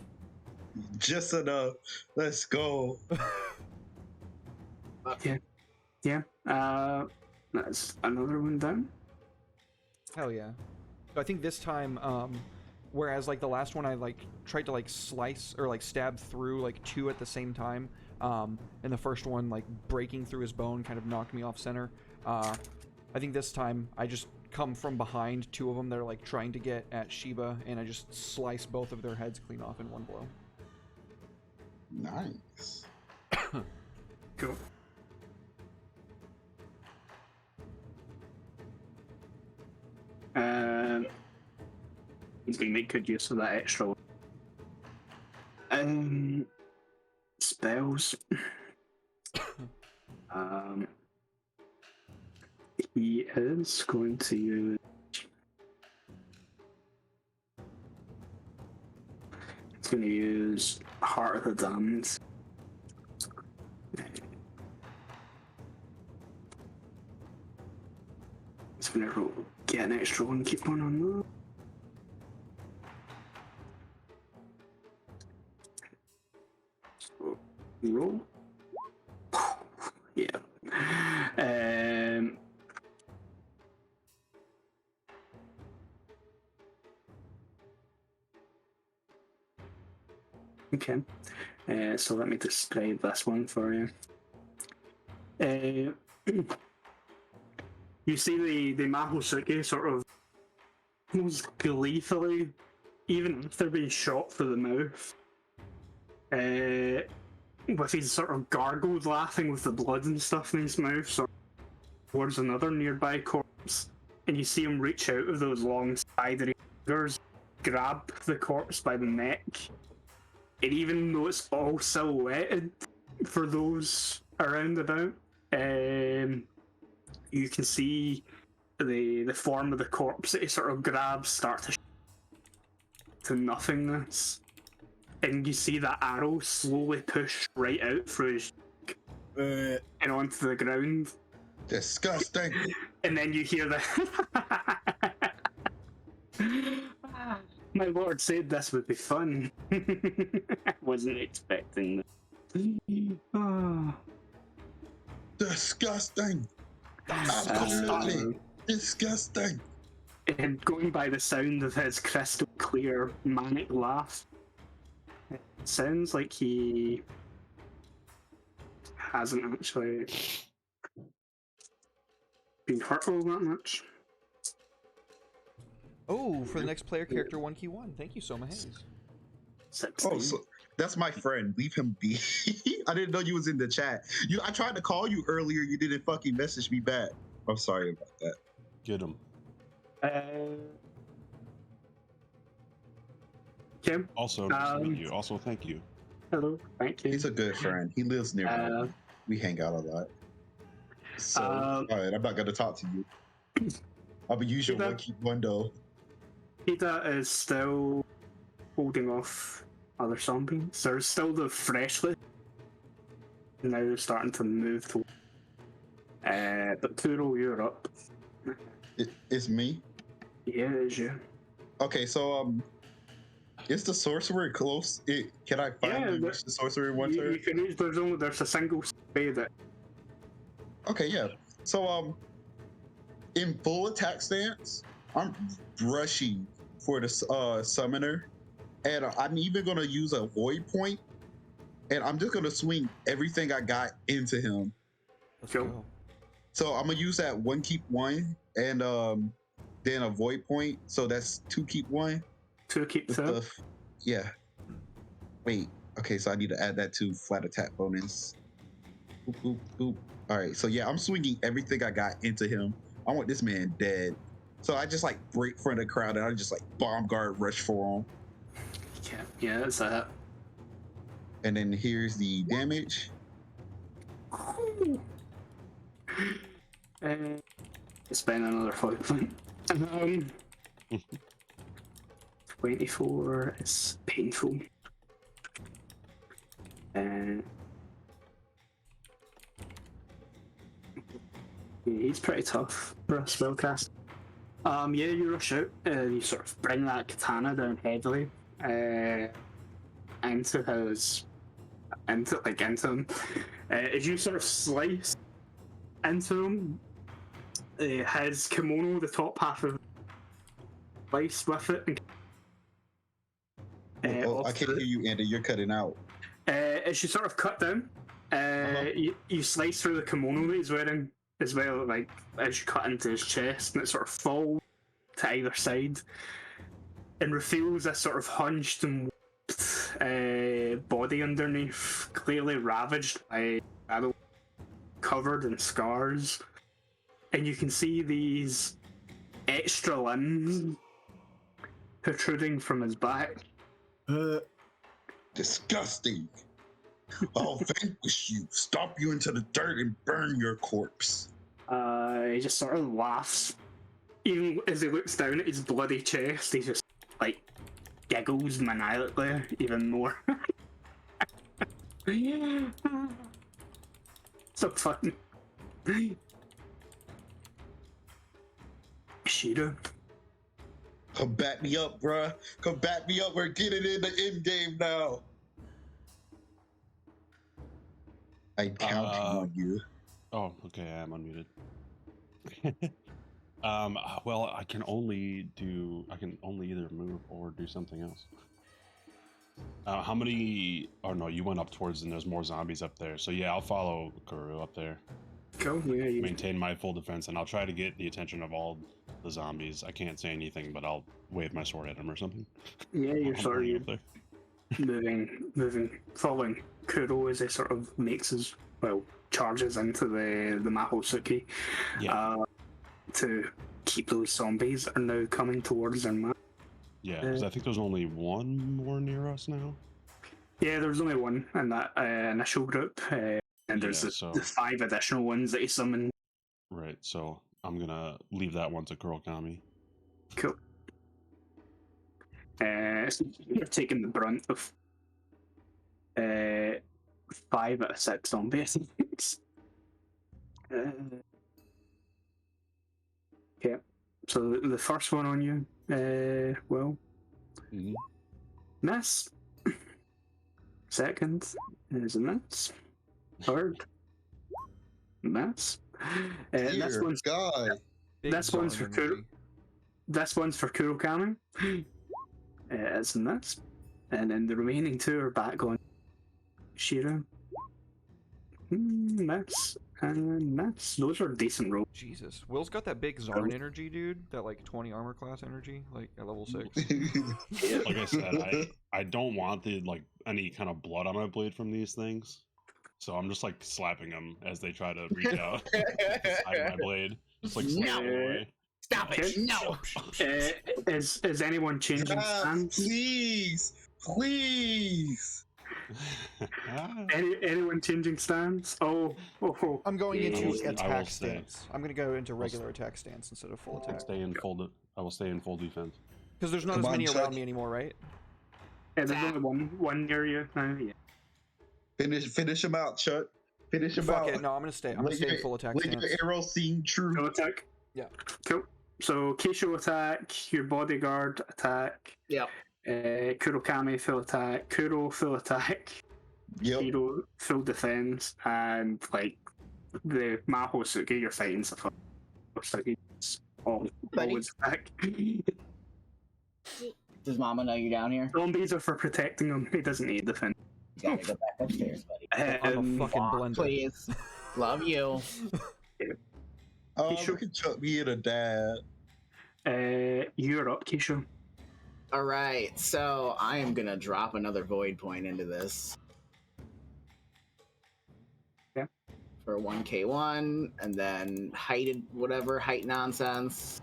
S3: Just enough. Let's go.
S1: Yeah. That's another one down.
S4: Hell yeah. So I think this time, whereas like the last one I like tried to like slice or like stab through like 2 at the same time, and the first one like breaking through his bone kind of knocked me off center. I think this time I just come from behind 2 of them that are like trying to get at Shiba, and I just slice both of their heads clean off in one blow.
S3: Nice.
S1: Cool. He's going to make good use of that extra. Spells. He is going to use. He's going to use Heart of the Damned. He's going to get an extra one, keep one on that. So, roll. Yeah. Okay. So let me describe this one for you. You see the Mahosuke sort of almost gleefully, even after being shot through the mouth, with his sort of gargled laughing with the blood and stuff in his mouth, sort of towards another nearby corpse, and you see him reach out with those long spidery fingers, grab the corpse by the neck, and even though it's all silhouetted for those around about, you can see the form of the corpse that he sort of grabs start to nothingness. And you see that arrow slowly push right out through his and onto the ground.
S3: Disgusting.
S1: And then you hear the my lord said this would be fun. I wasn't expecting that.
S3: Disgusting. Absolutely disgusting.
S1: And going by the sound of his crystal clear manic laugh, it sounds like he hasn't actually been hurt all that much.
S4: Oh, for the next player character, 1 key 1. Thank you, Soma Hayes.
S1: 16.
S3: Oh, so that's my friend. Leave him be. I didn't know you was in the chat. I tried to call you earlier. You didn't fucking message me back. I'm sorry about that.
S2: Get him.
S1: Kim?
S2: Also, nice to meet you. Also, thank you.
S1: Hello, thank you.
S3: He's a good friend. He lives near me. We hang out a lot. So, all right, I'm not gonna talk to you. I'll be using one keep one though.
S1: Peter is still holding off other zombies. There's still the freshly. Now they're starting to move to. But Turo, you're up.
S3: It's me.
S1: Yeah, it is you.
S3: Okay, so is the sorcerer close? Can I finally reach the sorcerer in one turn?
S1: You can reach. There's a single way that.
S3: Okay, yeah. So in full attack stance, I'm rushing for the summoner, and I'm even gonna use a void point, and I'm just gonna swing everything I got into him.
S4: Let's go.
S3: So I'm gonna use that one keep one, and then a void point. So that's 2 keep 1.
S1: 2 keep 2.
S3: Yeah. Wait. Okay, so I need to add that to flat attack bonus. Boop, boop, boop. All right. So yeah, I'm swinging everything I got into him. I want this man dead. So I just like break from the crowd and I just like bomb guard rush for him.
S1: Yeah, that's that.
S3: And then here's the damage.
S1: Spend another 5 points. 24 is painful. He's pretty tough for a spellcast. Yeah, you rush out, you sort of bring that katana down heavily into him. As you sort of slice into him, his kimono, the top half of slice with it.
S3: I can't hear you, Andy. You're cutting out.
S1: As you sort of cut down, you slice through the kimono that he's wearing as well, like as you cut into his chest, and it sort of falls to either side and reveals this sort of hunched and body underneath, clearly ravaged by battle, covered in scars, and you can see these extra limbs protruding from his back.
S3: Disgusting. I'll vanquish you, stomp you into the dirt, and burn your corpse.
S1: He just sort of laughs. Even as he looks down at his bloody chest, he just, like, giggles maniacally even more. So fun. Shiro.
S3: Come back me up, bruh. Come back me up. We're getting in the end game now. I'm counting on you.
S2: Oh, okay. I am unmuted. Well, I can only either move or do something else. How many? Oh no, you went up towards, and there's more zombies up there. So yeah, I'll follow Guru up there.
S1: Cool. Yeah, you
S2: Maintain my full defense, and I'll try to get the attention of all the zombies. I can't say anything, but I'll wave my sword at them or something.
S1: Yeah, you're
S2: I'll
S1: sort
S2: bring
S1: of
S2: it up
S1: moving, following Kuro as he sort of charges into the Mahosuke.
S2: Yeah.
S1: To keep those zombies that are now coming towards their map.
S2: Yeah, because I think there's only one more near us now.
S1: Yeah, there's only one in that initial group, and there's the 5 additional ones that he summoned.
S2: Right, so I'm gonna leave that one to Kurokami.
S1: Cool. So you're taking the brunt of 5 out of 6 zombies. Okay, so the first one on you, miss. Second is a miss. Third, miss. This one's for Kuro. This one's for Kurokami. It's a miss, and then the remaining 2 are back on Shiro. Miss and miss. Those are decent rolls.
S4: Jesus, Will's got that big Zarn energy, dude. That like 20 armor class energy, like at level 6.
S2: Like I said, I don't want any kind of blood on my blade from these things, so I'm just like slapping them as they try to reach out beside my blade. Just like slapping away.
S5: Stop it! No.
S1: Is anyone changing stance?
S3: Please.
S1: Anyone changing stance? Oh.
S4: I'm going
S1: yeah.
S4: into
S2: I will
S4: attack
S2: stay.
S4: stance. I'm gonna go into regular attack stance instead of full attack.
S2: I will stay in full defense.
S4: Because there's not
S3: Come
S4: as
S3: on,
S4: many
S3: Chuck.
S4: around me anymore, right?
S1: Yeah, there's only one area now. Yeah.
S3: Finish him out, Chuck. Finish him
S4: Fuck
S3: out.
S4: it, no, I'm gonna stay. I'm gonna stay in full attack
S3: Let
S4: stance.
S3: your arrow seem true.
S1: Full attack.
S4: Yeah.
S1: Cool. So Keisho attack, your bodyguard attack,
S5: Yep.
S1: Kurokami full attack, Kuro full attack,
S3: Yep.
S1: Hiro full defense, and like the Mahosuke you're fighting stuff. Always attack.
S5: Does Mama know you're down here?
S1: Zombies are for protecting him. He doesn't need defense.
S5: You gotta go back upstairs, buddy.
S4: I'm a fucking blender.
S5: Please. Love you.
S3: Oh,
S1: Keisho.
S3: look at Chuck being a dad.
S1: You're up, Keisho.
S5: All right, so I am gonna drop another void point into this.
S1: Yeah.
S5: For 1k1, and then height nonsense.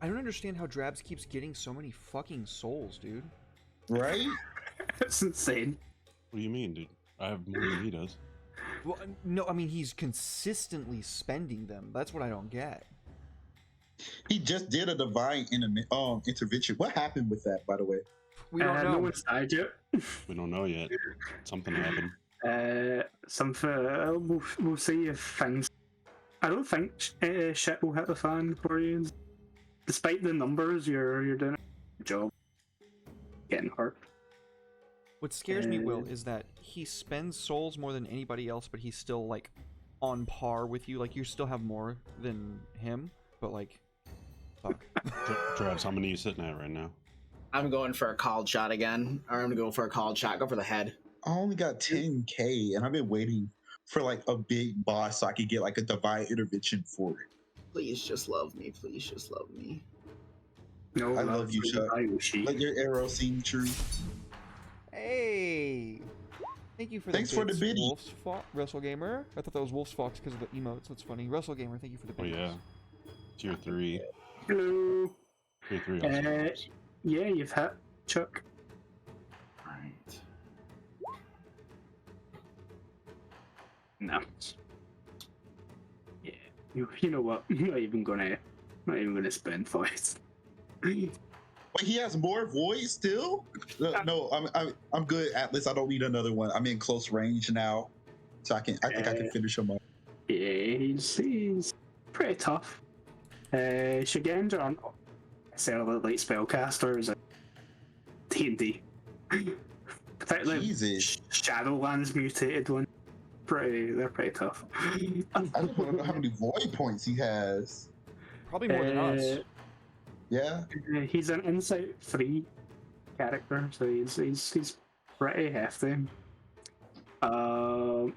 S4: I don't understand how Drabs keeps getting so many fucking souls, dude.
S3: Right?
S1: That's insane.
S2: What do you mean, dude? I have more than he does.
S4: Well, no, I mean he's consistently spending them. That's what I don't get.
S3: He just did a divine intervention. What happened with that, by the way?
S4: We don't
S1: No
S4: know.
S1: one's died yet.
S2: We don't know yet. Something happened.
S1: We'll see if things. I don't think shit will hit the fan for you. Despite the numbers, you're doing a good job. Getting hurt.
S4: What scares me, Will, is that he spends souls more than anybody else, but he's still like on par with you. Like you still have more than him, but like, fuck.
S2: Travis, how many are you sitting at right now?
S5: I'm going for a called shot again. Or I'm gonna go for a called shot. Go for the head.
S3: I only got 10k, and I've been waiting for like a big boss so I could get like a divine intervention for it.
S5: Please just love me. Please just love me.
S1: No,
S3: I love you, Chuck. Let your arrow seem true.
S4: Hey! Thank you for
S3: Thanks for the
S4: bits,
S3: biddy.
S4: Wolf's Wrestle Gamer. I thought that was Wolf's Fox because of the emotes. That's funny. Wrestle Gamer, thank you for the
S2: Oh
S4: biddies.
S2: yeah. Tier 3.
S1: Hello.
S2: Tier 3 also.
S1: Yeah, you've hit Chuck.
S5: Alright.
S1: No. Yeah. You know what? I'm not even gonna spend fights.
S3: Wait, he has more voids still? No, I'm good, Atlas. I don't need another one. I'm in close range now, so I think I can finish him up.
S1: Yeah, he's pretty tough. Shigenja aren't necessarily like spellcasters and D&D. Particularly
S3: Jesus.
S1: Shadowlands mutated one. They're pretty tough.
S3: I just want to know how many void points he has.
S4: Probably more than us.
S3: Yeah.
S1: He's an Insight 3 character, so he's pretty hefty. Cool.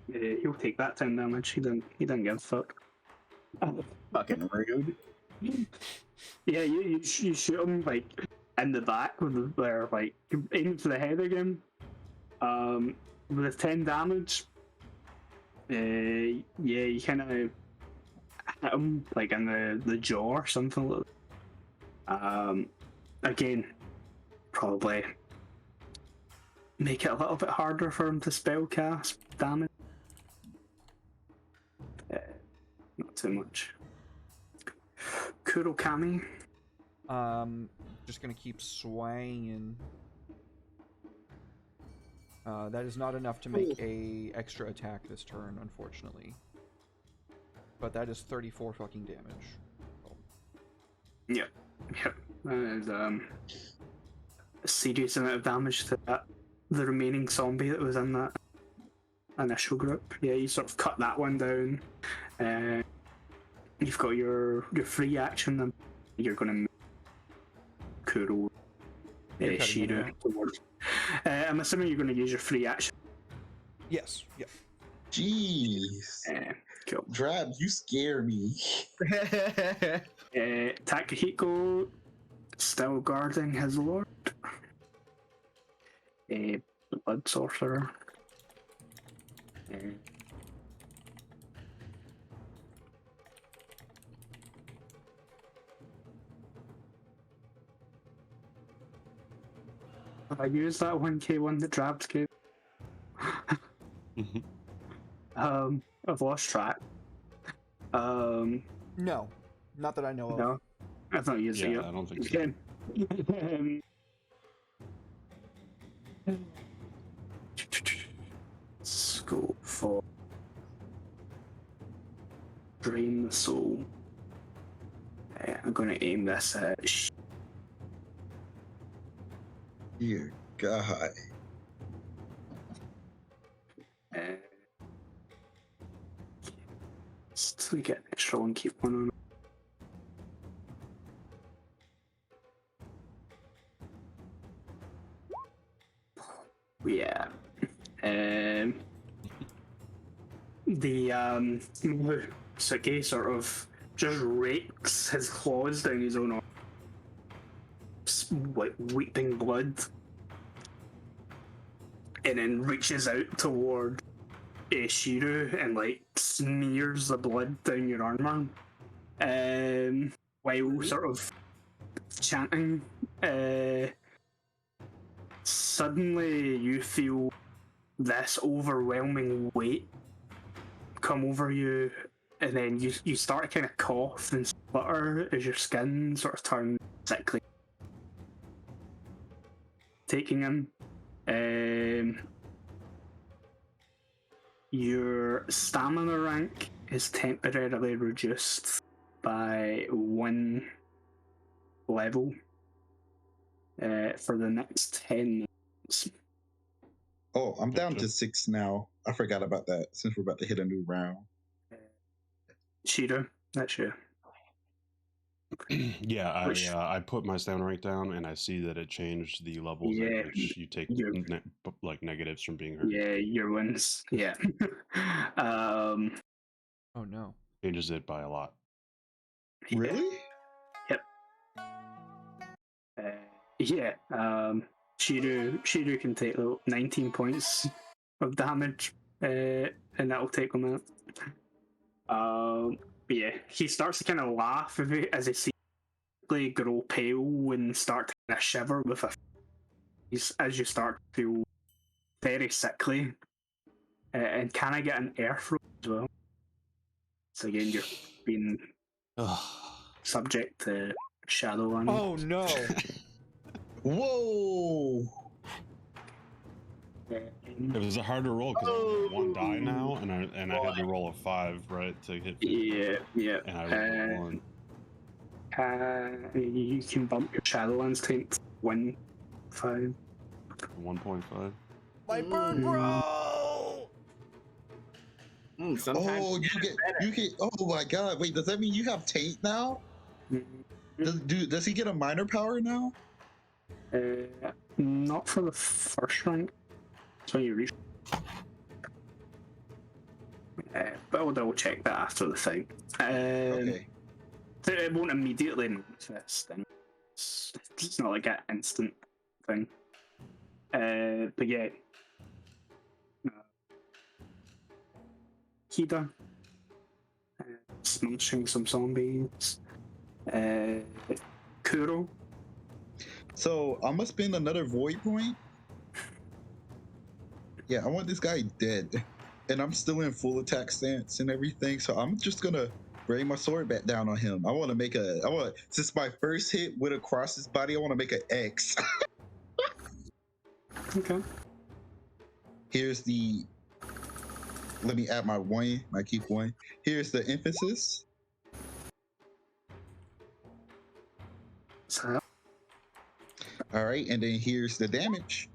S1: He'll take that 10 damage. He didn't give a fuck.
S5: Fucking rude.
S1: Yeah, you shoot him like in the back with where like you aim for the head again. With 10 damage. You kind of hit him like in the jaw or something like that. Again, probably make it a little bit harder for him to spell cast damage. Not too much. Kurokami.
S4: Just gonna keep swinging. That is not enough to make a extra attack this turn, unfortunately. But that is 34 fucking damage.
S1: Yep. That is a serious amount of damage to the remaining zombie that was in that initial group. Yeah, you sort of cut that one down. You've got your free action, and you're going to move Kuro,
S4: You're cutting
S1: Shiro
S4: it
S1: towards. I'm assuming you're going to use your free action.
S4: Yes. Yeah.
S3: Jeez.
S1: Cool.
S3: Drab, you scare me.
S1: Takahiko still guarding his lord. Blood sorcerer. Have I used that 1k1 that Drabs gave? I've lost track.
S4: No, not that I know of.
S1: No, I've not used it
S2: Yeah,
S1: yet.
S2: I don't think so.
S1: Okay. Let's go for Drain the Soul. I'm going to aim this at
S3: Dear God.
S1: Just to get an extra one, keep one on. Yeah. Suki sort of just rakes his claws down his own arm, like weeping blood, and then reaches out toward Shiru and like smears the blood down your armor, while sort of chanting. Suddenly, you feel this overwhelming weight come over you, and then you start to kind of cough and splutter as your skin sort of turns sickly. Taking him, your stamina rank is temporarily reduced by 1 level for the next 10 minutes.
S3: Oh, I'm down
S2: Gotcha.
S3: to 6 now. I forgot about that since we're about to hit a new round.
S1: Shiro, that's you.
S2: Yeah,
S1: Which-
S2: I put my stamina rank down, and I see that it changed the levels
S1: Yeah,
S2: at which you take
S1: you're-
S2: like negatives from being hurt.
S1: Yeah, your wins. Yeah.
S4: Oh no.
S2: Changes it by a lot.
S3: Really?
S1: Yeah. Shiru can take 19 points of damage, and that'll take him out. But yeah, he starts to kind of laugh as he sees you grow pale and start to kind of shiver with a face as you start to feel very sickly, and can I get an air throw as well? So again, you're being subject to shadow on.
S4: Oh no.
S3: Whoa!
S2: It was a harder roll because I have 1 die now, and I had to roll a 5, right, to hit.
S1: Yeah.
S2: And I rolled a 1.
S1: You can bump your Shadowlands tank to 1.5.
S2: 1.5.
S4: My burn, bro.
S5: Sometimes
S3: Oh, you get. Oh my God! Wait, does that mean you have taint now? Does he get a minor power now?
S1: Not for the first rank. That's when you reach. But I'll double check that after the thing.
S3: Okay.
S1: So it won't immediately manifest. And it's not like an instant thing. But yeah. Kida. Smashing some zombies. Kuro.
S3: So I'm gonna spend another void point. Yeah, I want this guy dead, and I'm still in full attack stance and everything. So I'm just gonna bring my sword back down on him. Since my first hit went across his body, I want to make an X.
S1: Okay.
S3: Here's the. Let me add my keep 1. Here's the emphasis.
S1: So,
S3: All right, and then here's the damage.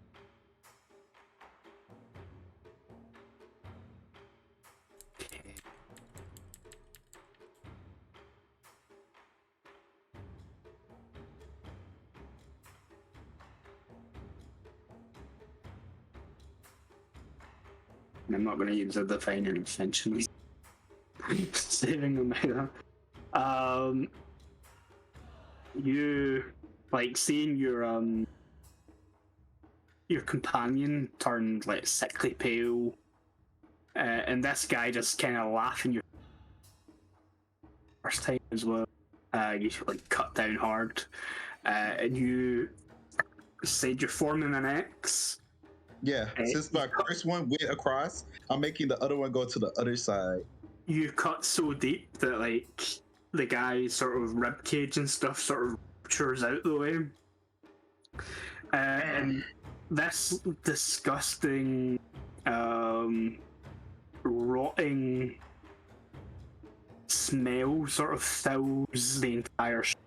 S1: I'm not going to use a divine intervention. Saving them either. You like seeing your companion turn like sickly pale, and this guy just kind of laughing your first time as well. You like cut down hard, and you said you're forming an X.
S3: Yeah, since my first one went across, I'm making the other one go to the other side.
S1: You cut so deep that like the guy's sort of rib cage and stuff sort of ruptures out the way. And this disgusting, rotting smell sort of fills the entire ship.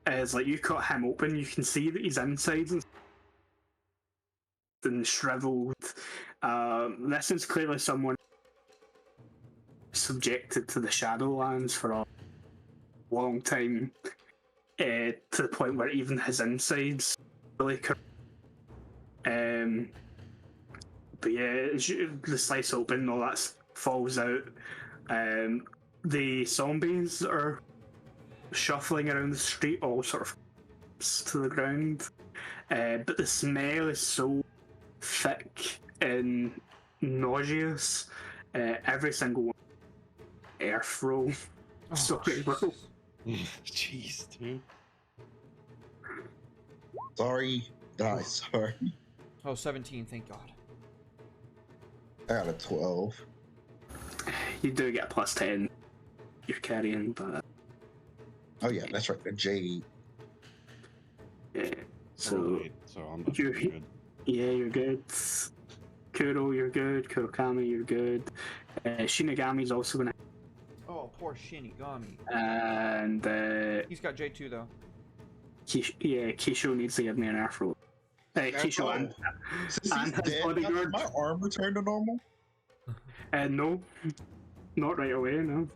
S1: As like you cut him open, you can see that his insides and shriveled. This is clearly someone subjected to the Shadowlands for a long time, to the point where even his insides really. But yeah, the slice open, all that falls out. The zombies are shuffling around the street, all sort of to the ground. But the smell is so thick and nauseous. Every single one. Earth roll. Sorry, bro.
S2: Jeez, dude.
S3: Sorry. Sorry.
S4: Oh, 17, thank God.
S3: I got a 12.
S1: You do get a plus 10. You're carrying, but.
S3: Oh, yeah, that's right. The J.
S1: Yeah.
S2: So I'm definitely good.
S1: Yeah, you're good. Kuro, you're good. Kurokami, you're good. Shinigami's also gonna.
S4: Oh, poor Shinigami.
S1: And
S4: He's got J2 though.
S1: Kisho needs to give me an Earth roll. Kisho and
S3: Since
S1: and
S3: he's
S1: his
S3: dead,
S1: bodyguard.
S3: my arm returned to normal?
S1: No, not right away. No.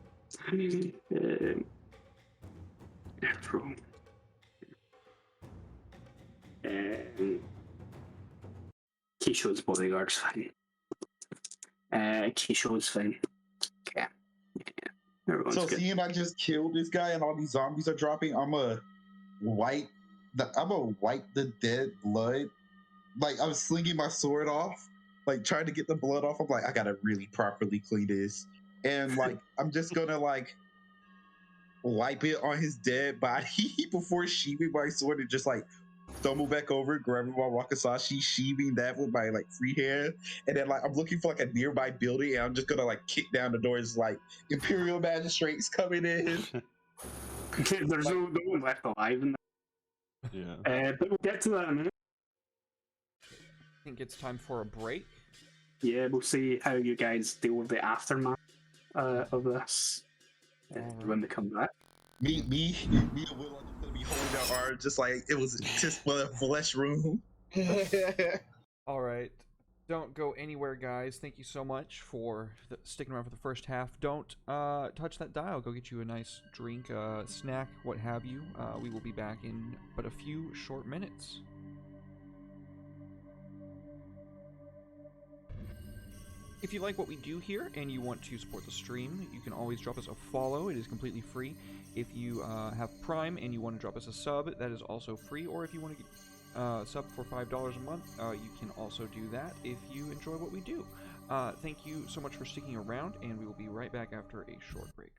S1: Earth roll. Kisho's bodyguard's fine. Kisho's fine. Okay. Yeah. Everyone's
S3: So
S1: good.
S3: seeing I just killed this guy and all these zombies are dropping, I'm gonna wipe the dead blood. Like I'm slinging my sword off, like trying to get the blood off. I'm like, I gotta really properly clean this. And like I'm just gonna like wipe it on his dead body before sheathing my sword and just like stumble back over, grabbing my wakizashi, sheathing that with my like free hand, and then like I'm looking for like a nearby building, and I'm just gonna like kick down the doors like Imperial magistrates coming in.
S1: There's no one left alive in
S2: Yeah.
S1: there. But we'll get to that in a minute.
S4: I think it's time for a break.
S1: Yeah, we'll see how you guys deal with the aftermath of this when we come back.
S3: Me and Will are just gonna be holding our arms just like it was just for the flesh room.
S4: All right. Don't go anywhere, guys. Thank you so much for sticking around for the first half. Don't touch that dial. Go get you a nice drink, snack, what have you. We will be back in but a few short minutes. If you like what we do here and you want to support the stream, you can always drop us a follow. It is completely free. If you have Prime and you want to drop us a sub, that is also free. Or if you want to get sub for $5 a month, you can also do that if you enjoy what we do. Thank you so much for sticking around, and we will be right back after a short break.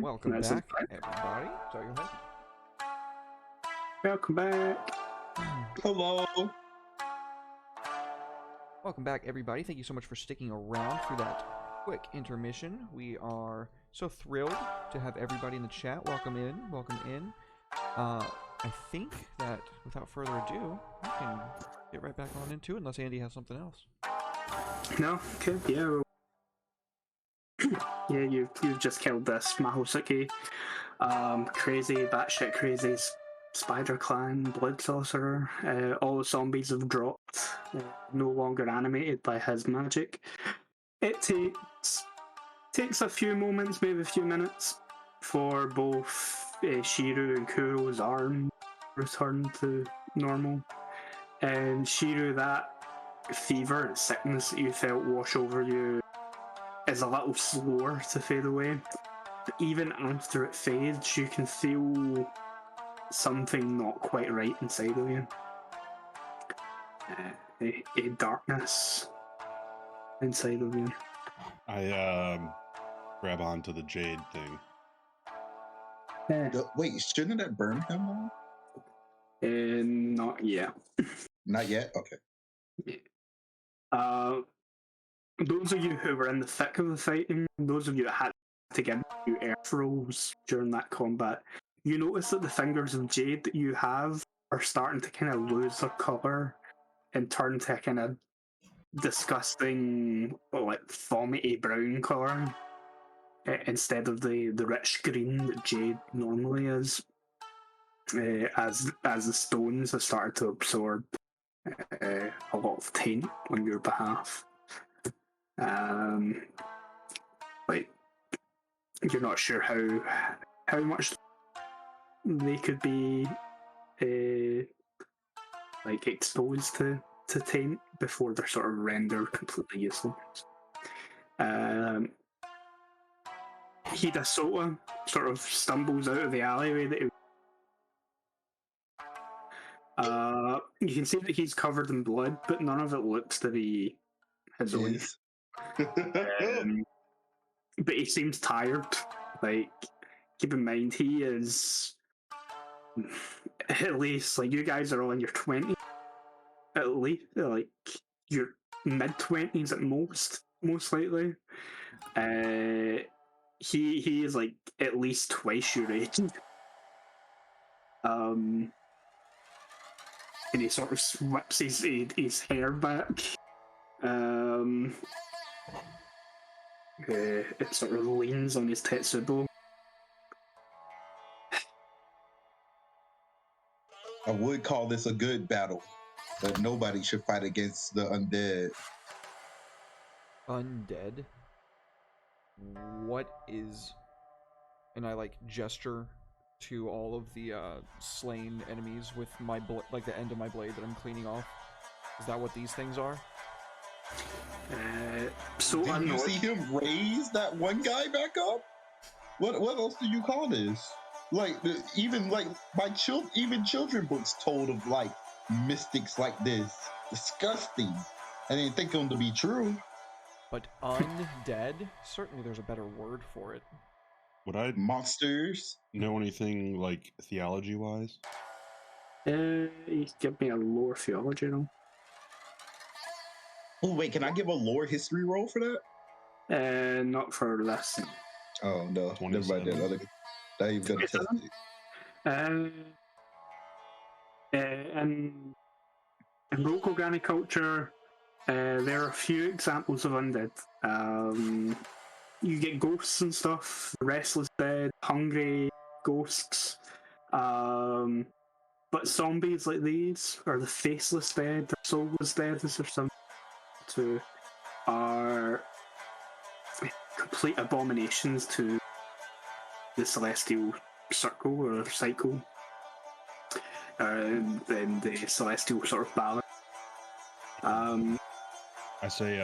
S4: Welcome
S1: That's
S4: back,
S1: fine.
S4: everybody. Sorry, go ahead.
S1: Welcome back.
S3: Hello.
S4: Welcome back, everybody. Thank you so much for sticking around for that quick intermission. We are so thrilled to have everybody in the chat. Welcome in. Welcome in. I think that without further ado, we can get right back on into it, unless Andy has something else.
S1: No, okay, yeah. Yeah, you've just killed this Mahosuke. Crazy, batshit crazy spider clan, blood sorcerer. All the zombies have dropped, no longer animated by his magic. It takes a few moments, maybe a few minutes, for both Shiru and Kuro's arm return to normal. And Shiru, that fever and sickness that you felt wash over you is a little slower to fade away. But even after it fades, you can feel something not quite right inside of you. A darkness inside of you.
S2: I grab onto the jade thing.
S3: Wait, shouldn't that burn him now?
S1: Not yet.
S3: Not yet? Okay.
S1: Those of you who were in the thick of the fighting, those of you that had to give you earth rolls during that combat, you notice that the fingers of jade that you have are starting to kind of lose their colour and turn to a kind of disgusting, like vomity brown colour instead of the rich green that jade normally is. As the stones have started to absorb a lot of taint on your behalf. Like, you're not sure how much they could be like exposed to taint before they're sort of rendered completely useless. Hidasota sort of stumbles out of the alleyway that you can see that he's covered in blood, but none of it looks to be his own.
S3: Yes.
S1: But he seems tired. Like, keep in mind, he is at least, like, you guys are all in your 20s. At least, like, your mid-20s at most likely. He is, like, at least twice your age. And he sort of whips his hair back. It sort of leans on his Tetsubo.
S3: I would call this a good battle, but nobody should fight against the undead.
S4: Undead? What is... And I, like, gesture to all of the slain enemies with my like the end of my blade that I'm cleaning off. Is that what these things are?
S1: So
S3: Did you see him raise that one guy back up? What else do you call this? Like even like even children books told of like mystics like this. Disgusting. I didn't think them to be true.
S4: But undead? Certainly there's a better word for it.
S2: Would I
S3: Monsters?
S2: know anything like theology wise?
S1: You give me a lore theology roll.
S3: Oh wait, can I give a lore history roll for that?
S1: Not for this.
S3: Oh no, never mind that. Not even gonna test it.
S1: In Rokugani culture, there are a few examples of undead. You get ghosts and stuff, restless dead, hungry ghosts. But zombies like these, or the faceless dead, or soulless dead, as there's some to, are complete abominations to the celestial circle or cycle, and the celestial sort of balance.
S2: I say,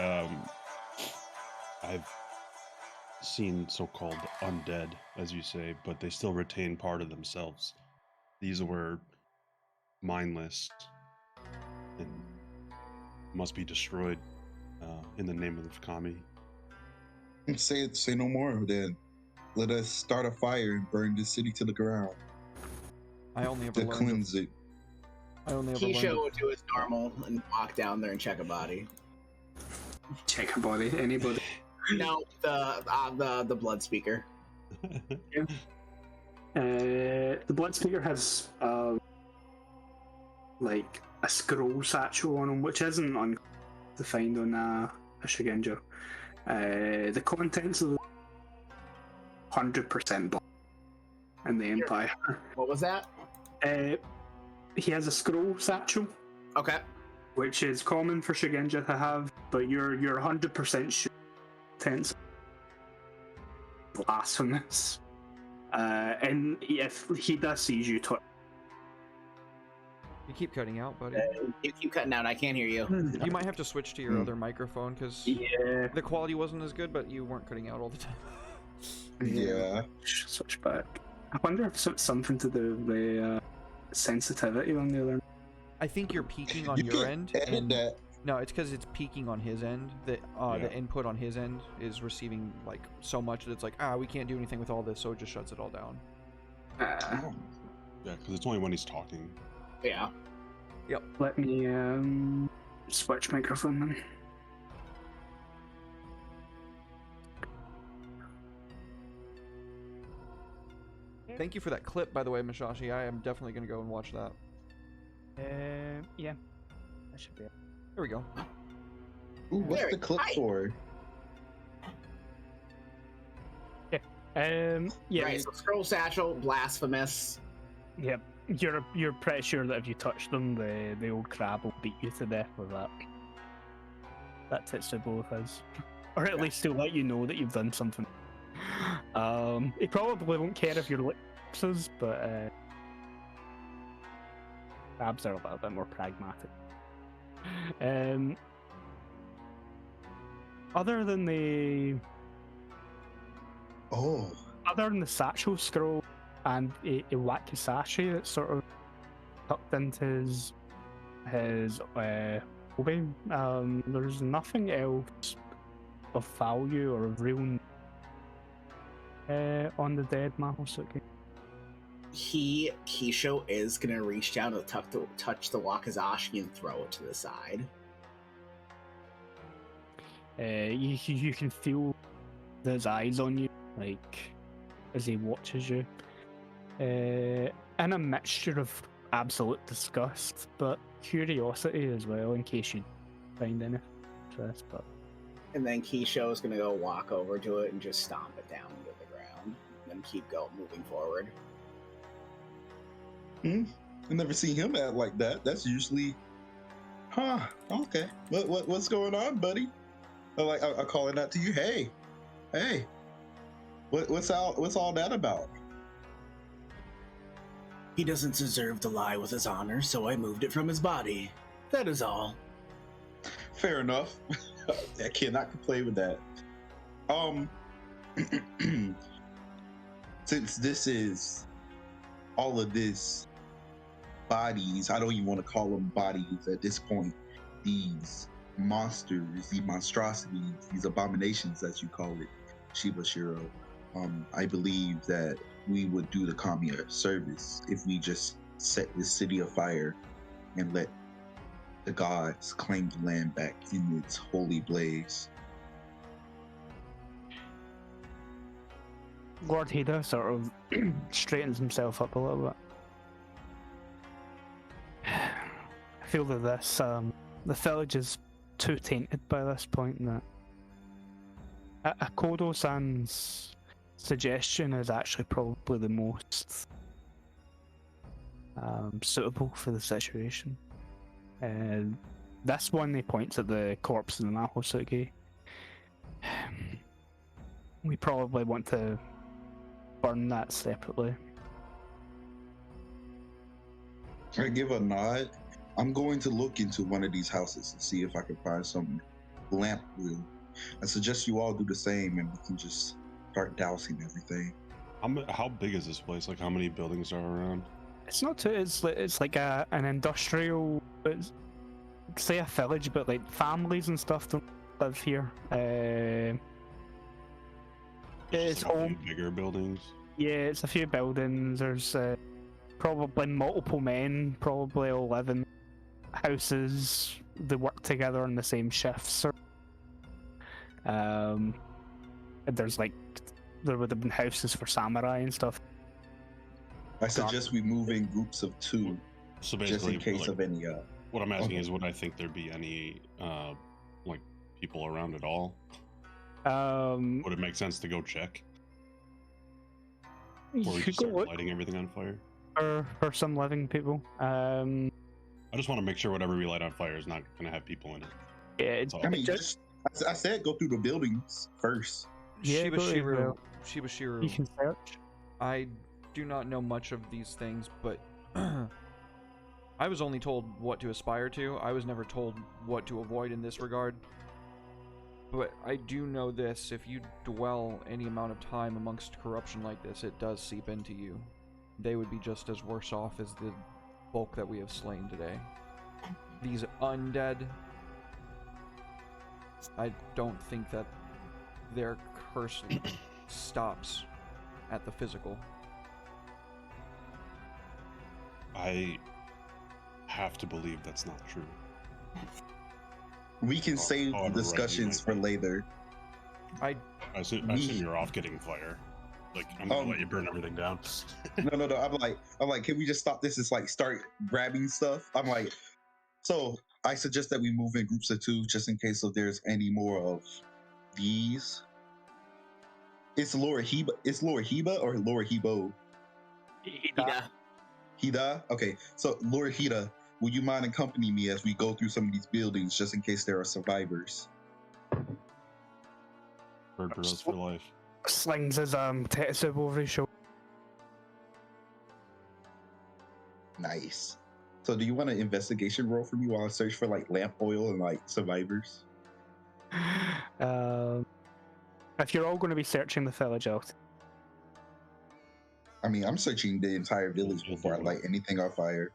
S2: I've seen so-called undead, as you say, but they still retain part of themselves. These were mindless and must be destroyed in the name of the Kami.
S3: Say no more then. Let us start a fire and burn this city to the ground
S4: I only ever
S3: to
S4: learned.
S3: cleanse it.
S4: I only ever
S5: Keisha
S4: learned.
S5: will do his normal and walk down there and check a body.
S1: Check a body. Anybody.
S5: No, the blood speaker.
S1: The blood speaker has like a scroll satchel on him, which isn't to find on a Shigenja. The contents of 100% blood in the Empire.
S5: What was that?
S1: He has a scroll satchel,
S5: Okay.
S1: which is common for Shigenja to have, but you're 100% sure contents blasphemous. And if he does sees you touch,
S4: You keep cutting out, buddy.
S5: You keep cutting out. I can't hear you.
S4: You might have to switch to your other microphone because
S1: yeah,
S4: the quality wasn't as good, but you weren't cutting out all the time.
S3: Yeah.
S1: switch back. I wonder if it's something to do with the sensitivity on the other.
S4: I think you're peaking on
S3: You
S4: your
S3: can
S4: end.
S3: edit
S4: And
S3: that.
S4: no, it's because it's peaking on his end. That
S2: Yeah.
S4: the input on his end is receiving like so much that it's like we can't do anything with all this, so it just shuts it all down.
S3: Oh.
S2: Yeah, because it's only when he's talking.
S5: Yeah.
S1: Let me switch microphone then.
S4: Thank you for that clip, by the way, Mashashi. I am definitely gonna go and watch that.
S8: Yeah. That should be it.
S4: There we go.
S3: Ooh, what's
S5: Very
S3: the clip
S5: tight.
S3: for?
S8: Yeah.
S5: Right. So scroll satchel, blasphemous.
S8: Yep. You're pretty sure that if you touch them, the old crab will beat you to death with that. That Tetsubo of his, or at least he'll let you know that you've done something. He probably won't care if your lips, but crabs are a little bit more pragmatic. Other than the
S3: Oh.
S8: satchel scroll and a wakizashi that's sort of tucked into his obi, there's nothing else of value or of real on the dead Mahosuke.
S5: Kisho is gonna reach down to touch the wakizashi and throw it to the side.
S8: You can feel his eyes on you, like as he watches you, in a mixture of absolute disgust but curiosity as well, in case you find any interest. But
S5: And then Kisho is gonna go walk over to it and just stomp it down into the ground, and then keep moving forward.
S3: I never seen him act like that. That's usually, okay. What's going on, buddy? I calling out to you. Hey, what's all that about?
S6: He doesn't deserve to lie with his honor, so I moved it from his body. That is all.
S3: Fair enough. I cannot complain with that. Since this is all of this bodies, I don't even want to call them bodies at this point. These monsters, these monstrosities, these abominations, as you call it, Shibashiro. I believe that we would do the Kamiya a service if we just set this city afire and let the gods claim the land back in its holy blaze.
S8: Lord Hida sort of straightens himself up a little bit. I feel that this the village is too tainted by this point that Akodo-san's suggestion is actually probably the most suitable for the situation. This one, he points at the corpse of the Mahosuke. We probably want to burn that separately.
S3: I give a nod. I'm going to look into one of these houses and see if I can find some lamp oil. I suggest you all do the same, and we can just start dousing everything.
S2: How big is this place? Like, how many buildings are around?
S8: It's not too. It's like an industrial. Say a village, but like families and stuff don't live here. It's
S2: like a few
S8: home.
S2: bigger buildings.
S8: Yeah, it's a few buildings. There's probably multiple men, probably 11 houses. They work together on the same shifts. And there's like, there would have been houses for samurai and stuff.
S3: I suggest we move in groups of 2,
S2: So
S3: just
S2: basically,
S3: in case
S2: like,
S3: of any.
S2: what I'm asking
S3: okay.
S2: is, would I think there'd be any like people around at all? Would it make sense to go check? Or we
S8: You
S2: just
S8: could go
S2: start
S8: look
S2: lighting everything on fire?
S8: for some living people.
S2: I just want to make sure whatever we light on fire is not going to have people in it.
S8: Yeah,
S2: That's all.
S3: I mean, I said go through the buildings first.
S8: Yeah, go ahead,
S4: Shibashiru,
S8: Will.
S4: Shibashiru,
S8: you can search.
S4: I do not know much of these things, but I was only told what to aspire to. I was never told what to avoid in this regard. But I do know this, if you dwell any amount of time amongst corruption like this, it does seep into you. They would be just as worse off as the bulk that we have slain today. These undead, I don't think that their curse stops at the physical.
S2: I have to believe that's not true.
S3: We can save
S2: however,
S3: discussions
S2: right,
S3: for
S2: you might
S3: later.
S2: I assume you're off getting fire. Like, I'm gonna let you burn everything down.
S3: No. I'm like, can we just stop this? It's like start grabbing stuff. I'm like, so I suggest that we move in groups of 2, just in case if there's any more of these. It's Laura Heba. It's Laura Heba or Laura Hebo?
S6: Hida.
S3: Hida. Okay, so Laura Hida, will you mind accompanying me as we go through some of these buildings, just in case there are survivors?
S2: Bird girls for life.
S8: Slings his Tetsubo over his shoulder.
S3: Nice. So, do you want an investigation roll for me while I search for like lamp oil and like survivors?
S8: If you're all going to be searching the village out,
S3: I mean, I'm searching the entire village before I light anything on fire.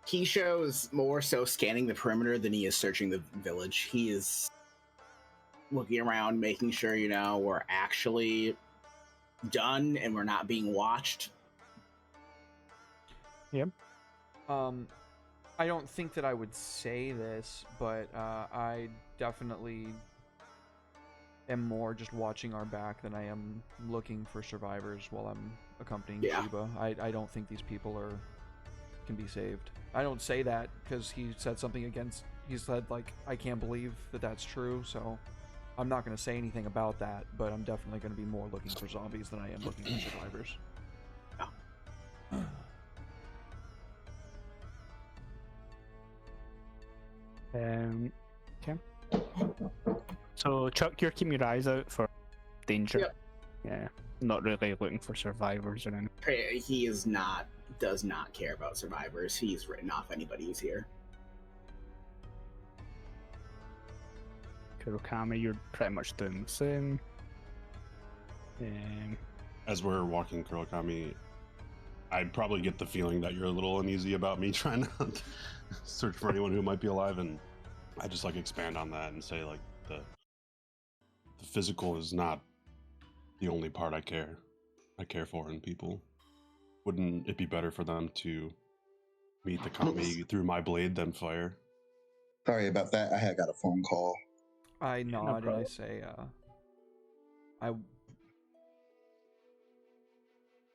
S5: He shows more so scanning the perimeter than he is searching the village. He is looking around, making sure, we're actually done and we're not being watched.
S8: Yep.
S4: I don't think that I would say this, but I definitely am more just watching our back than I am looking for survivors while I'm accompanying Shiba. I don't think these people can be saved. I don't say that because he said something against. He said I can't believe that that's true. So I'm not going to say anything about that. But I'm definitely going to be more looking for zombies than I am looking for survivors.
S8: Okay. So Chuck, you're keeping your eyes out for danger.
S5: Yep.
S8: Yeah. Not really looking for survivors or anything.
S5: He does not care about survivors. He's written off anybody who's here.
S8: Kurokami, you're pretty much doing the same.
S2: As we're walking Kurokami, I probably get the feeling that you're a little uneasy about me trying to search for anyone who might be alive, and I just expand on that and say the physical is not the only part I care for in people. Wouldn't it be better for them to meet the kami through my blade than fire?
S3: Sorry about that. I had got a phone call.
S4: I nod and I say,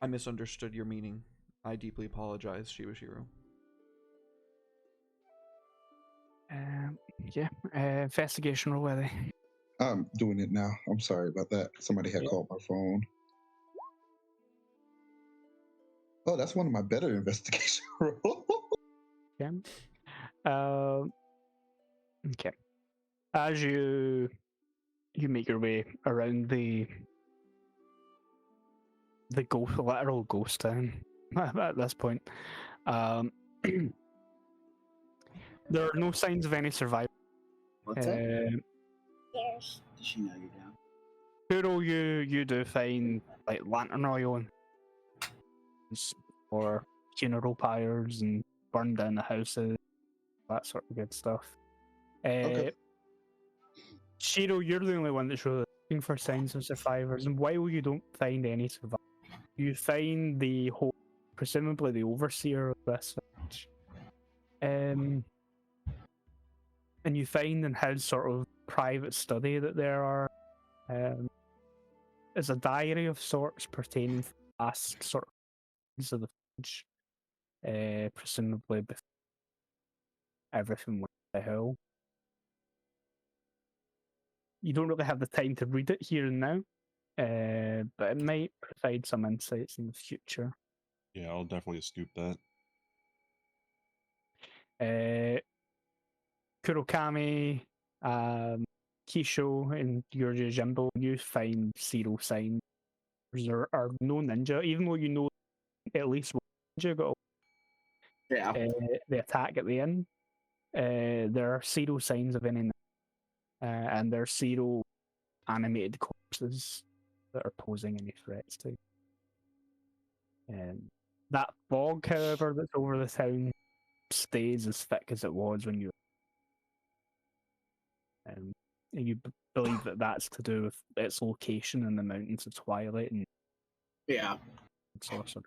S4: I misunderstood your meaning. I deeply apologize, Shibashiru.
S8: Investigation roll, whether.
S3: I'm doing it now. I'm sorry about that. Somebody had called my phone. Oh, that's one of my better investigation rolls.
S8: Okay. Okay. As you make your way around the literal ghost town at this point, there are no signs of any survivors.
S6: What's that? Does she know you're down?
S8: Puro, you do find lantern oil and or funeral pyres and burn down the houses, that sort of good stuff.
S3: Okay.
S8: Shiro, you're the only one that's really looking for signs of survivors, and while you don't find any survivors, you find the whole, presumably the overseer of this village. And you find in his sort of private study that there are is a diary of sorts pertaining to the last sort of things of the village, presumably before everything went to hell. You don't really have the time to read it here and now, but it might provide some insights in the future.
S2: Yeah, I'll definitely scoop that.
S8: Kurokami, Kisho, and your Jimbo, you find zero signs. There are no ninja, even though you know at least one ninja got
S5: Yeah.
S8: the attack at the end. There are zero signs of any, and there are zero animated corpses that are posing any threats to. That fog, however, that's over the town stays as thick as it was when you. And you believe that that's to do with its location in the mountains of Twilight and
S5: Yeah.
S8: Sorcerer.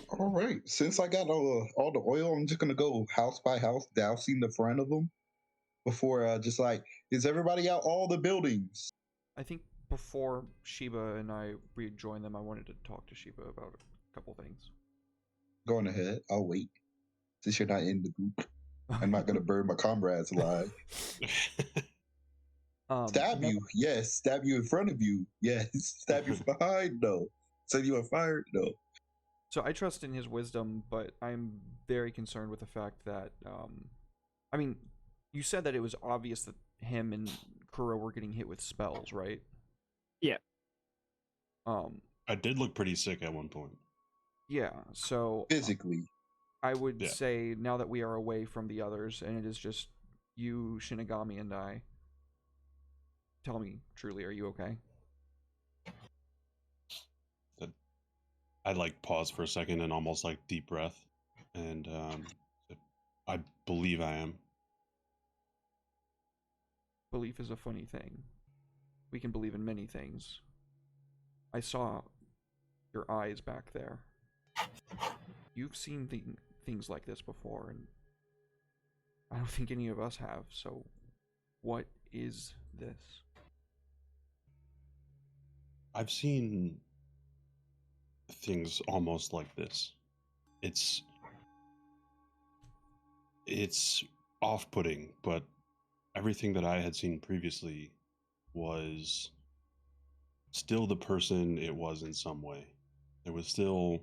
S3: All right. Since I got all the oil, I'm just gonna go house by house, dousing the front of them before just like, is everybody out all the buildings?
S4: I think before Sheba and I rejoin them, I wanted to talk to Sheba about a couple things.
S3: Going ahead. I'll wait. Since you're not in the group, I'm not gonna burn my comrades alive. Stab you, yes. Stab you in front of you, yes. Stab you from behind, no. Set you on fire, no.
S4: So I trust in his wisdom, but I'm very concerned with the fact that, I mean, you said that it was obvious that him and Kuro were getting hit with spells, right?
S8: Yeah.
S2: I did look pretty sick at one point.
S4: Yeah, so
S3: physically.
S4: I would say now that we are away from the others and it is just you, Shinigami, and I, tell me truly, are you okay?
S2: I like pause for a second and almost like deep breath, and I believe I am.
S4: Belief is a funny thing. We can believe in many things. I saw your eyes back there. You've seen things like this before, and I don't think any of us have, so what is this?
S2: I've seen things almost like this. It's off-putting, but everything that I had seen previously was still the person it was in some way. It was still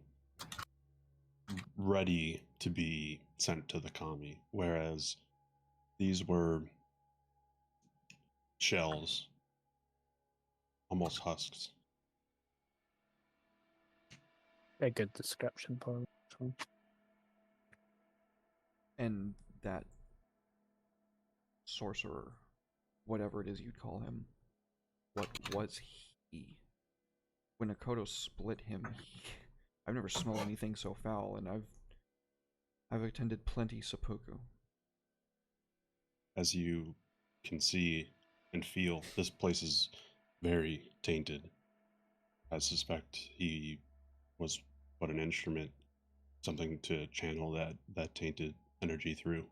S2: ready to be sent to the kami, whereas these were shells, almost husks.
S8: A good description, Paul.
S4: And that sorcerer, whatever it is you'd call him, what was he? When Akoto split him, I've never smelled anything so foul, and I've attended plenty seppuku.
S2: As you can see and feel, this place is very tainted. I suspect he was but an instrument, something to channel that tainted energy through.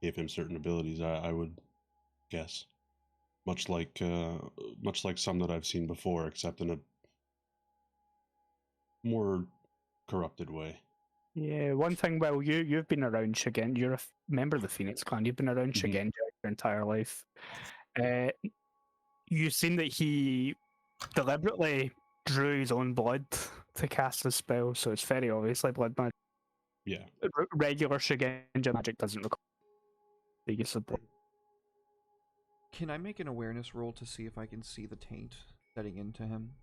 S2: Gave him certain abilities, I would guess. Much like some that I've seen before, except in a more corrupted way.
S8: Yeah, one thing, well, you've been around Shigen, you're a member of the Phoenix Clan, you've been around Shigenja your entire life. You've seen that he deliberately drew his own blood to cast the spell, so it's very obviously blood magic.
S2: Yeah.
S8: Regular Shigenja magic doesn't require the use of blood.
S4: Can I make an awareness roll to see if I can see the taint setting into him?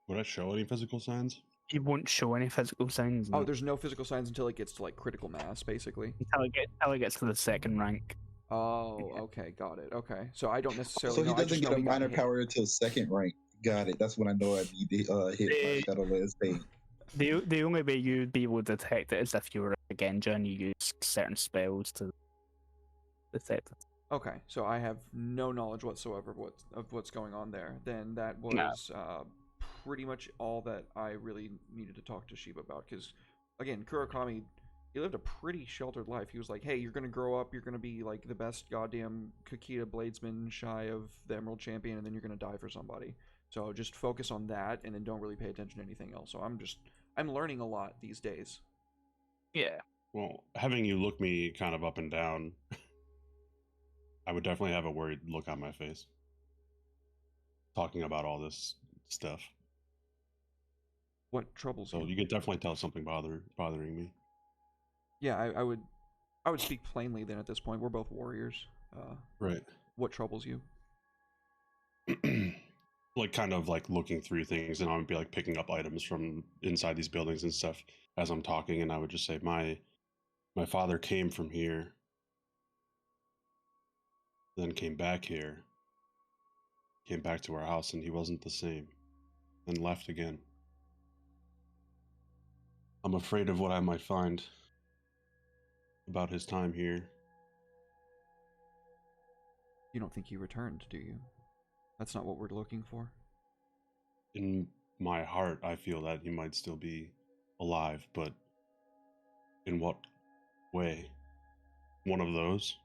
S2: Would I show any physical signs?
S8: He won't show any physical signs.
S4: Oh, there's no physical signs until it gets to like critical mass, basically.
S8: Until it gets to the second rank.
S4: Oh, okay, got it. Okay, so I don't necessarily.
S3: So he
S4: know,
S3: doesn't get a minor power until second rank. Got it. That's when I know I need to hit my Shadowlands pain.
S8: The only way you'd be able to detect it is if you were Genja and you use certain spells to detect it.
S4: Okay, so I have no knowledge whatsoever of what's going on there. Then that
S8: No.
S4: was pretty much all that I really needed to talk to Shiba about. Because, again, Kurakami, he lived a pretty sheltered life. He was like, hey, you're going to grow up, you're going to be like the best goddamn Kakita Bladesman shy of the Emerald Champion, and then you're going to die for somebody. So just focus on that, and then don't really pay attention to anything else. So I'm learning a lot these days.
S8: Yeah.
S2: Well, having you look me kind of up and down, I would definitely have a worried look on my face. Talking about all this stuff.
S4: What troubles
S2: So
S4: you?
S2: you could definitely tell something bothering me.
S4: Yeah, I would speak plainly then at this point. We're both warriors.
S2: Right.
S4: What troubles you?
S2: Like kind of like looking through things, and I would be like picking up items from inside these buildings and stuff as I'm talking, and I would just say my father came from here, then came back here, came back to our house, and he wasn't the same, and left again. I'm afraid of what I might find about his time here.
S4: You don't think he returned, do you? That's not what we're looking for.
S2: In my heart, I feel that he might still be alive, but in what way? One of those?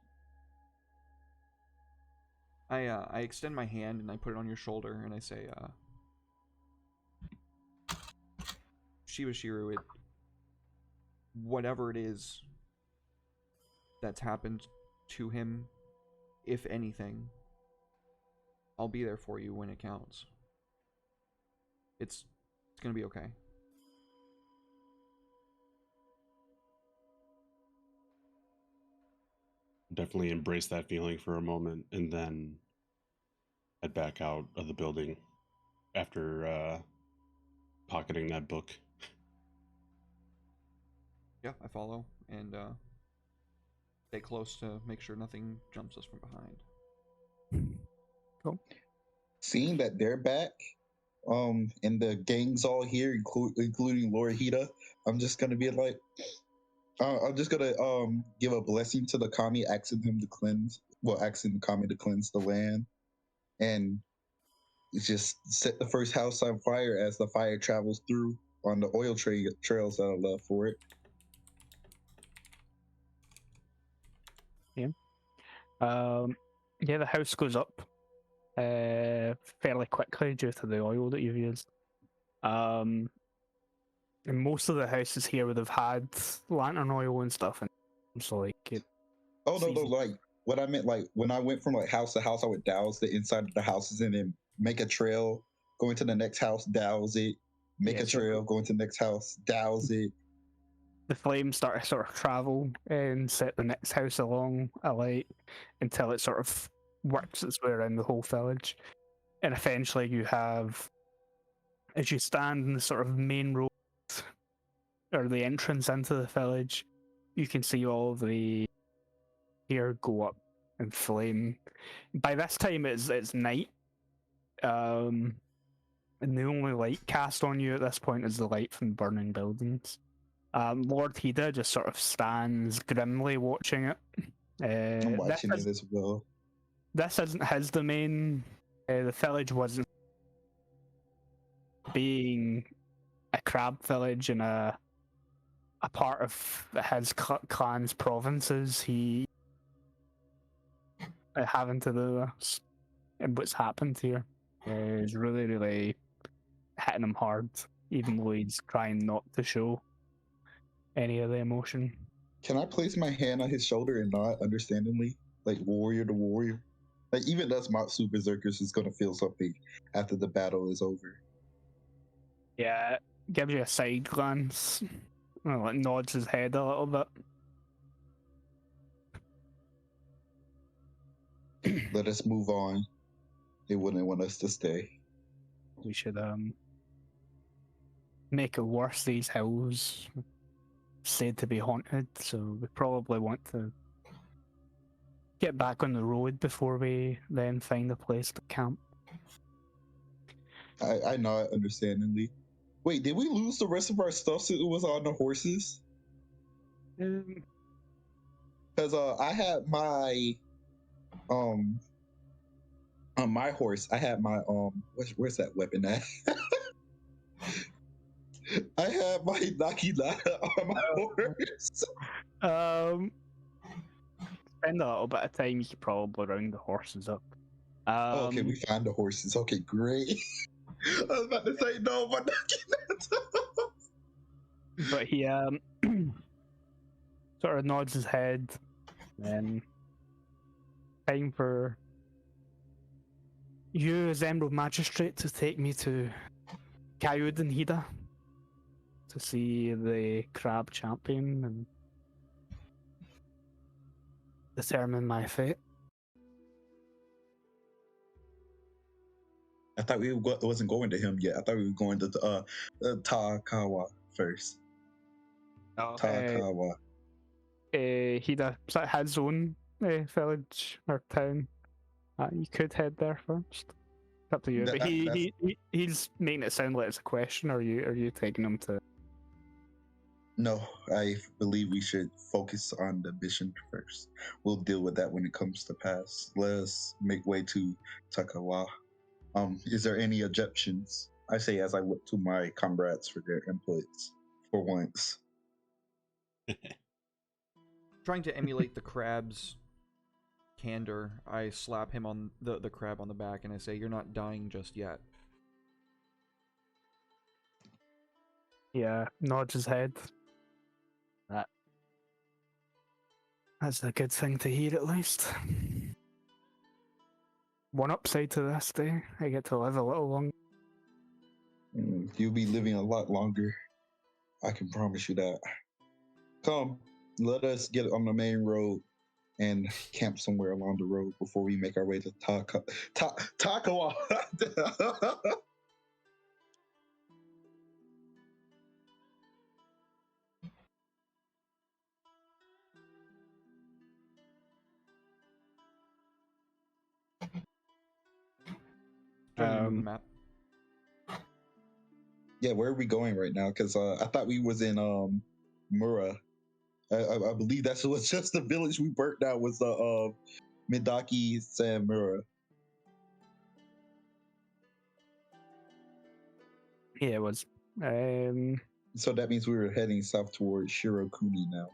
S4: I extend my hand and I put it on your shoulder and I say, Shibashiru, whatever it is that's happened to him, if anything, I'll be there for you when it counts. It's gonna be okay.
S2: Definitely embrace that feeling for a moment and then head back out of the building after pocketing that book.
S4: Yeah, I follow and stay close to make sure nothing jumps us from behind.
S8: Cool.
S3: Seeing that they're back, and the gang's all here, including Lord Hida, I'm just gonna be like, I'm just gonna give a blessing to the kami, asking the kami to cleanse the land, and just set the first house on fire as the fire travels through on the oil trails that I left for it.
S8: Yeah, the house goes up fairly quickly due to the oil that you've used. And most of the houses here would have had lantern oil and stuff, and so like it.
S3: Oh no, like what I meant, like when I went from like house to house, I would douse the inside of the houses and then make a trail, going to the next house, douse it, make a trail, going to the next house, douse it.
S8: The flames start to sort of travel and set the next house along a light until it sort of works its way around the whole village. And eventually you have, as you stand in the sort of main road, or the entrance into the village, you can see all the air go up in flame. By this time it's night. And the only light cast on you at this point is the light from burning buildings. Lord Hida just sort of stands grimly watching it.
S3: I'm watching it as well.
S8: This isn't his domain. The village wasn't being a crab village and a part of his clan's provinces. He having to do this, and what's happened here is really, really hitting him hard, even though he's trying not to show any of the emotion.
S3: Can I place my hand on his shoulder and nod understandingly, like warrior to warrior? Like even us Matsu Berserkers is gonna feel something after the battle is over.
S8: Yeah, gives you a side glance. Well, like nods his head a little bit.
S3: Let us move on. They wouldn't want us to stay.
S8: We should make it worse. These hills said to be haunted, so we probably want to get back on the road before we then find a place to camp.
S3: I nod understandingly. Wait, did we lose the rest of our stuff since it was on the horses? Because I had my on my horse. I had my where's that weapon at? I had my Naginata on my horse.
S8: Spend a little bit of time. You could probably round the horses up.
S3: Okay, we found the horses. Okay, great. I was about to say no, but Naginata.
S8: But he sort of nods his head. Then time for you, as Emerald Magistrate, to take me to Kayud and Hida to see the crab champion and determine my fate.
S3: I thought we wasn't going to him yet. I thought we were going to Takawa first. Takawa.
S8: Hida has his own village or town. You could head there first. It's up to you. But he's making it sound like it's a question. Are you taking him to?
S3: No, I believe we should focus on the mission first. We'll deal with that when it comes to pass. Let's make way to Takawa. Is there any objections? I say as I look to my comrades for their inputs for once.
S4: Trying to emulate the crab's candor, I slap him on the crab on the back and I say, "You're not dying just yet."
S8: Yeah, nods his head. That's a good thing to hear, at least. One upside to this day, I get to live a little longer.
S3: You'll be living a lot longer. I can promise you that. Come, let us get on the main road and camp somewhere along the road before we make our way to Takawa.
S4: Map.
S3: Yeah, where are we going right now? Because I thought we was in Mura. I believe that was just the village we burnt down was the Midaki Samura.
S8: Yeah, it was.
S3: So that means we were heading south towards Shirokuni now.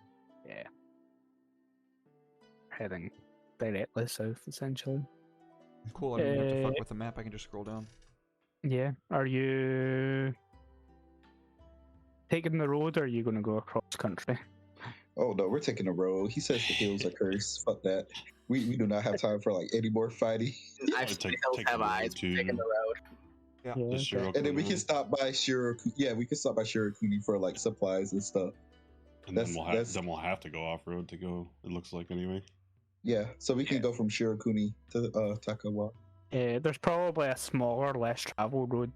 S8: Yeah. Heading directly south, essentially.
S4: Cool, I don't even have to fuck with the map, I can just scroll down.
S8: Yeah. Are you taking the road, or are you going to go across country?
S3: Oh no, we're taking the road. He says the hills are cursed. Fuck that. We do not have time for like any more fighting.
S5: I've seen the hills have eyes. We're taking the road.
S4: Yeah.
S3: And then we can stop by Shirokuni. Yeah, we can stop by Shirokuni for like supplies and stuff.
S2: And then we'll have to go off road to go. It looks like anyway.
S3: Yeah, so we can go from Shirokuni to Takawa.
S8: There's probably a smaller, less traveled road,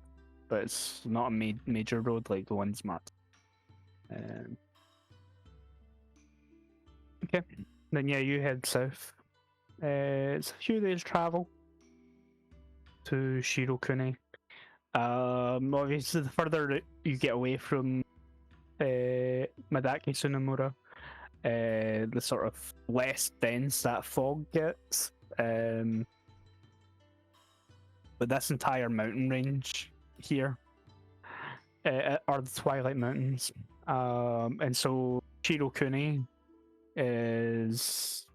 S8: but it's not a major road like the ones marked. Okay, then yeah, you head south. It's a few days travel to Shirokuni. Obviously, the further you get away from Madaki Tsunemura, the sort of less dense that fog gets. But this entire mountain range here are the Twilight Mountains. And so Shirokuni is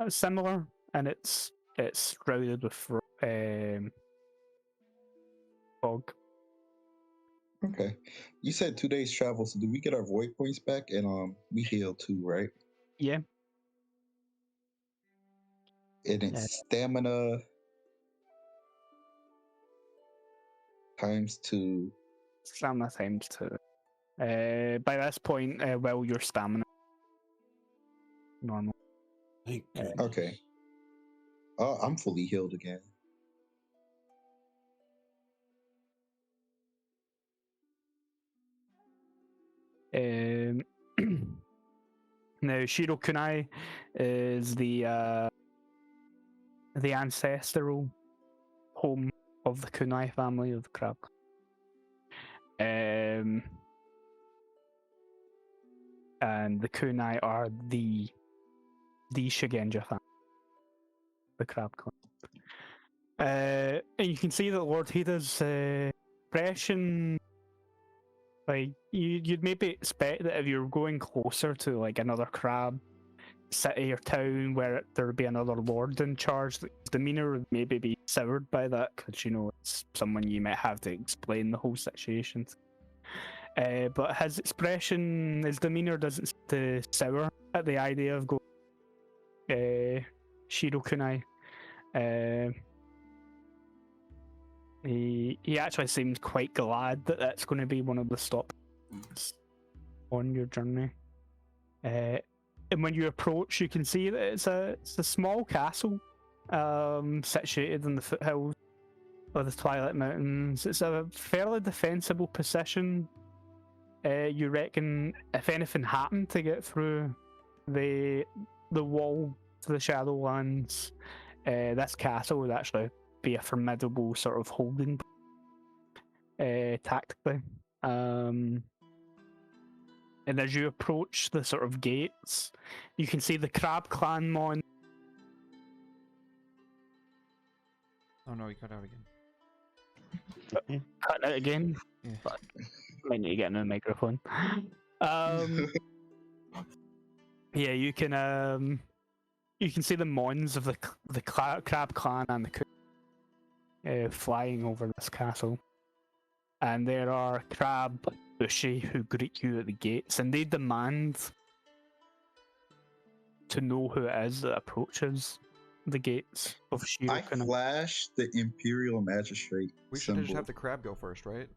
S8: similar, and it's shrouded with fog.
S3: Okay. You said 2 days travel, so do we get our void points back? And we heal too, right?
S8: Yeah.
S3: And it's stamina times 2.
S8: Stamina times 2. By this point, well, your stamina normal.
S2: Thank goodness.
S3: Okay. I'm fully healed again.
S8: Now, Shirokuni is the ancestral home of the Kunai family of the crab. and the kunai are the Shigenja family, the crab clan. And you can see that Lord Hida's expression, like you'd maybe expect that if you're going closer to like another crab city or town where there would be another lord in charge, the demeanor would maybe be soured by that, because you know it's someone you might have to explain the whole situation to. But his expression, his demeanor doesn't seem to sour at the idea of going Shiro Kunai. He actually seems quite glad that that's going to be one of the stops on your journey. And when you approach, you can see that it's a small castle situated in the foothills of the Twilight Mountains. It's a fairly defensible position. You reckon if anything happened to get through the wall to the Shadowlands, this castle would actually be a formidable sort of holding tactically. And as you approach the sort of gates, you can see the Crab Clan mon.
S4: Oh no, he cut out again.
S8: Cut out again?
S4: Yeah.
S8: But might need to get a new microphone. Yeah, you can see the mons of the Crab Clan and the flying over this castle, and there are Crab Bushi who greet you at the gates, and they demand to know who it is that approaches the gates of Shiro.
S3: I flash the Imperial Magistrate.
S4: We should just
S3: symbol.
S4: have the crab go first, right?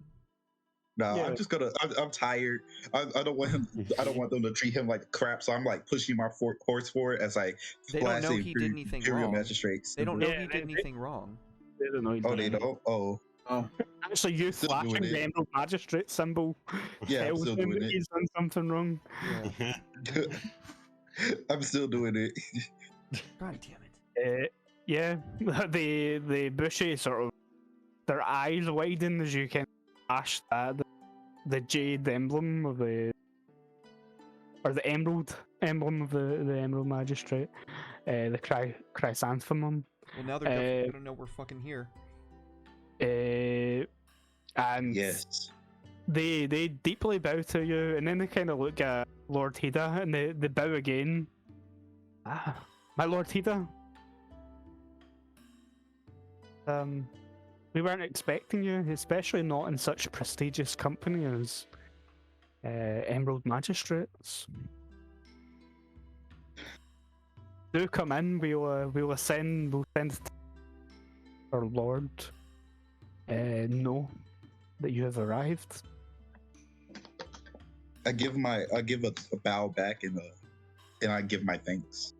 S3: No,
S8: Yeah.
S3: I'm just gonna. I'm tired. I don't want him. I don't want them to treat him like crap. So I'm like pushing my horse forward as I
S4: They don't
S3: flash
S4: know
S3: the
S4: he did anything
S3: Imperial
S4: wrong.
S3: Magistrate.
S4: They don't
S3: symbol.
S4: know he did anything wrong.
S8: They don't know.
S3: Oh, they don't. Oh,
S5: Oh,
S8: Actually, you
S3: Still
S8: flashing
S3: doing it.
S8: the Emerald Magistrate symbol
S3: yeah. I'm
S8: tells
S3: still
S8: him
S3: doing
S8: that
S3: it.
S8: he's done something wrong.
S4: Yeah.
S3: I'm still doing it.
S4: God damn it.
S8: Yeah, the Bushy sort of, their eyes widen as you can flash that the jade emblem of the emerald emblem of the Emerald Magistrate, the chrysanthemum,
S4: Well, now they're definitely gonna know we're fucking here.
S8: and
S3: Yes.
S8: they deeply bow to you, and then they kind of look at Lord Hida and they bow again. Ah, my Lord Hida. We weren't expecting you, especially not in such prestigious company as Emerald Magistrates. Do come in. We'll send our Lord know that you have arrived.
S3: I give a bow back and I give my thanks.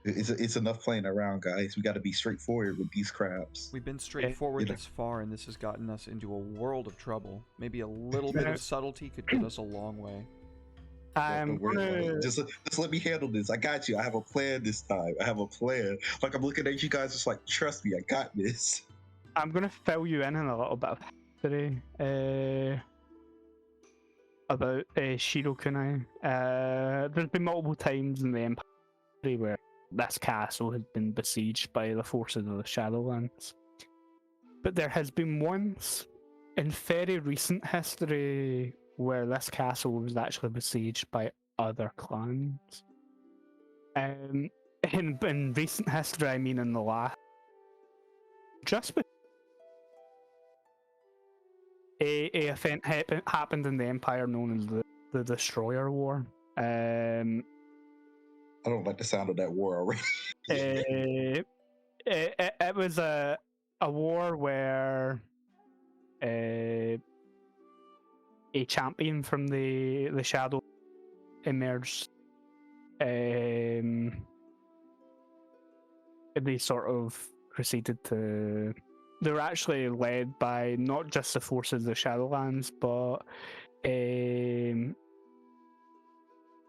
S3: It's enough playing around, guys. We got to be straightforward with these crabs.
S4: We've been straightforward
S3: Yeah.
S4: this far, and this has gotten us into a world of trouble. Maybe a little bit of subtlety could get us a long way.
S8: I'm
S3: Don't worry about
S8: gonna.
S3: it. Just let me handle this. I got you. I have a plan this time. I have a plan. Like I'm looking at you guys, just like trust me. I got this.
S8: I'm gonna fill you in a little bit of history about Shiro Kunai. There's been multiple times in the Empire where this castle has been besieged by the forces of the Shadowlands, but there has been once in very recent history where this castle was actually besieged by other clans. In recent history, I mean in the last, just a event happened in the Empire known as the Destroyer War.
S3: I don't like the sound of that war already.
S8: It was a war where a champion from the Shadow emerged. They sort of proceeded to. They were actually led by not just the forces of the Shadowlands, but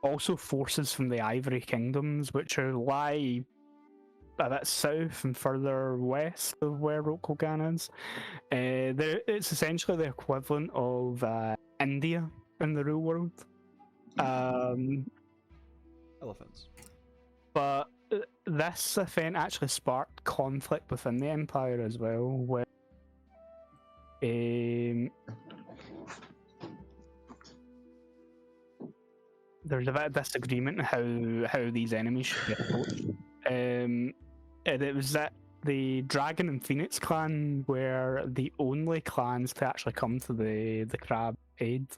S8: also forces from the Ivory Kingdoms, which lie a bit south and further west of where Rokugan is. It's essentially the equivalent of India in the real world.
S4: Elephants.
S8: But this event actually sparked conflict within the Empire as well, where there's a bit of disagreement how these enemies should be approached. And it was that the Dragon and Phoenix clan were the only clans to actually come to the crab aid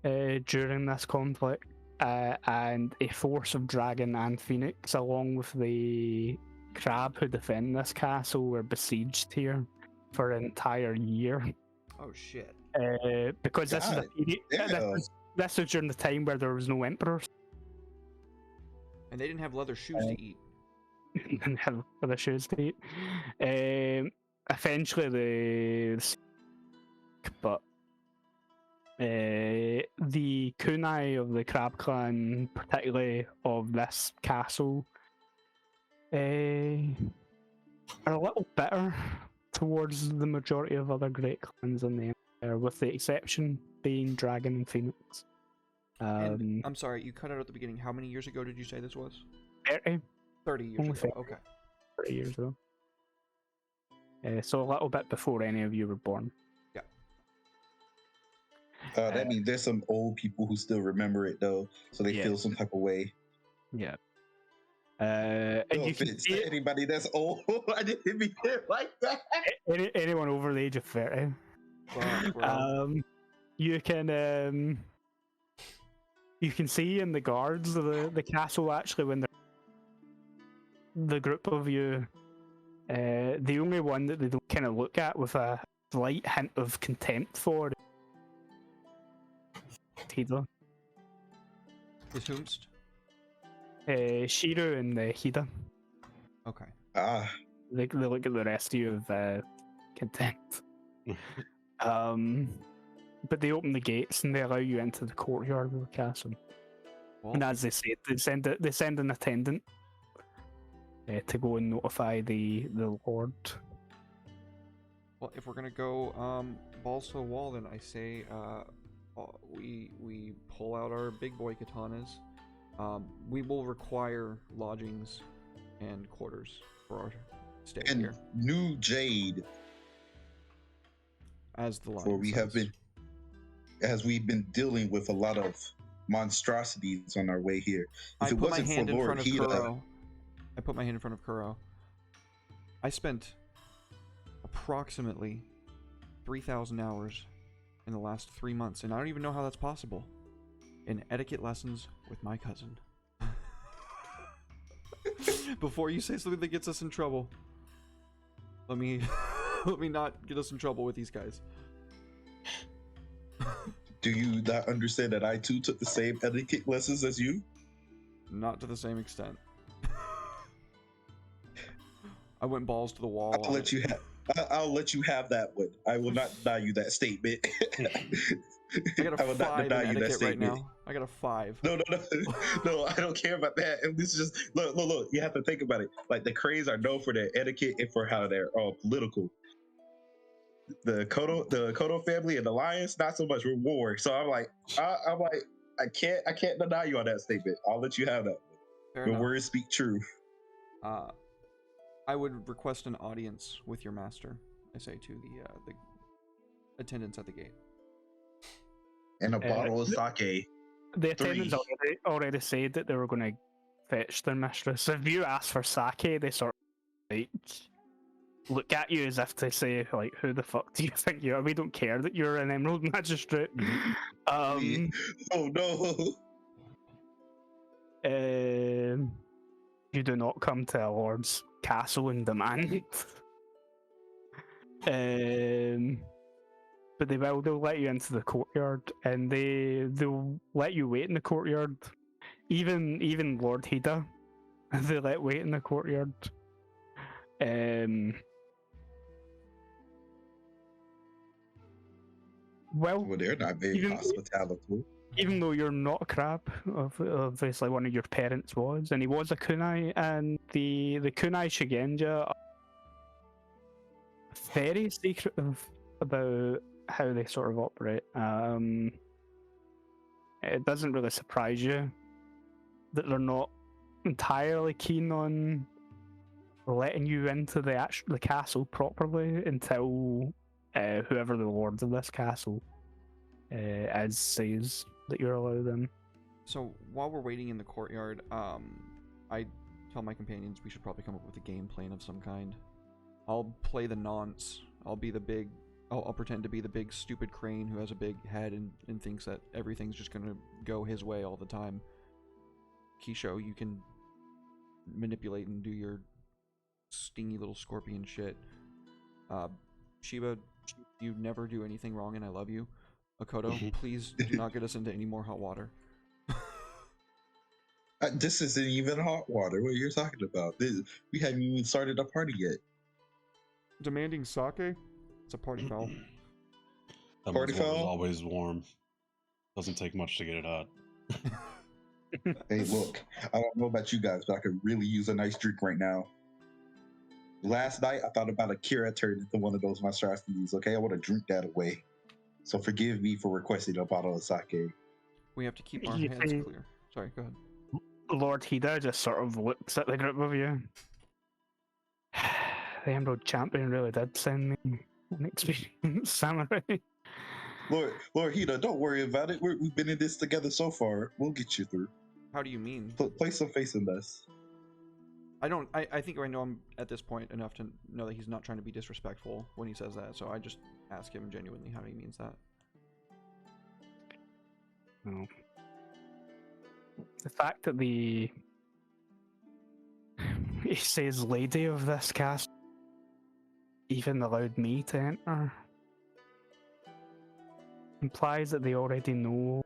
S8: during this conflict. And a force of Dragon and Phoenix, along with the crab who defend this castle, were besieged here for an entire year.
S4: Oh shit!
S8: Because this is a
S3: God,
S8: period. This was during the time where there was no emperors.
S4: And they didn't have leather shoes to eat.
S8: Didn't have leather shoes to eat. Eventually, but. The kunai of the Crab Clan, particularly of this castle, are a little bitter towards the majority of other great clans in the Empire, with the exception being Dragon and Phoenix.
S4: And, I'm sorry, you cut out at the beginning. How many years ago did you say this was?
S8: 30.
S4: 30 years
S8: Only
S4: ago.
S8: 30.
S4: Okay.
S8: 30 years ago. So a little bit before any of you were born.
S3: That means there's some old people who still remember it though, so they feel some type of way.
S8: Yeah.
S3: No
S8: And you can
S3: offense
S8: see
S3: to anybody that's old. I didn't mean it like that.
S8: anyone over the age of 30.
S4: Wow.
S8: You can see in the guards of the castle actually when the group of you, the only one that they don't kind of look at with a slight hint of contempt for Hida.
S4: Is whomst?
S8: Shiru and Hida.
S4: Okay.
S8: They look at the rest of you with contempt. But they open the gates and they allow you into the courtyard of the castle.
S4: Well,
S8: And as they say, they send an attendant to go and notify the lord.
S4: well, if we're gonna go balls to the wall, then I say we pull out our big boy katanas. We will require lodgings and quarters for our stay
S3: And
S4: here.
S3: New Jade,
S4: As the line
S3: for we have
S4: says.
S3: been, as we've been dealing with a lot of monstrosities on our way here.
S4: I
S3: If it
S4: put my
S3: wasn't for
S4: hand in
S3: Lord
S4: front of
S3: Hida,
S4: Kuro. I put my hand in front of Kuro. I spent approximately 3,000 hours in the last 3 months, and I don't even know how that's possible, in etiquette lessons with my cousin. Before you say something that gets us in trouble, let me let me not get us in trouble with these guys.
S3: do you not understand that I too took the same etiquette lessons as you?
S4: Not to the same extent. I went balls to the wall.
S3: I'll let you have. I'll let you have that one. I will not deny you that statement.
S4: I got
S3: I
S4: a
S3: will not
S4: 5 in
S3: deny you that
S4: etiquette right
S3: statement.
S4: now. I got a 5.
S3: No, I don't care about that. And this is just look. You have to think about it. Like the Krays are known for their etiquette and for how they're political. The Kodo family and the Lions, not so much. We're war. So I'm like, I can't deny you on that statement. I'll let you have that.
S4: Fair
S3: The
S4: enough.
S3: words speak truth.
S4: I would request an audience with your master. I say to the attendants at the gate.
S3: And a bottle of sake.
S8: The attendants already said that they were going to fetch their mistress. If you ask for sake, they sort of like look at you as if to say, like, who the fuck do you think you are? We don't care that you're an Emerald Magistrate.
S3: Oh no.
S8: You do not come to a lord's castle and demand. But they'll let you into the courtyard, and they'll let you wait in the courtyard. Even Lord Hida, they let wait in the courtyard. Well,
S3: They're not very hospitable.
S8: Even though you're not a crab, obviously one of your parents was, and he was a kunai, and the kunai Shigenja are very secretive about how they sort of operate. it doesn't really surprise you that they're not entirely keen on letting you into the castle properly until whoever the lord of this castle is says that you're allowed in.
S4: So while we're waiting in the courtyard, I tell my companions we should probably come up with a game plan of some kind. I'll play the nonce. I'll pretend to be the big stupid crane who has a big head and thinks that everything's just gonna go his way all the time. Kisho, you can manipulate and do your stingy little scorpion shit. Shiba, you never do anything wrong and I love you. Akoto, please do not get us into any more hot water.
S3: This isn't even hot water. What are you talking about? We haven't even started the party yet.
S4: Demanding sake? It's a party foul.
S2: That
S3: Party
S2: one's water's
S3: foul?
S2: always warm. Doesn't take much to get it hot.
S3: Hey, look, I don't know about you guys, but I could really use a nice drink right now. Last night, I thought about Akira turned into one of those monstrosities, okay? I want to drink that away. So forgive me for requesting a bottle of sake.
S4: We have to keep our
S8: You
S4: hands
S8: think-
S4: clear. Sorry, go ahead.
S8: Lord Hida just sort of looks at the group of you. The Emerald Champion really did send me an experienced samurai.
S3: Lord Hida, don't worry about it. We've been in this together so far. We'll get you through.
S4: How do you mean?
S3: Place some faith in us.
S4: I think I know him at this point enough to know that he's not trying to be disrespectful when he says that, so I just ask him genuinely how he means that.
S8: No. The fact that he says lady of this castle even allowed me to enter implies that they already know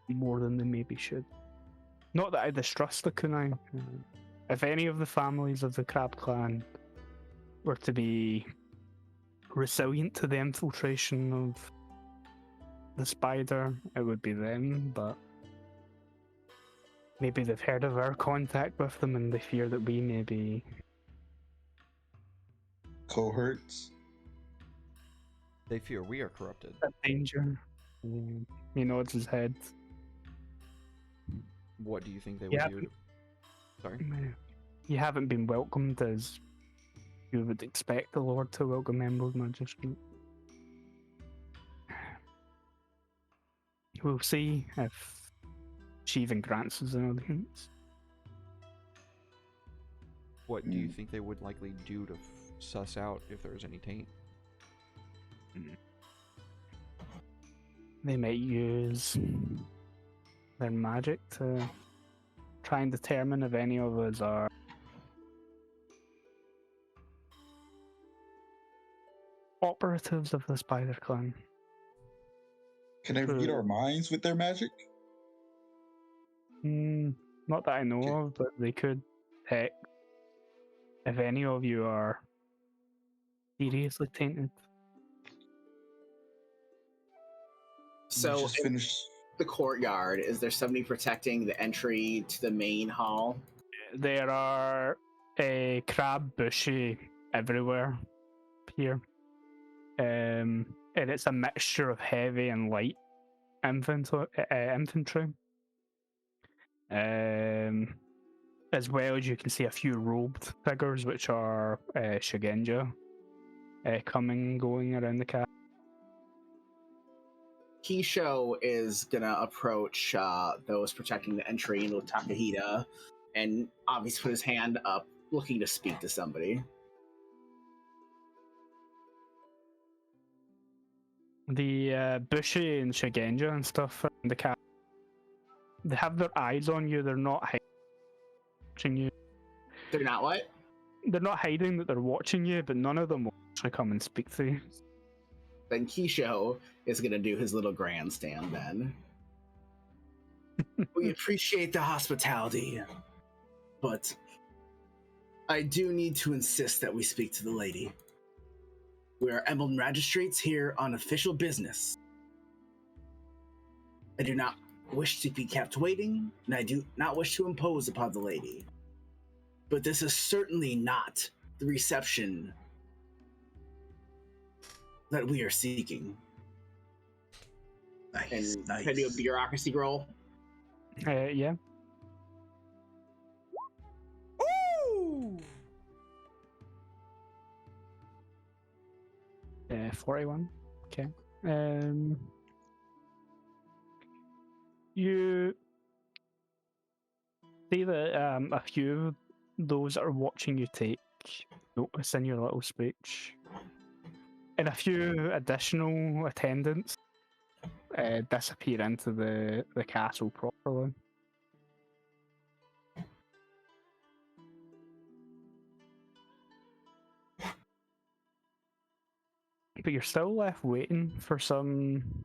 S8: more than they maybe should. Not that I distrust the kunai. If any of the families of the Crab Clan were to be resilient to the infiltration of the spider, it would be them, but maybe they've heard of our contact with them and they fear that we may be
S3: Cohorts.
S4: They fear we are corrupted.
S8: a danger. He nods his head.
S4: What do you think they
S8: Yeah.
S4: would do? Sorry?
S8: You haven't been welcomed as you would expect the Lord to welcome Emerald Magistrate. We'll see if she even grants us an audience.
S4: What do you think they would likely do to suss out if there is any taint?
S8: They might use their magic to try and determine if any of us are operatives of the Spider Clan.
S3: Can they read our minds with their magic?
S8: Not that I know
S3: Okay.
S8: of, but they could. Heck, if any of you are seriously tainted,
S3: We
S5: So
S3: just
S5: in
S3: finished.
S5: the courtyard, is there somebody protecting the entry to the main hall?
S8: there are crab bushy everywhere here. And it's a mixture of heavy and light infantry. As well as you can see a few robed figures, which are Shigenja, coming and going around the castle.
S5: Kisho is gonna approach those protecting the entry with Takahita, and obviously put his hand up, looking to speak to somebody.
S8: The Bushi and Shigenja and stuff in the castle, they have their eyes on you. They're not watching you.
S5: They're not what?
S8: They're not hiding that they're watching you, but none of them will actually come and speak to you.
S5: Then Kisho is gonna do his little grandstand then. We appreciate the hospitality, but I do need to insist that we speak to the lady. We are Emerald Magistrates here on official business. I do not wish to be kept waiting, and I do not wish to impose upon the lady. But this is certainly not the reception that we are seeking.
S3: Nice,
S5: And
S3: nice.
S5: can I do a bureaucracy roll?
S8: Yeah.
S4: Ooh!
S8: 41. Okay. You see that a few of those that are watching you take notice in your little speech, and a few additional attendants disappear into the castle properly. But you're still left waiting for some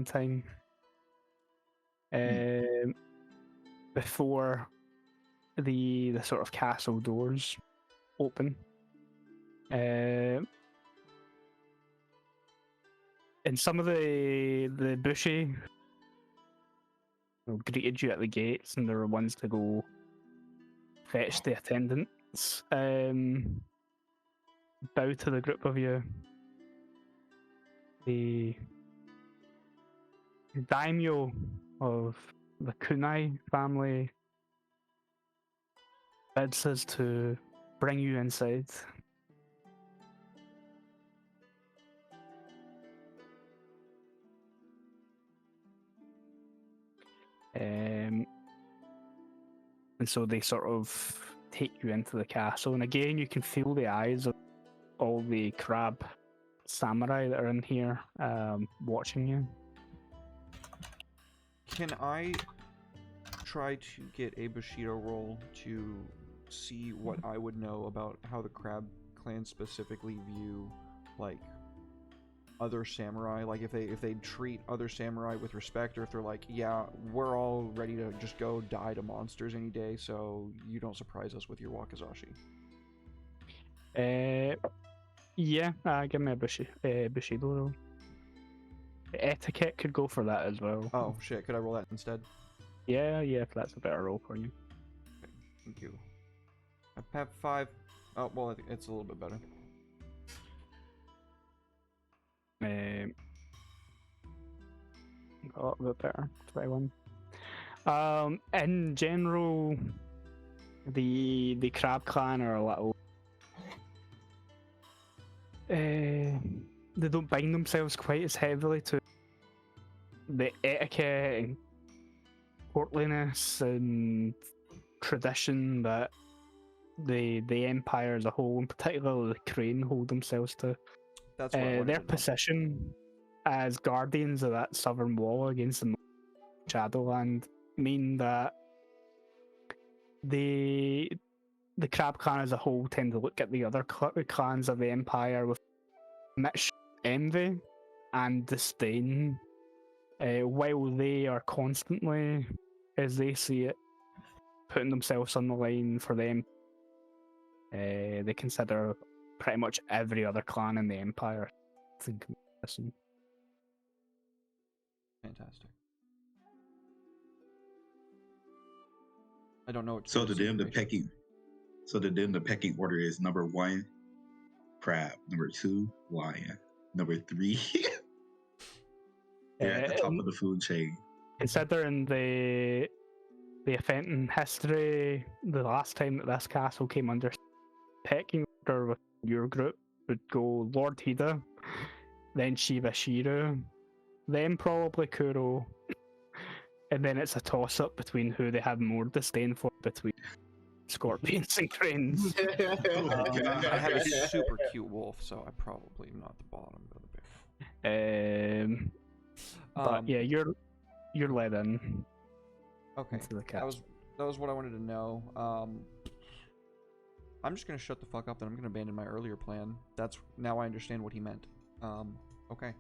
S8: time before the sort of castle doors open. And some of the bushy greeted you at the gates, and there were ones to go fetch the attendants. Bow to the group of you. The daimyo of the Kunai family bids us to bring you inside. And so they sort of take you into the castle, and again you can feel the eyes of all the crab samurai that are in here watching you.
S4: Can I try to get a Bushido roll to see what I would know about how the Crab Clan specifically view, like, other samurai? Like, if they treat other samurai with respect, or if they're like, yeah, we're all ready to just go die to monsters any day, so you don't surprise us with your wakizashi.
S8: Yeah, give me a Bushido roll. Etiquette could go for that as well.
S4: Oh shit, could I roll that instead?
S8: Yeah, if that's a better roll for you.
S4: Okay, thank you. I have 5. Oh, well, I think it's a little bit better.
S8: A little bit better. 21. In general, the Crab Clan are a little. They don't bind themselves quite as heavily to the etiquette and courtliness and tradition that the Empire as a whole, and particularly the Crane, hold themselves to.
S4: That's what I wanted
S8: their
S4: to know.
S8: position as guardians of that southern wall against the Shadowland mean that the Crab Clan as a whole tend to look at the other clans of the Empire with much envy and disdain, while they are constantly, as they see it, putting themselves on the line for them. They consider pretty much every other clan in the Empire to listen.
S4: Fantastic. I don't know what.
S3: So to them, the pecking order is number 1, crab. Number 2, lion. Number 3, they're at the top of the food chain.
S8: Considering the event in history, the last time that this castle came under pecking order with your group would go Lord Hida, then Shiva Shiru, then probably Kuro, and then it's a toss-up between who they have more disdain for between scorpions and cranes.
S4: I have a super cute wolf, so I probably am not the bottom of the bear.
S8: But yeah, you're led in.
S4: Okay,
S8: into the
S4: that
S8: castle.
S4: was what I wanted to know. I'm just gonna shut the fuck up, and I'm gonna abandon my earlier plan. That's now I understand what he meant. Okay.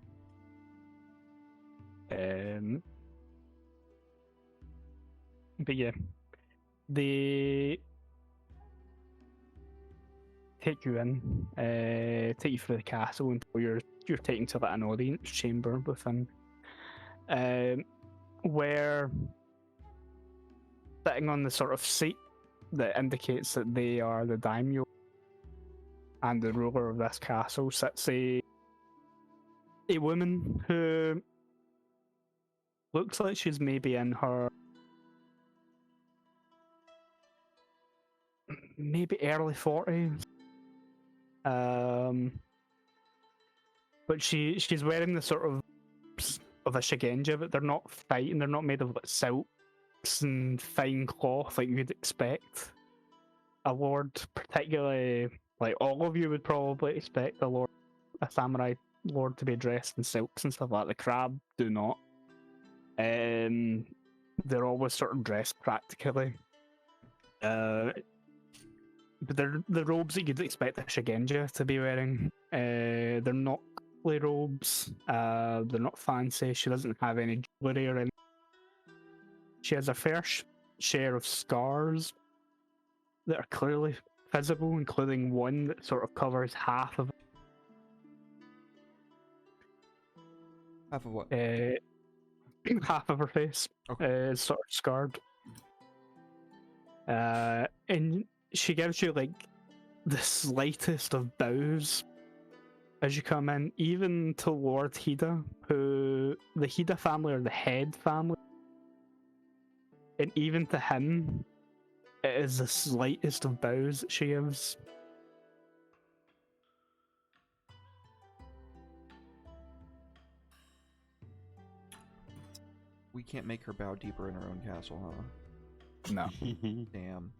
S8: But yeah, they take you in, take you through the castle until you're taken to like an audience chamber within, where sitting on the sort of seat that indicates that they are the daimyo and the ruler of this castle sits a woman who looks like she's maybe in her maybe early 40s. But she's wearing the sort of a shigenja, but they're not fighting. They're not made of like silks and fine cloth like you'd expect a lord, particularly like all of you would probably expect a samurai lord to be dressed in silks and stuff like that. The crab do not. They're always sort of dressed practically. But they're the robes that you'd expect a shigenja to be wearing. They're not costly robes. They're not fancy. She doesn't have any jewelry or anything. She has a fair share of scars that are clearly visible, including one that sort of covers half of
S4: what?
S8: half of her face.
S4: Okay.
S8: Is sort of scarred. And she gives you like the slightest of bows as you come in, even to Lord Hida, who the Hida family are the head family, and even to him, it is the slightest of bows that she gives.
S4: We can't make her bow deeper in her own castle, huh?
S8: No.
S4: Damn.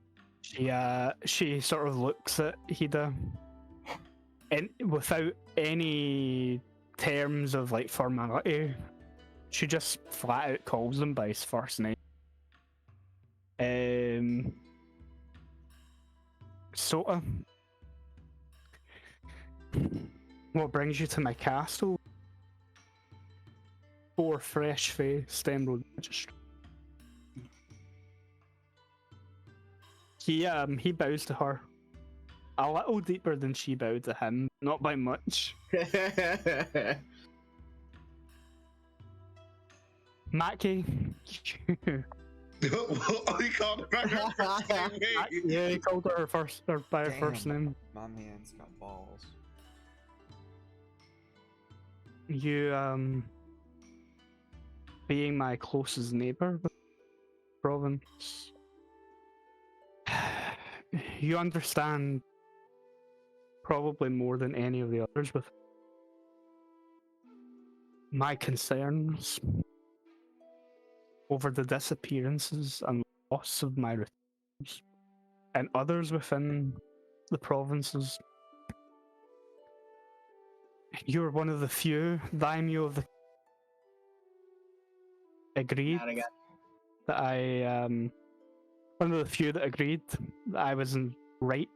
S8: She sort of looks at Hida, and without any terms of like formality, she just flat out calls him by his first name. Sota, what brings you to my castle? 4 fresh-faced Emerald Magistrate. He bows to her a little deeper than she bowed to him, not by much. Mackie,
S3: He called her by her first name.
S8: yeah, he called her by her first
S4: Damn.
S8: name.
S4: My man's got balls.
S8: You, being my closest neighbor with the province, you understand probably more than any of the others with my concerns over the disappearances and loss of my returns and others within the provinces. You're one of the few daimyo of the agreed
S5: Not again.
S8: that one of the few that agreed that I was right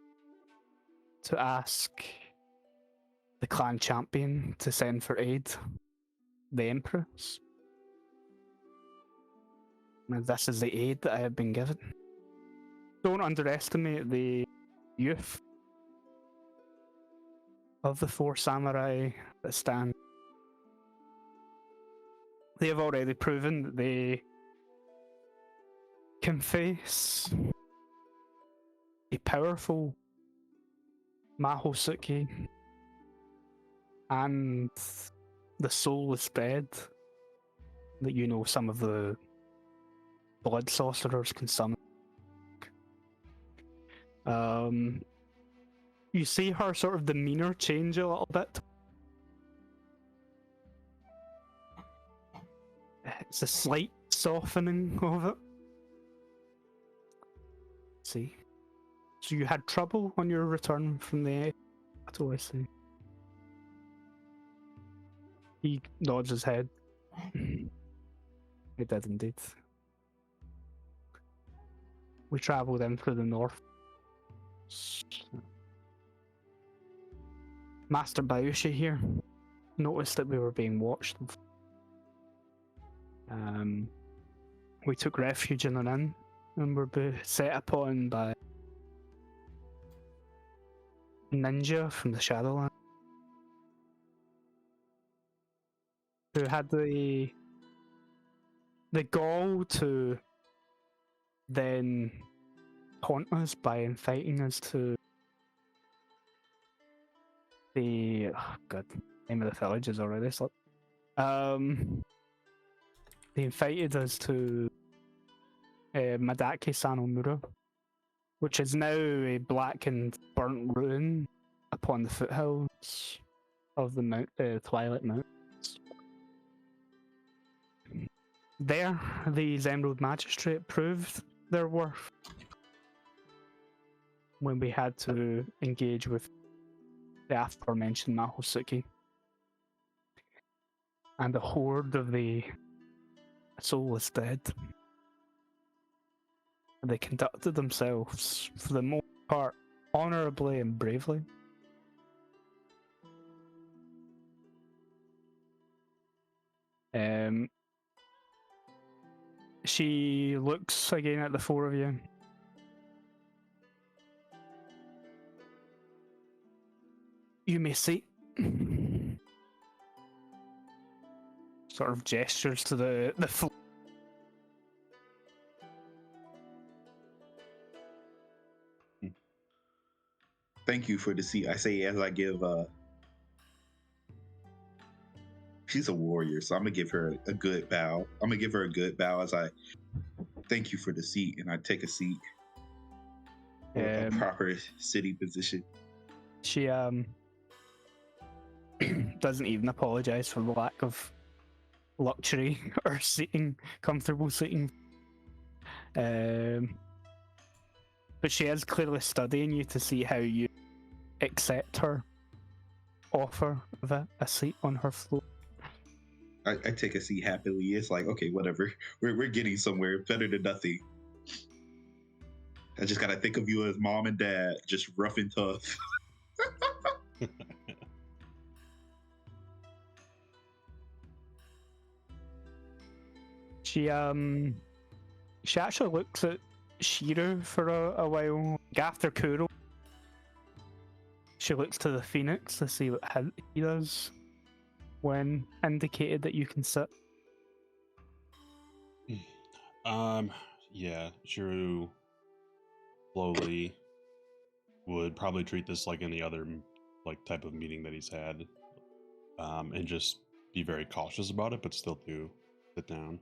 S8: to ask the clan champion to send for aid, the Empress. And this is the aid that I have been given. Don't underestimate the youth of the 4 samurai that stand. They have already proven that they can face a powerful Mahosuke and the soulless dead that you know some of the blood sorcerers can summon. You see her sort of demeanor change a little bit. It's a slight softening of it. See? So you had trouble on your return from the battle, I see. He nods his head. He did indeed. We travelled in through the north. Master Bayushi here noticed that we were being watched. We took refuge in an inn and were set upon by ninja from the Shadowland who had the gall to then taunt us by inviting us to the name of the village is already slipped. they invited us to Madaki Sanomura, which is now a black and burnt ruin upon the foothills of the Twilight Mountains. There, the Emerald Magistrate proved their worth when we had to engage with the aforementioned Mahosuke and the horde of the soulless dead. They conducted themselves, for the most part, honourably and bravely. She looks again at the four of you. You may see. Sort of gestures to the floor.
S3: Thank you for the seat. I say as I give. She's a warrior, so I'm gonna give her a good bow. I'm gonna give her a good bow as I thank you for the seat, and I take a seat. A proper city position.
S8: She doesn't even apologize for the lack of luxury or seating, comfortable seating. But she is clearly studying you to see how you accept her offer of a seat on her floor.
S3: I take a seat happily. It's like, okay, whatever. We're getting somewhere. Better than nothing. I just gotta think of you as mom and dad, just rough and tough.
S8: She actually looks at Shiro for a while. After Kuro, she looks to the Phoenix to see what he does when indicated that you can sit.
S2: Yeah, Shiro slowly would probably treat this like any other like type of meeting that he's had, and just be very cautious about it, but still do sit down.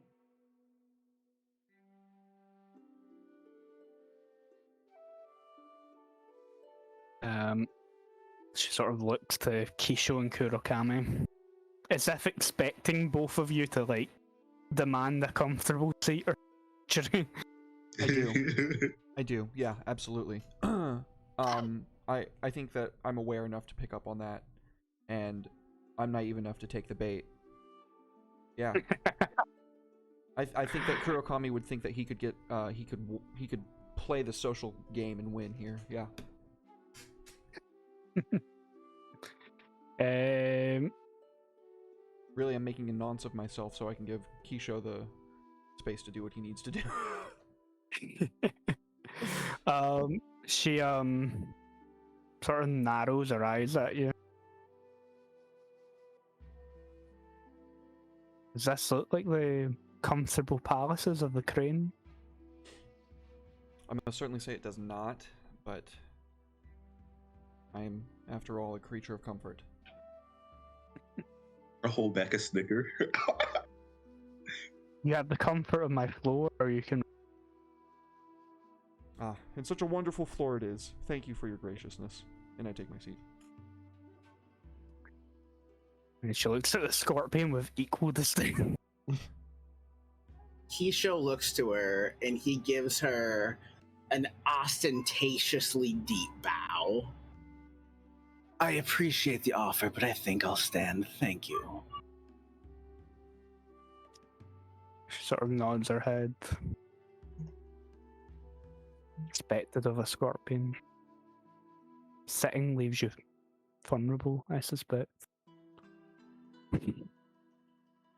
S8: She sort of looks to Kisho and Kurokami, as if expecting both of you to like demand a comfortable seat or.
S4: I do. Yeah, absolutely. I think that I'm aware enough to pick up on that, and I'm naive enough to take the bait. Yeah. I think that Kurokami would think that he could get he could play the social game and win here. Yeah. Really, I'm making a nonce of myself so I can give Kisho the space to do what he needs to do.
S8: She sort of narrows her eyes at you. Does this look like the comfortable palaces of the Crane?
S4: I'm gonna certainly say it does not, but I'm, after all, a creature of comfort.
S3: I'll hold back a snicker.
S8: You have the comfort of my floor, or you can.
S4: Ah, and such a wonderful floor it is. Thank you for your graciousness. And I take my seat.
S8: And she looks at the scorpion with equal disdain.
S5: Kisho looks to her and he gives her an ostentatiously deep bow.
S6: I appreciate the offer, but I think I'll stand. Thank you.
S8: She sort of nods her head. Expected of a scorpion. Sitting leaves you vulnerable, I suspect.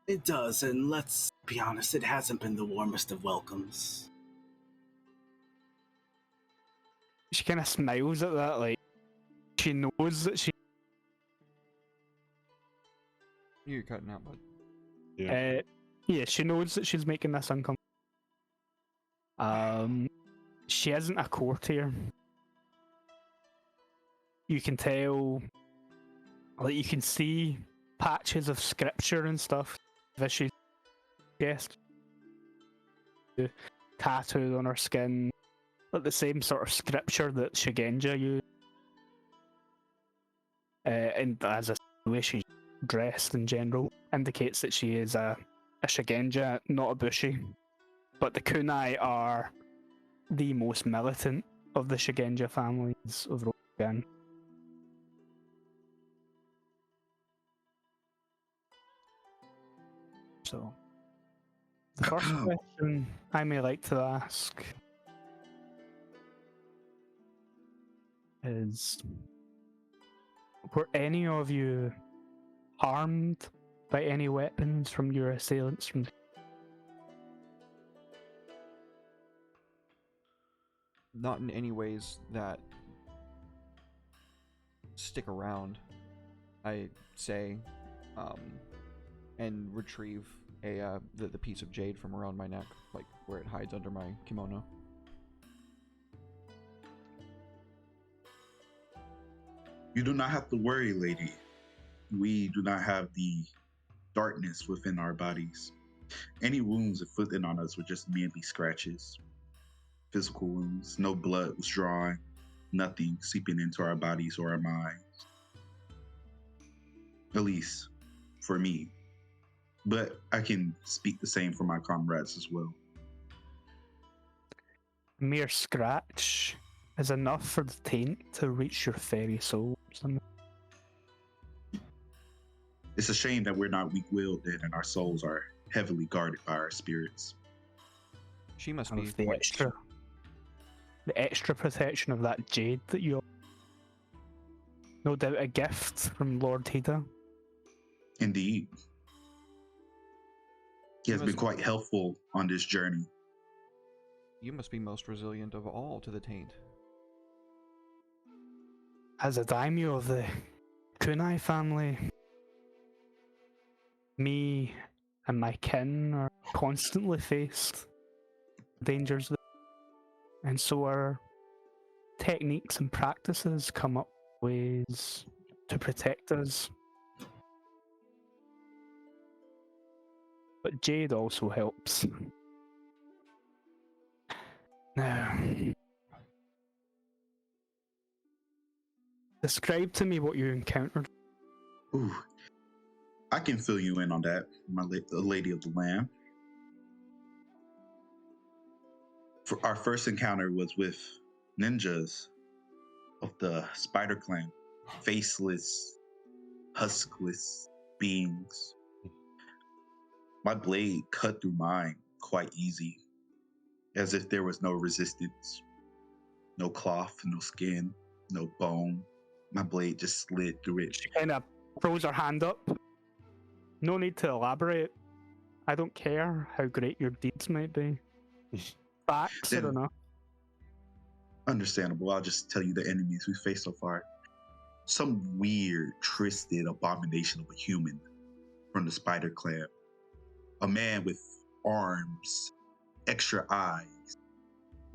S6: It does, and let's be honest, it hasn't been the warmest of welcomes.
S8: She kind of smiles at that, like she knows that she.
S4: You're cutting out, bud.
S8: Yeah, she knows that she's making this uncomfortable. She isn't a courtier. You can tell, like you can see patches of scripture and stuff that she's guessed. tattooed on her skin, like the same sort of scripture that Shigenja used. And as a way she's dressed in general indicates that she is a Shigenja, not a Bushi. But the Kunai are the most militant of the Shigenja families of Rokugan. So, the first question I may like to ask is, were any of you harmed by any weapons from your assailants from
S4: Not in any ways that stick around, I say, and retrieve the piece of jade from around my neck, like where it hides under my kimono.
S3: You do not have to worry, lady. We do not have the darkness within our bodies. Any wounds inflicted on us were just merely scratches. Physical wounds. No blood was drawn. Nothing seeping into our bodies or our minds. At least for me. But I can speak the same for my comrades as well.
S8: mere scratch is enough for the taint to reach your fairy soul?
S3: It's a shame that we're not weak-willed then, and our souls are heavily guarded by our spirits.
S4: She must
S8: And
S4: be
S8: with the extra protection of that jade that you, no doubt a gift from Lord Hida.
S3: Indeed. He has been quite helpful on this journey.
S4: You must be most resilient of all to the taint.
S8: As a daimyo of the Kunai family, me and my kin are constantly faced dangers, and so our techniques and practices come up with ways to protect us. But jade also helps. Now, describe to me what you encountered.
S3: Ooh, I can fill you in on that, the Lady of the Lamb. For our first encounter was with ninjas of the Spider Clan, faceless, huskless beings. My blade cut through mine quite easy, as if there was no resistance. No cloth, no skin, no bone. My blade just slid through it.
S8: She kind of throws her hand up. No need to elaborate. I don't care how great your deeds might be. Facts are enough.
S3: Understandable. I'll just tell you the enemies we faced so far. Some weird, twisted abomination of a human from the Spider Clan. A man with arms, extra eyes,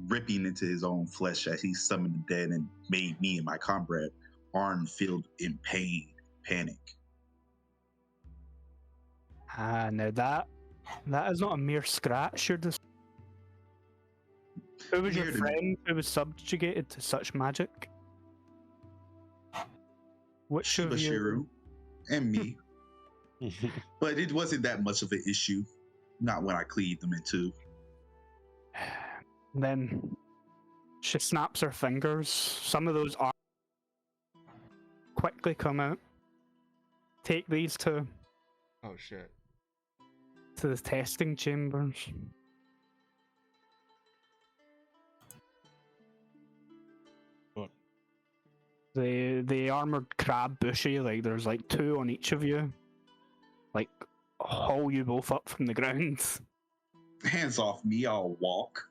S3: ripping into his own flesh as he summoned the dead and made me and my comrade arm filled in pain, panic.
S8: Now that is not a mere scratch. You're just. Who was your friend who was subjugated to such magic? Which of you?
S3: Shiru and me. But it wasn't that much of an issue. Not when I cleaved them in two.
S8: Then she snaps her fingers. Some of those arms quickly come out. Take these two.
S4: Oh shit.
S8: To the testing chambers.
S2: What?
S8: The armored crab bushy, like there's like two on each of you. Like haul you both up from the ground.
S3: Hands off me, I'll walk.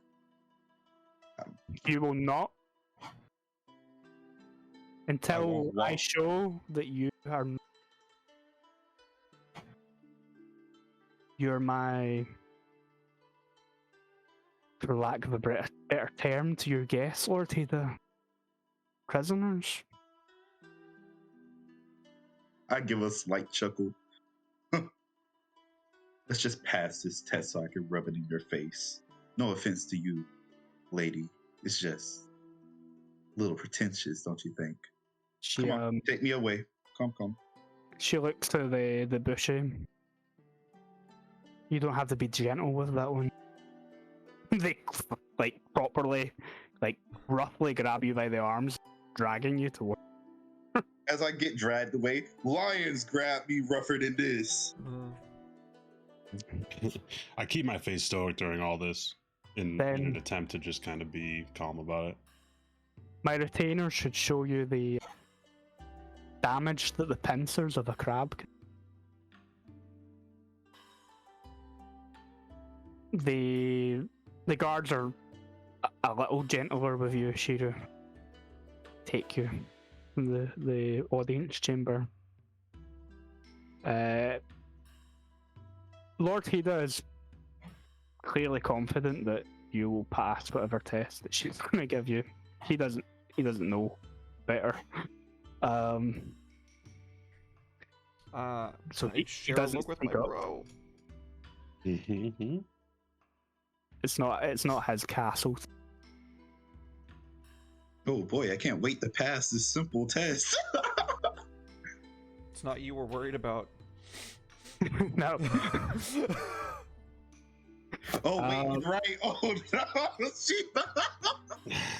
S8: You will not. Until I show that you are. You're my. For lack of a better term, to your guests, Lord Hida. Prisoners.
S3: I give a slight chuckle. Let's just pass this test so I can rub it in your face. No offense to you, lady. It's just a little pretentious, don't you think?
S8: She
S3: Come on, take me away. Come.
S8: she looks to the bushy. You don't have to be gentle with that one. They like properly, like roughly grab you by the arms, dragging you toward.
S3: As I get dragged away, lions grab me rougher than this.
S2: I keep my face stoic during all this in an attempt to just kind of be calm about it.
S8: My retainer should show you the damage that the pincers of a crab can. The guards are a little gentler with you, Shira. Take you from the audience chamber. Lord Hida is clearly confident that you will pass whatever test that she's going to give you. He doesn't know better. So he doesn't
S4: look with
S8: speak
S4: my
S8: up.
S4: bro.
S8: It's not his castle.
S3: Oh boy, I can't wait to pass this simple test.
S4: It's not you we're worried about.
S8: No.
S3: Oh wait, he's right. Oh no,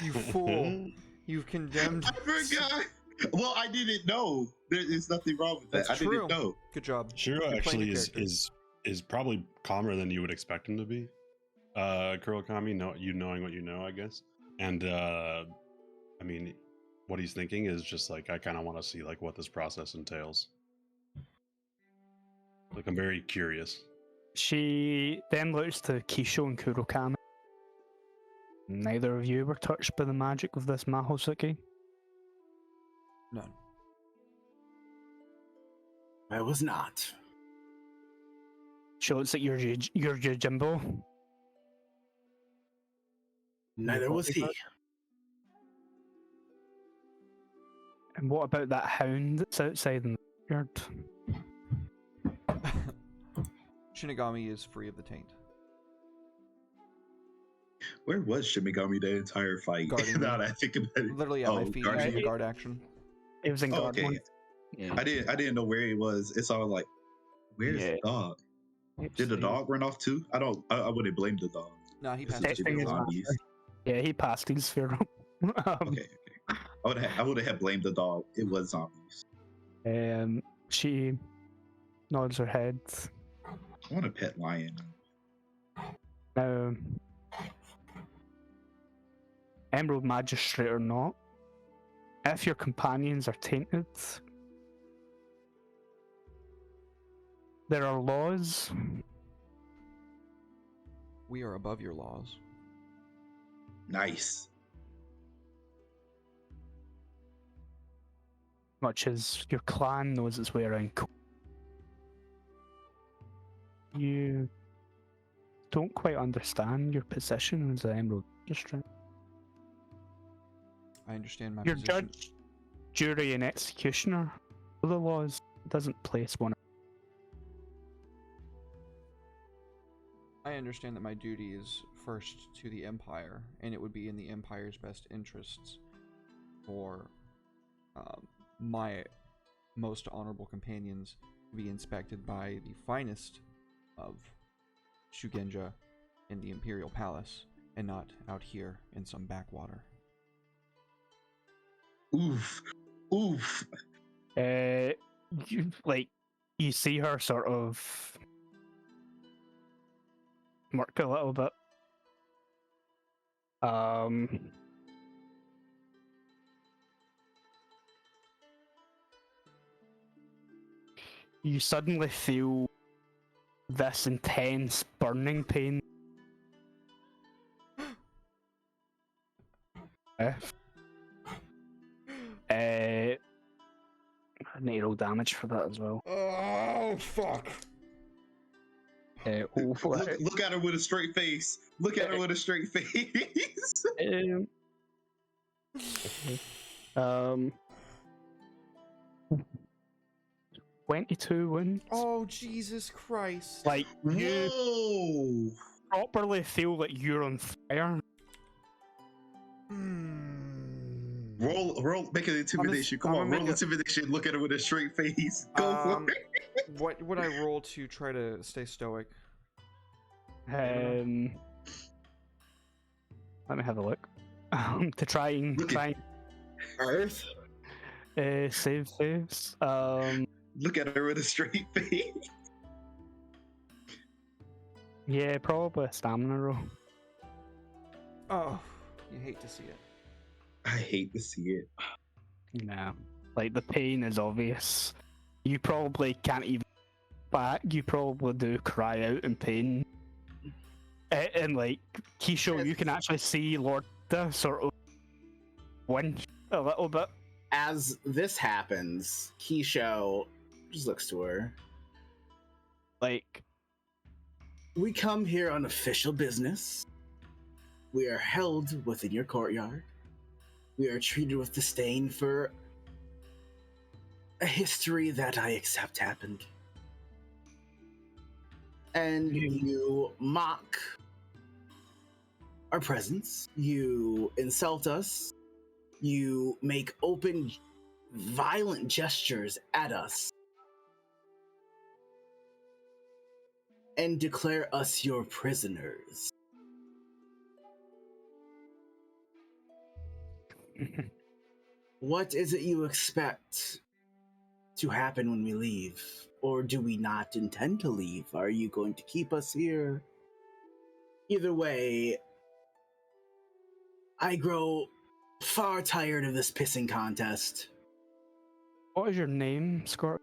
S4: You fool. You've condemned.
S3: I forgot. Well, I didn't know. There's nothing wrong with that.
S4: That's
S3: I
S4: true.
S3: didn't know.
S4: Good job.
S2: Shiro
S4: You're playing
S2: actually
S4: the character.
S2: is probably calmer than you would expect him to be. Kurokami, knowing what you know, I guess. And I mean, what he's thinking is just like, I kind of want to see like what this process entails. Like, I'm very curious.
S8: She then looks to Kisho and Kurokami. Neither of you were touched by the magic of this Mahosuke.
S4: None.
S6: I was not.
S8: She looks at your Yojimbo.
S6: Neither was he.
S8: And what about that hound that's outside in the yard?
S4: Shinigami is free of the taint.
S3: Where was Shimigami the entire fight?
S4: Guarding
S3: Now
S4: me.
S3: that I think about it.
S4: Literally at my feet
S3: guarding
S4: using a
S3: you?
S4: guard action.
S8: It was in
S3: Oh,
S8: guard
S3: okay.
S8: one.
S6: Yeah.
S3: I didn't know where he was. It's all like, where's
S8: Yeah.
S3: the dog? Did the dog run off too? I wouldn't blame the dog.
S4: Nah, he
S3: It's
S4: passed
S3: just
S4: his
S8: Testing
S3: the
S8: is
S3: zombies.
S8: Yeah, he passed his fear.
S3: Okay. I would have blamed the dog. It was zombies.
S8: She nods her head.
S3: I want a pet lion.
S8: Now, Emerald Magistrate or not, if your companions are tainted, there are laws.
S4: We are above your laws.
S3: Nice.
S8: Much as your clan knows its way around. You don't quite understand your position as an Emerald Magistrate.
S4: I understand my
S8: Your
S4: position.
S8: judge, jury, and executioner of the laws doesn't place one.
S4: I understand that my duty is first to the Empire, and it would be in the Empire's best interests for my most honorable companions to be inspected by the finest of Shugenja in the Imperial Palace, and not out here in some backwater.
S3: Oof. Oof.
S8: You see her sort of smirk a little bit. You suddenly feel this intense burning pain. I need to roll damage for that as well.
S4: Oh, fuck!
S3: Look at her with a straight face. Look at her with a straight face.
S8: 22 wounds.
S4: Oh, Jesus Christ.
S8: Like, you
S3: Whoa.
S8: properly feel like you're on fire.
S3: Roll, make an intimidation. Come
S4: I'm
S3: on,
S4: gonna
S3: roll
S4: make a-
S3: intimidation. Look at it with a straight face. Go for it.
S4: What would I roll to try to stay stoic?
S8: Let me have a look. To try and
S3: Look at-
S5: Earth.
S8: save saves.
S3: Look at her with a straight face.
S8: Yeah, probably a stamina roll.
S4: Oh, you hate to see it.
S3: I hate to see it.
S8: No, like the pain is obvious. You probably can't even back. You probably do cry out in pain. And like Kisho, you can actually see Lorda sort of winch a little bit.
S5: As this happens, Kisho just looks to her.
S8: Like,
S6: We come here on official business. We are held within your courtyard. We are treated with disdain for a history that I accept happened. And you mock our presence. You insult us. You make open, violent gestures at us. And declare us your prisoners. What is it you expect to happen when we leave? Or do we not intend to leave? Are you going to keep us here? Either way, I grow far tired of this pissing contest.
S8: what is your name, Scorp?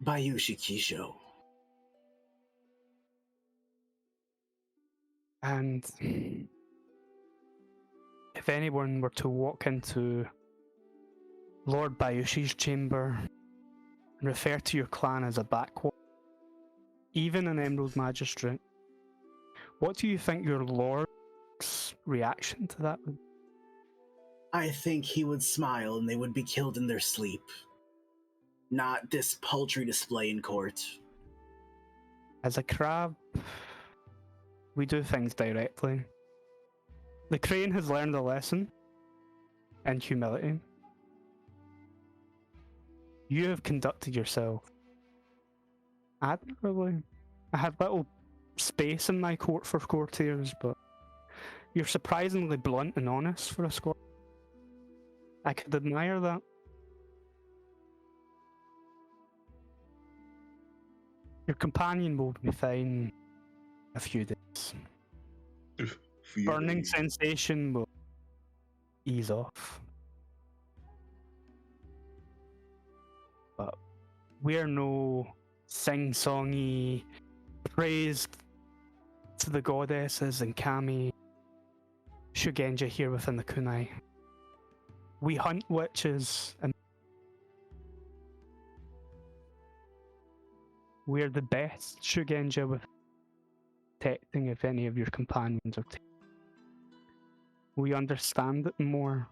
S6: Bayushi Kisho.
S8: And if anyone were to walk into Lord Bayushi's chamber and refer to your clan as a backwater, even an Emerald Magistrate, what do you think your lord's reaction to that would be?
S6: I think he would smile and they would be killed in their sleep. Not this paltry display in court.
S8: As a crab, we do things directly. The crane has learned a lesson in humility. You have conducted yourself admirably. I had little space in my court for courtiers, but you're surprisingly blunt and honest for a squad. I could admire that. Your companion will be fine in a few days. Burning sensation will ease off. But we're no sing-songy praise to the goddesses and Kami Shugenja here within the kunai. We hunt witches and we're the best Shugenja with detecting if any of your companions are taken. We understand it more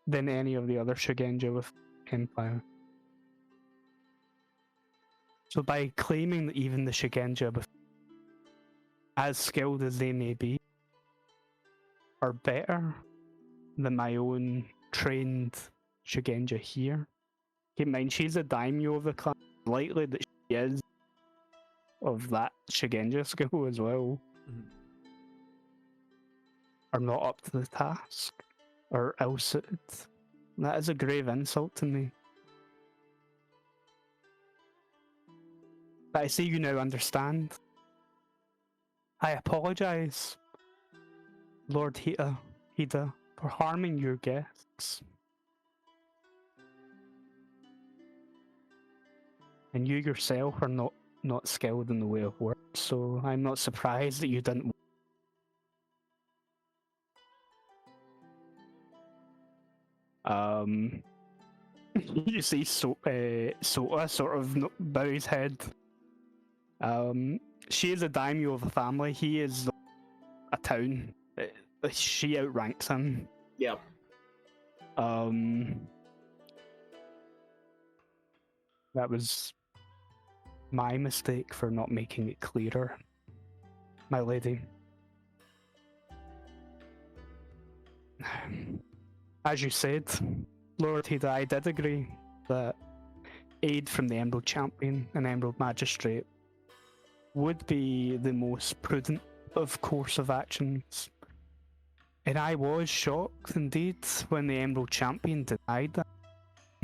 S8: than any of the other Shugenja with Empire. So by claiming that even the Shugenja, with as skilled as they may be, are better than my own trained Shugenja here. Keep in mind, she's a daimyo of the clan. Likely that she is of that Shugenja skill as well.
S4: Mhm.
S8: Are not up to the task, or ill-suited. That is a grave insult to me. But I see you now understand. I apologize, Lord Hida, for harming your guests. And you yourself are not skilled in the way of work, so I'm not surprised that you didn't. You see Sota sort of bow his head. She is a daimyo of a family. He is a town. She outranks him.
S5: Yep.
S8: That was my mistake for not making it clearer. my lady. As you said, Lord Hida, I did agree that aid from the Emerald Champion and Emerald Magistrate would be the most prudent of course of actions. And I was shocked indeed when the Emerald Champion denied that.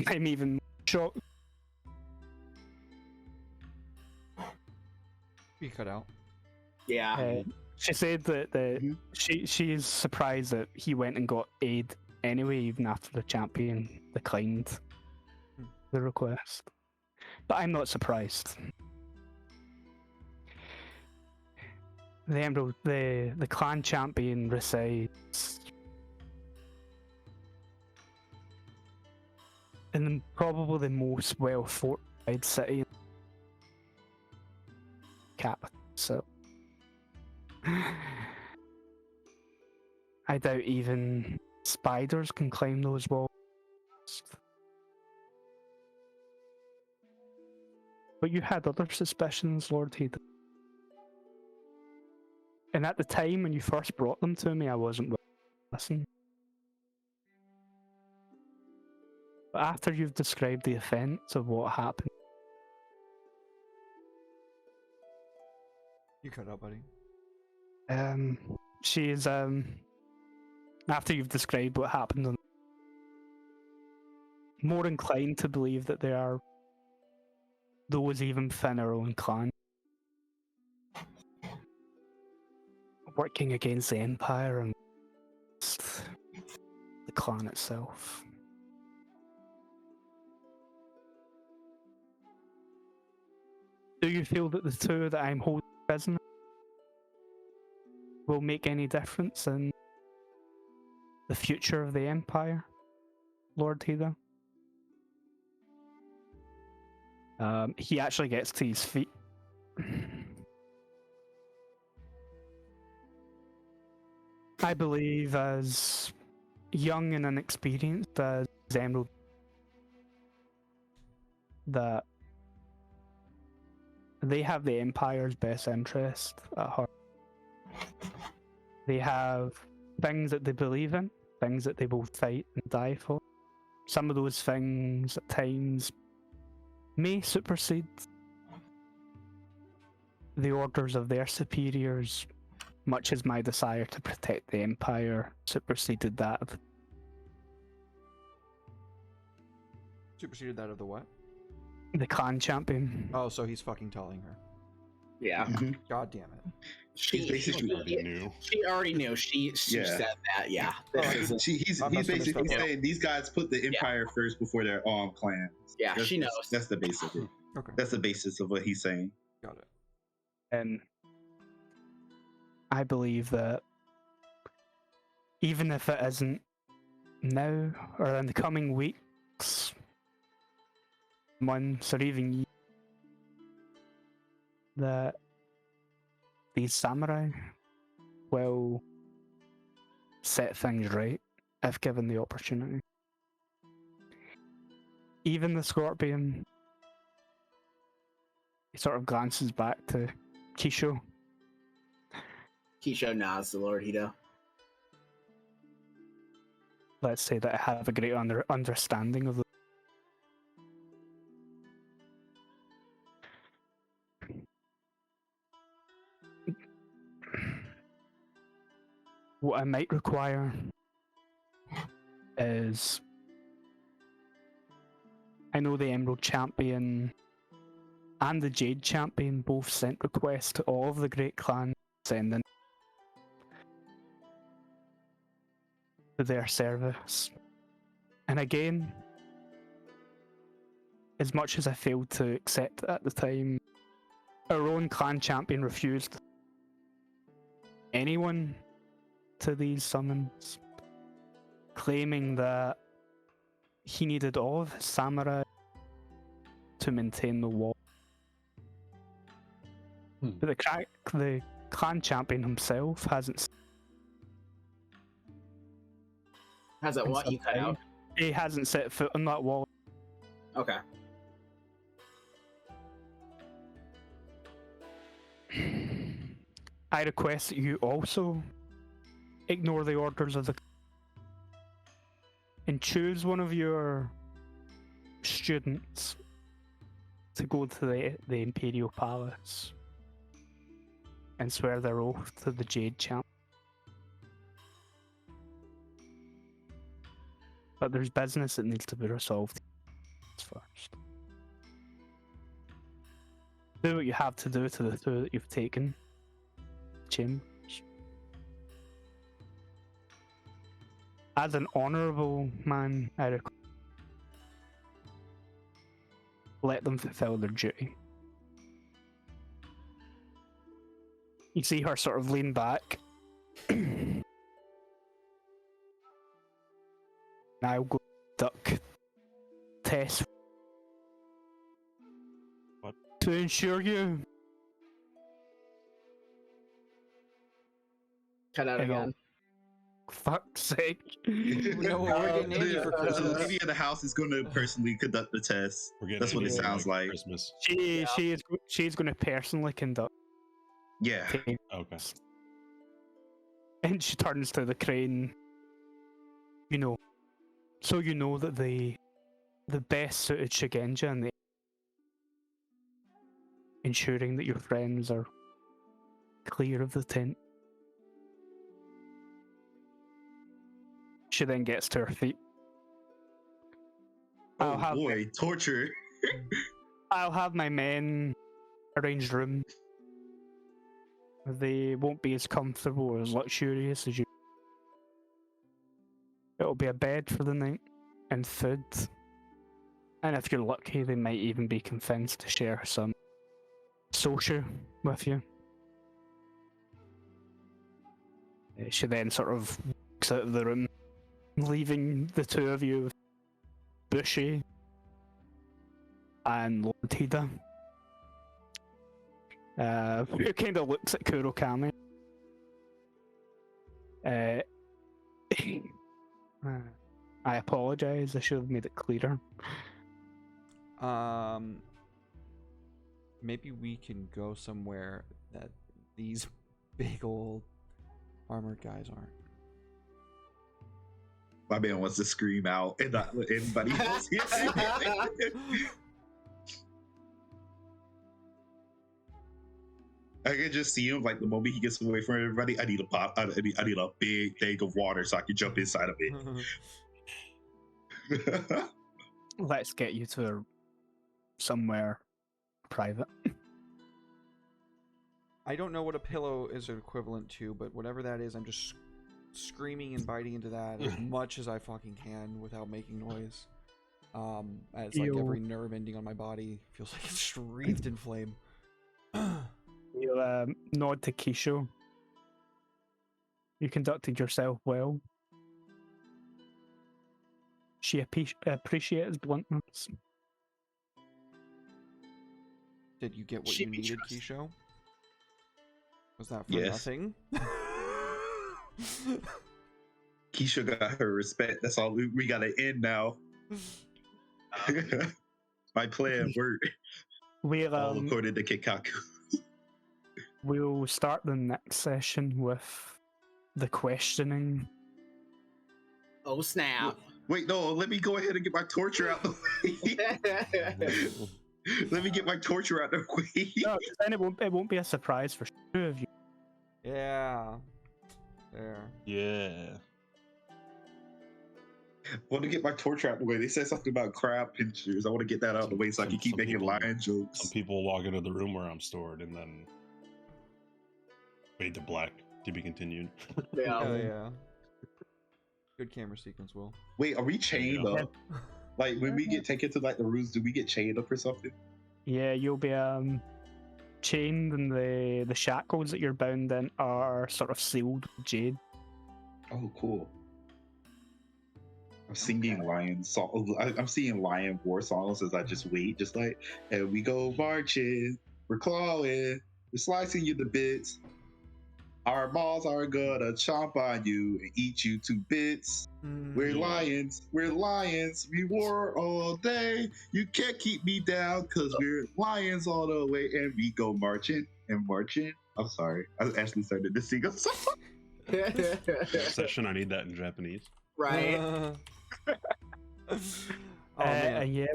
S8: I'm even more shocked.
S4: You cut out.
S5: Yeah.
S8: She said that she is surprised that he went and got aid anyway, even after the champion declined the request. But I'm not surprised. The Emerald, the clan champion resides in probably the most well fortified city in the capital. So I doubt even spiders can climb those walls. But you had other suspicions, Lord Hida. And at the time when you first brought them to me, I wasn't willing to listen. But after you've described the events of what happened...
S4: You cut out, buddy.
S8: She is, after you've described what happened, I'm more inclined to believe that there are those even within our own clan working against the Empire and the clan itself. Do you feel that the two that I'm holding prisoner will make any difference in the future of the Empire, Lord Hida? He actually gets to his feet. I believe, as young and inexperienced as Emerald, that they have the Empire's best interest at heart. They have things that they believe in, things that they will fight and die for. Some of those things at times may supersede the orders of their superiors, much as my desire to protect the Empire superseded that.
S4: Superseded that of the what?
S8: The clan champion.
S4: Oh, so he's fucking telling her.
S5: Yeah.
S4: God damn it.
S3: He's basically
S2: already knew.
S5: She already knew. She said that. Yeah. This isn't-
S3: he's
S4: I must have
S3: basically
S4: missed that.
S3: saying these guys put the Empire first before their clans.
S5: Yeah,
S3: That's-
S5: she knows.
S3: That's the basis of it.
S4: Okay.
S3: That's the basis of what he's saying.
S4: Got it.
S8: And I believe that even if it isn't now or in the coming weeks, months, or even years, that these samurai will set things right if given the opportunity. Even the Scorpion, he sort of glances back to Kisho.
S5: Kisho nods to Lord Hida.
S8: Let's say that I have a great understanding of the what I might require is, I know the Emerald Champion and the Jade Champion both sent requests to all of the great clans sending to their service. And again, as much as I failed to accept it at the time, our own clan champion refused anyone to these summons, claiming that he needed all of his samurai to maintain the wall. But the clan champion himself hasn't.
S5: Has that what you cut out?
S8: He hasn't set foot on that wall.
S5: Okay.
S8: I request that you also ignore the orders of the and choose one of your students to go to the Imperial Palace and swear their oath to the Jade Champ. But there's business that needs to be resolved first. Do what you have to do to the two that you've taken. Chambers. As an honourable man, I let them fulfill their duty. You see her sort of lean back. I'll go duck test.
S2: What?
S8: To ensure you.
S5: Cut out
S8: And
S5: again.
S8: Fuck's sake.
S4: know what we're getting Andy for
S3: The
S4: Christmas.
S3: lady in the house is going to personally conduct the test.
S2: We're getting
S3: That's what it
S2: into,
S3: sounds like.
S2: Christmas.
S8: She's going to personally conduct
S3: Yeah.
S8: it.
S2: Okay.
S8: And she turns to the crane. You know, so you know that the best suited Shigenja and the ensuring that your friends are clear of the tent. She then gets to her feet.
S3: Oh boy, torture.
S8: I'll have my men arrange room. They won't be as comfortable or as luxurious as you. It'll be a bed for the night and food. And if you're lucky, they might even be convinced to share some social with you. She then sort of walks out of the room, leaving the two of you, Bushy and Lord Hida. Who kind of looks at Kurokami. I apologise, I should have made it clearer.
S4: Maybe we can go somewhere that these big old armored guys aren't.
S3: My man wants to scream out and not let anybody else hear it. I can just see him like the moment he gets away from everybody. I need a pop. I need a big thing of water so I can jump inside of it.
S8: Let's get you to somewhere private.
S4: I don't know what a pillow is equivalent to, but whatever that is, I'm just screaming and biting into that as much as I fucking can without making noise. As like every nerve ending on my body feels like it's wreathed in flame.
S8: You nod to Kisho. You conducted yourself well. She appreciates bluntness.
S4: Did you get what
S5: She
S4: you
S5: be
S4: needed,
S5: trusted.
S4: Kisho? Was that for
S3: Yes.
S4: nothing?
S3: Keisha got her respect. That's all. We got to end now. My plan worked.
S8: We'll
S3: All according to Kikaku.
S8: we'll start the next session with the questioning.
S5: Oh snap!
S3: Wait, no. Let me go ahead and get my torture out the way. Let me get my torture out the way.
S8: No, 'cause then it won't be a surprise for two of you.
S4: Yeah. There.
S2: Yeah.
S3: I want to get my torture out the way. They said something about crab pinchers. I want to get that out of the way so I can keep
S2: Some
S3: making
S2: people-
S3: lion jokes.
S2: Some people walk into the room where I'm stored and then fade to black to be continued.
S5: Yeah.
S4: Hell yeah. Good camera sequence, Will.
S3: Wait, are we chained
S2: Yeah.
S3: up? Like when we get taken to like the rooms, do we get chained up or something?
S8: Yeah, you'll be chained, and the shackles that you're bound in are sort of sealed with jade.
S3: Oh, cool. I'm singing lion song. I'm seeing lion war songs as I just wait, just like, and we go marching, we're clawing, we're slicing you to bits. Our balls are gonna chomp on you and eat you to bits. We're lions, we war all day. You can't keep me down, cause we're lions all the way, and we go marching. and marching. I'm sorry. I actually started to sing a song.
S2: Session. I need that in Japanese.
S5: Right.
S4: Oh man,
S8: yeah,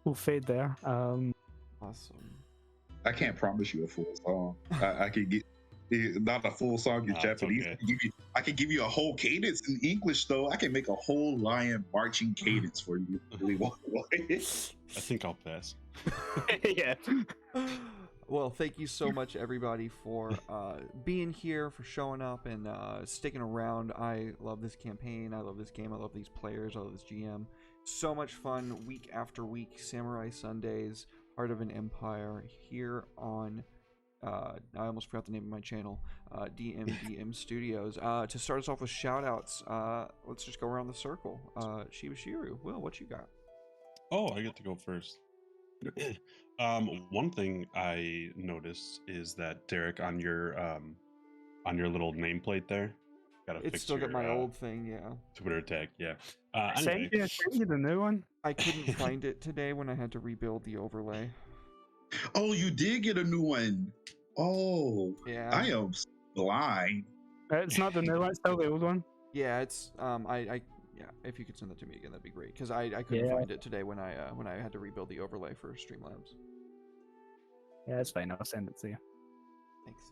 S8: we'll fade there.
S4: awesome.
S3: I can't promise you a full song. I can get not a full song in
S2: It's
S3: Japanese.
S2: okay.
S3: I can give you a whole cadence in English, though. I can make a whole lion marching cadence for you. If you really want it.
S2: I think I'll pass.
S8: Yeah.
S4: Well, thank you so much, everybody, for being here, for showing up, and sticking around. I love this campaign. I love this game. I love these players. I love this GM. So much fun week after week. Samurai Sundays, Heart of an Empire, here on... I almost forgot the name of my channel, DMDM Studios. To start us off with shout-outs, let's just go around the circle. Shibashiru, Will, what you got?
S2: Oh, I get to go first. One thing I noticed is that Derek, on your little nameplate there, gotta
S4: It's
S2: fix
S4: still got
S2: your,
S4: my old thing, yeah.
S2: Twitter tag. Yeah.
S8: Send you the new one.
S4: I couldn't find it today when I had to rebuild the overlay.
S3: Oh, you did get a new one. Oh,
S4: Yeah.
S3: I am blind.
S8: It's not the new one, it's still the old one.
S4: Yeah, it's yeah. If you could send that to me again, that'd be great. Because I couldn't
S8: Yeah.
S4: find it today when I had to rebuild the overlay for Streamlabs.
S8: Yeah, it's fine. I'll send it to you.
S4: Thanks.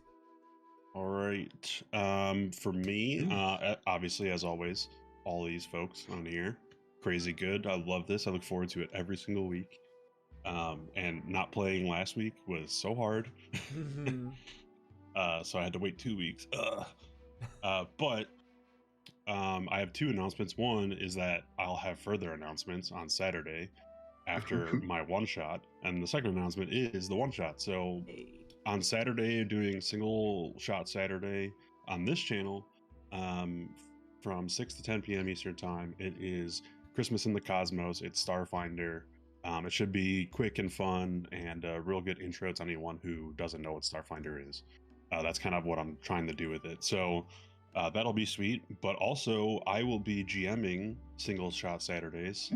S2: All right. For me, obviously, as always, all these folks on here, crazy good. I love this. I look forward to it every single week. And not playing last week was so hard. So I had to wait 2 weeks. But I have two announcements. One is that I'll have further announcements on Saturday after my one shot, and the second announcement is the one shot. So on Saturday, doing single shot Saturday on this channel, from 6 to 10 p.m. Eastern time. It is Christmas in the Cosmos. It's Starfinder. It should be quick and fun and a real good intro to anyone who doesn't know what Starfinder is. That's kind of what I'm trying to do with it. So that'll be sweet. But also, I will be GMing Single Shot Saturdays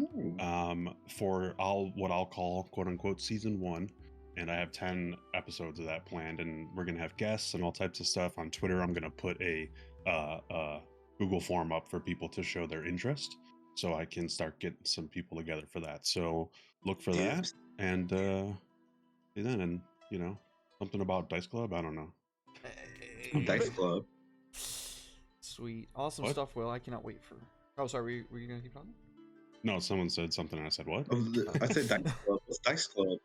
S2: for what I'll call "quote unquote" season 1. And I have 10 episodes of that planned, and we're gonna have guests and all types of stuff. On Twitter, I'm gonna put a Google form up for people to show their interest, so I can start getting some people together for that. So look for that, and then, and something about Dice Club. I don't know.
S3: Dice Club.
S4: Sweet, awesome
S2: What?
S4: stuff, Will. I cannot wait for. Oh, sorry. Were you gonna keep talking?
S2: No, someone said something, and I said what?
S3: I said Dice Club. What's Dice Club?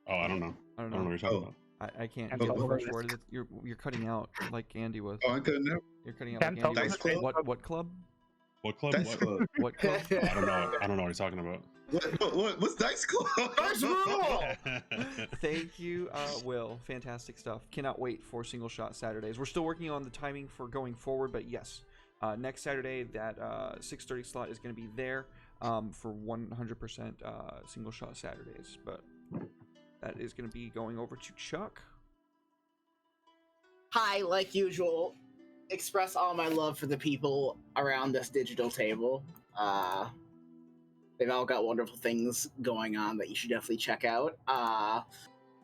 S2: Oh, I don't know.
S4: I don't
S2: I don't know
S4: know.
S2: what you're talking
S3: Oh.
S2: about.
S4: I can't
S8: Can't
S4: get
S8: talk
S4: the
S8: about
S4: first
S8: this.
S4: word. You're cutting out like Andy was.
S3: Oh, I couldn't know.
S4: You're cutting out
S8: Can't
S4: like Andy
S8: talk
S4: was.
S3: about this.
S4: What club?
S2: What club?
S3: Dice
S2: What?
S3: Club.
S4: What club?
S2: I don't know. I don't know what you're talking about.
S3: What's Dice Club?
S5: Dice Rule!
S4: Thank you, Will. Fantastic stuff. Cannot wait for Single Shot Saturdays. We're still working on the timing for going forward, but yes, next Saturday that 6:30 slot is going to be there for 100% Single Shot Saturdays. But that is going to be going over to Chuck.
S5: Hi, like usual, express all my love for the people around this digital table. They've all got wonderful things going on that you should definitely check out.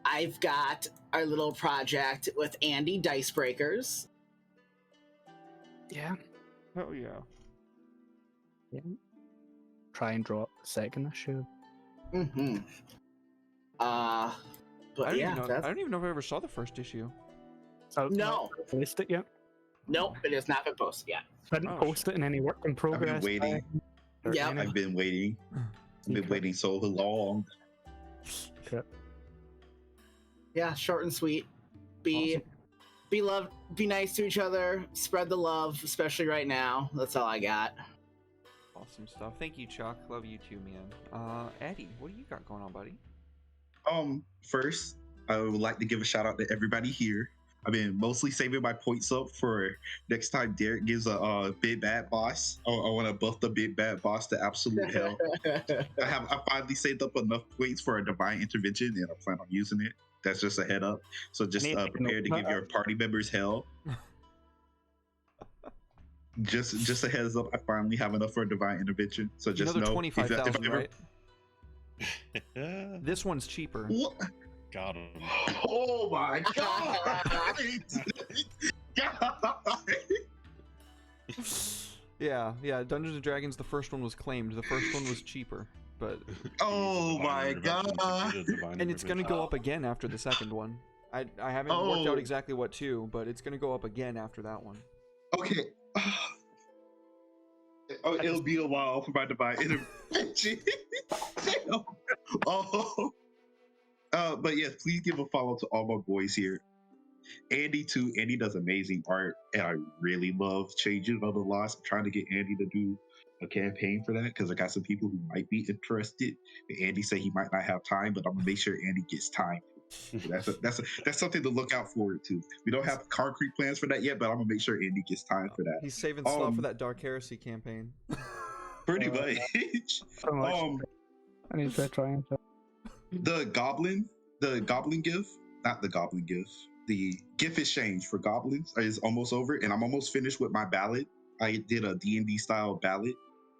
S5: I've got our little project with Andy, Dice Breakers.
S8: Yeah.
S4: Oh yeah.
S8: Try and drop the second issue.
S5: Mm-hmm. But
S4: I don't
S5: yeah,
S4: even know. I don't even know if I ever saw the first issue.
S8: So
S5: No.
S8: not released it yet.
S5: nope, it has not been posted yet.
S8: Didn't
S4: Oh,
S8: post it in any work in progress.
S3: waiting.
S8: or
S5: Yep.
S8: any-
S3: I've been waiting. I've been
S8: Okay.
S3: waiting so long.
S8: Okay.
S5: Yeah, short and sweet. Be loved, be nice to each other, spread the love, especially right now. That's all I got.
S4: Awesome stuff. Thank you, Chuck. Love you too, man. Eddie, what do you got going on, buddy?
S3: First, I would like to give a shout out to everybody here. I've been mostly saving my points up for next time Derek gives a big bad boss. I want to buff the big bad boss to absolute hell. I finally saved up enough points for a divine intervention, and I plan on using it. That's just a head up. So just
S8: Need to
S3: prepare to
S8: know
S3: give
S8: that.
S3: your party members hell. Just a heads up. I finally have enough for a divine intervention. So just
S4: Another
S3: know
S4: 25,000,
S3: if I ever-
S4: right? This one's cheaper.
S3: What?
S2: Got him.
S3: Oh my god!
S4: Yeah. Dungeons and Dragons, the first one was claimed. The first one was cheaper, but
S3: Oh my god!
S4: and it's gonna go up again after the second one. I haven't worked out exactly what to, but it's gonna go up again after that one.
S3: Okay. Oh, it'll be a while for my divine intervention. Oh. But yes, please give a follow to all my boys here. Andy too. Andy does amazing art, and I really love Changing of the Lost. I'm trying to get Andy to do a campaign for that because I got some people who might be interested. And Andy said he might not have time, but I'm gonna make sure Andy gets time. So that's something to look out forward to. We don't have concrete plans for that yet, but I'm gonna make sure Andy gets time for that.
S4: He's saving slot for that Dark Heresy campaign.
S3: Pretty much.
S8: I need to try and
S3: The goblin gift, not the goblin gift. The gift exchange for goblins is almost over, and I'm almost finished with my ballad. I did a D&D style ballad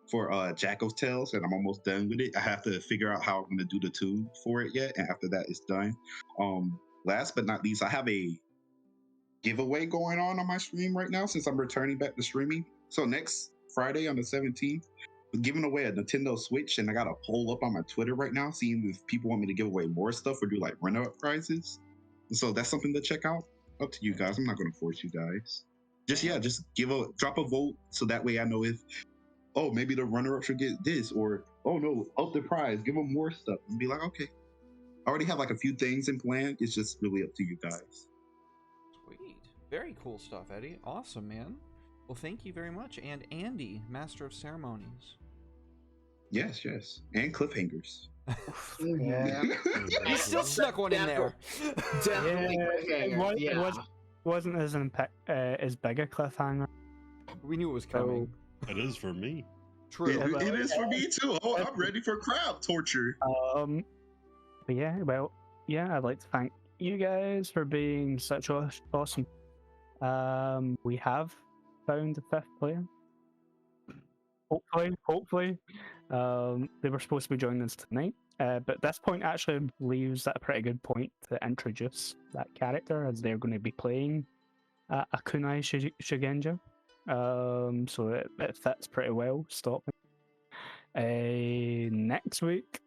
S3: for Jacko's Tales, and I'm almost done with it. I have to figure out how I'm going to do the tune for it yet, and after that, it's done. Last but not least, I have a giveaway going on my stream right now since I'm returning back to streaming. So next Friday on the 17th, we're giving away a Nintendo Switch, and I got a poll up on my Twitter right now, seeing if people want me to give away more stuff or do like runner-up prizes. So that's something to check out. Up to you guys. I'm not going to force you guys. Just drop a vote so that way I know if, oh, maybe the runner-up should get this, or oh no, up the prize, give them more stuff, and be like, okay. I already have like a few things in plan. It's just really up to you guys.
S4: Sweet. Very cool stuff, Eddie. Awesome, man. Well, thank you very much. And Andy, Master of Ceremonies.
S3: Yes. And cliffhangers.
S6: Yeah.
S4: You still snuck one in there.
S5: Definitely.
S8: It wasn't as big a cliffhanger.
S4: We knew it was coming.
S2: It is for me.
S4: True.
S3: It is for me too. Oh, I'm ready for crowd torture.
S8: But yeah, I'd like to thank you guys for being such awesome. We have found the fifth player. Hopefully. They were supposed to be joining us tonight. But this point actually leaves at a pretty good point to introduce that character, as they're going to be playing a Kunai Shigenja. So it fits pretty well. Next week,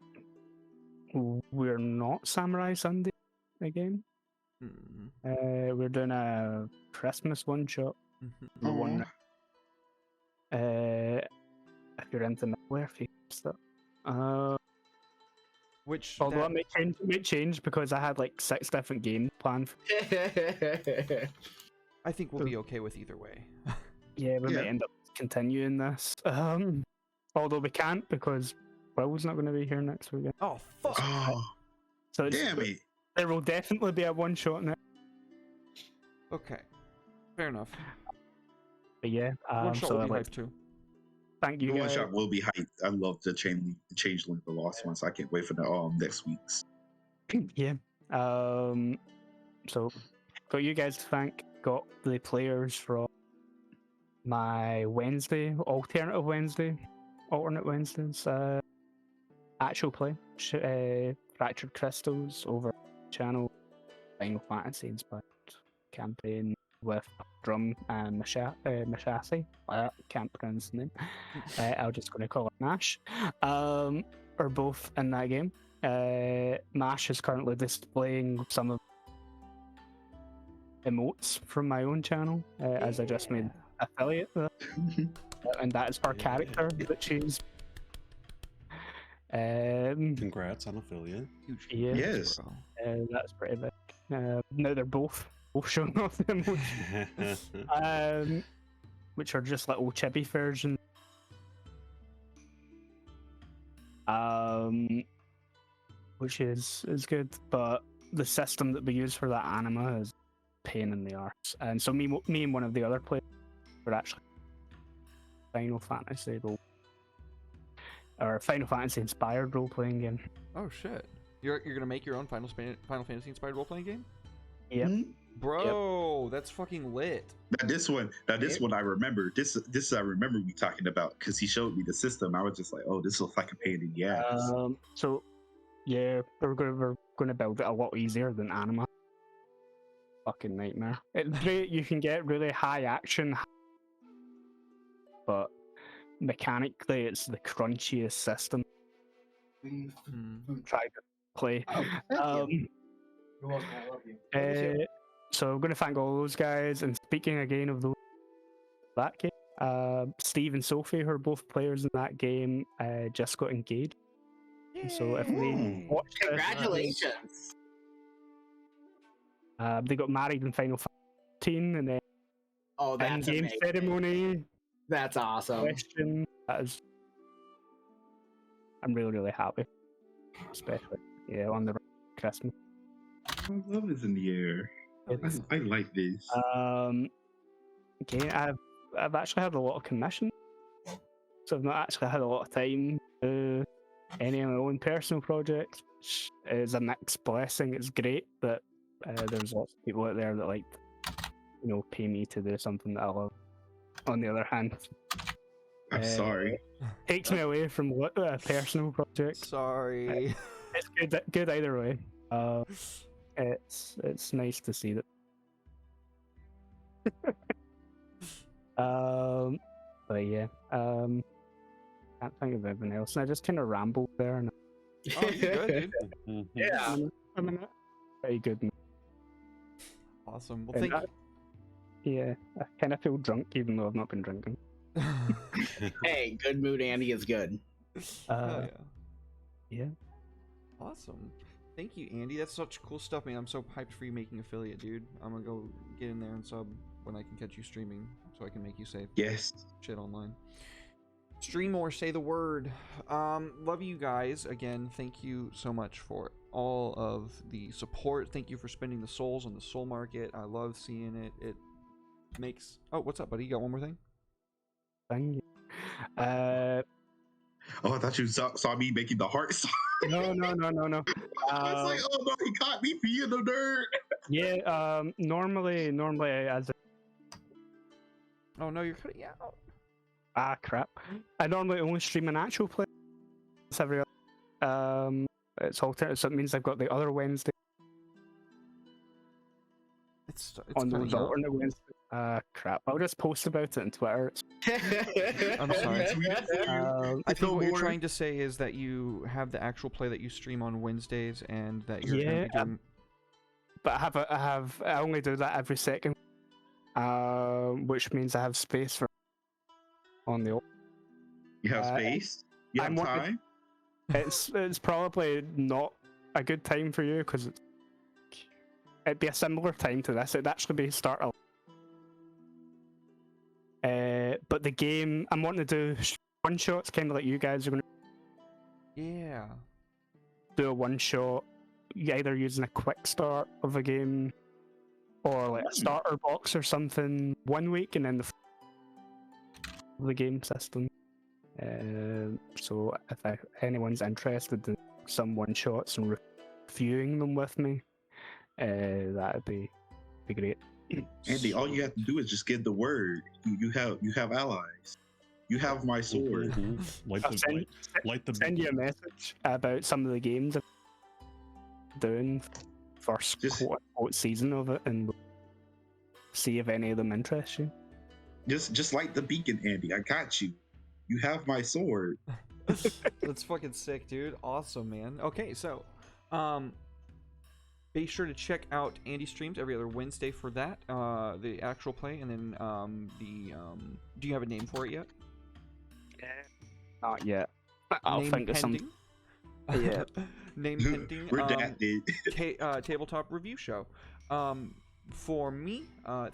S8: we're not Samurai Sunday again. We're doing a Christmas one shot. If you're into middleware stuff.
S4: Which
S8: although it may change because I had like 6 different games planned.
S4: I think we'll be okay with either way.
S8: Yeah, we might end up continuing this. Although we can't because Will's not going to be here next weekend.
S4: Oh fuck!
S3: So damn it!
S8: There will definitely be a one shot now.
S4: Okay, fair enough.
S8: But yeah,
S4: one shot
S8: so
S4: will be hyped too.
S8: Thank you.
S3: The one shot will be hyped. I love the Changeling, the Lost one, so I can't wait for the next week's.
S8: Yeah. So got you guys to thank. Got the players from my alternate Wednesdays, actual play, Fractured Crystals over channel, Final Fantasy inspired campaign with Drum and Mashasi. I can't pronounce the name. I'm just going to call it Mash. Are both in that game. Mash is currently displaying some of emotes from my own channel, as I just made affiliate, and that is her character that she's.
S2: Congrats on affiliate.
S8: Yeah,
S3: yes,
S8: that's pretty big. Now they're both showing off the emotes, which are just little chibi versions. Which is good, but the system that we use for that anima is pain in the arse. And so me and one of the other players were actually Final Fantasy inspired role playing game.
S4: Oh shit! You're gonna make your own Final Fantasy inspired role playing game?
S8: Yep.
S4: Bro, that's fucking lit.
S3: This one I remember. This I remember we talking about because he showed me the system. I was just like, oh, this looks like a pain in the ass.
S8: So Yeah, we're gonna build it a lot easier than Anima. Fucking nightmare. It's great. You can get really high action, but mechanically, it's the crunchiest system. Try to play.
S6: Oh, thank you.
S7: You're welcome. I love you.
S8: So I'm going to thank all those guys. And speaking again of that game, Steve and Sophie, who are both players in that game, just got engaged. So if they watch this,
S5: Congratulations.
S8: they got married in Final Fantasy 15, and then
S5: Oh, that's
S8: in-game
S5: amazing.
S8: ceremony.
S5: That's awesome.
S8: Question. I'm really happy, especially on the Christmas.
S3: Love is in the air. I like this.
S8: Okay, I've actually had a lot of commissions, so I've not actually had a lot of time to do any of my own personal projects, which is a mixed blessing. It's great that there's lots of people out there that like, pay me to do something that I love. On the other hand,
S3: I'm sorry.
S8: takes me away from a personal project.
S4: Sorry.
S8: It's good either way. It's nice to see that. But yeah, can't think of anything else. And I just kind of rambled there. And
S4: Oh, you good, dude.
S5: Yeah.
S8: I'm in a pretty good mood.
S4: Awesome. Well,
S8: And
S4: thank
S8: Yeah, I kind of feel drunk even though I've not been drinking.
S4: you.
S5: Hey, good mood Andy is good.
S4: Hell
S8: Yeah.
S4: Awesome. Thank you, Andy. That's such cool stuff, man. I'm so hyped for you making affiliate, dude. I'm gonna go get in there and sub when I can catch you streaming, so I can make you say
S3: Yes.
S4: shit online. Stream or say the word. Love you guys again. Thank you so much for all of the support. Thank you for spending the souls on the soul market. I love seeing it. It makes. Oh, what's up, buddy? You got one more thing?
S8: Thank you.
S3: Oh, I thought you saw me making the heart song.
S8: No.
S3: I was like, oh no, he caught me being a nerd.
S8: Yeah. Normally, as
S4: Oh no, you're cutting out.
S8: crap. I normally only stream an actual play. It's every other. It's alternate, so it means I've got the other Wednesday
S4: It's
S8: on
S4: cutting
S8: those
S4: out.
S8: alternate Wednesdays. Crap. I'll just post about it on Twitter.
S4: I'm sorry. I think
S3: No
S4: what you're
S3: more.
S4: trying to say is that you have the actual play that you stream on Wednesdays, and that you're
S8: Yeah,
S4: going to be doing.
S8: But I only do that every second, which means I have space for on the.
S3: You have space. You have
S8: I'm one-
S3: time.
S8: It's probably not a good time for you because it'd be a similar time to this. It'd actually be start. But the game I'm wanting to do one shots, kind of like you guys are going to
S4: Yeah.
S8: do a one shot, either using a quick start of a game or like a starter box or something 1 week, and then the game system. So if anyone's interested in some one shots and reviewing them with me, that'd be great.
S3: Andy, all you have to do is just give the word. You have allies. You have my sword.
S2: Light
S8: I'll
S2: the light the
S8: send you a message about some of the games I'm doing first
S3: Just-
S8: quote unquote season of it, and we'll see if any of them interest you.
S3: Just like the beacon, Andy. I got you. You have my sword.
S4: That's fucking sick, dude. Awesome, man. Okay, so, be sure to check out Andy streams every other Wednesday for that, the actual play, and then do you have a name for it yet?
S8: Not yet. I'll
S4: Name
S8: think of something.
S4: pending?
S8: Yeah.
S4: Name pending.
S3: Redacted.
S4: Tabletop review show. For me,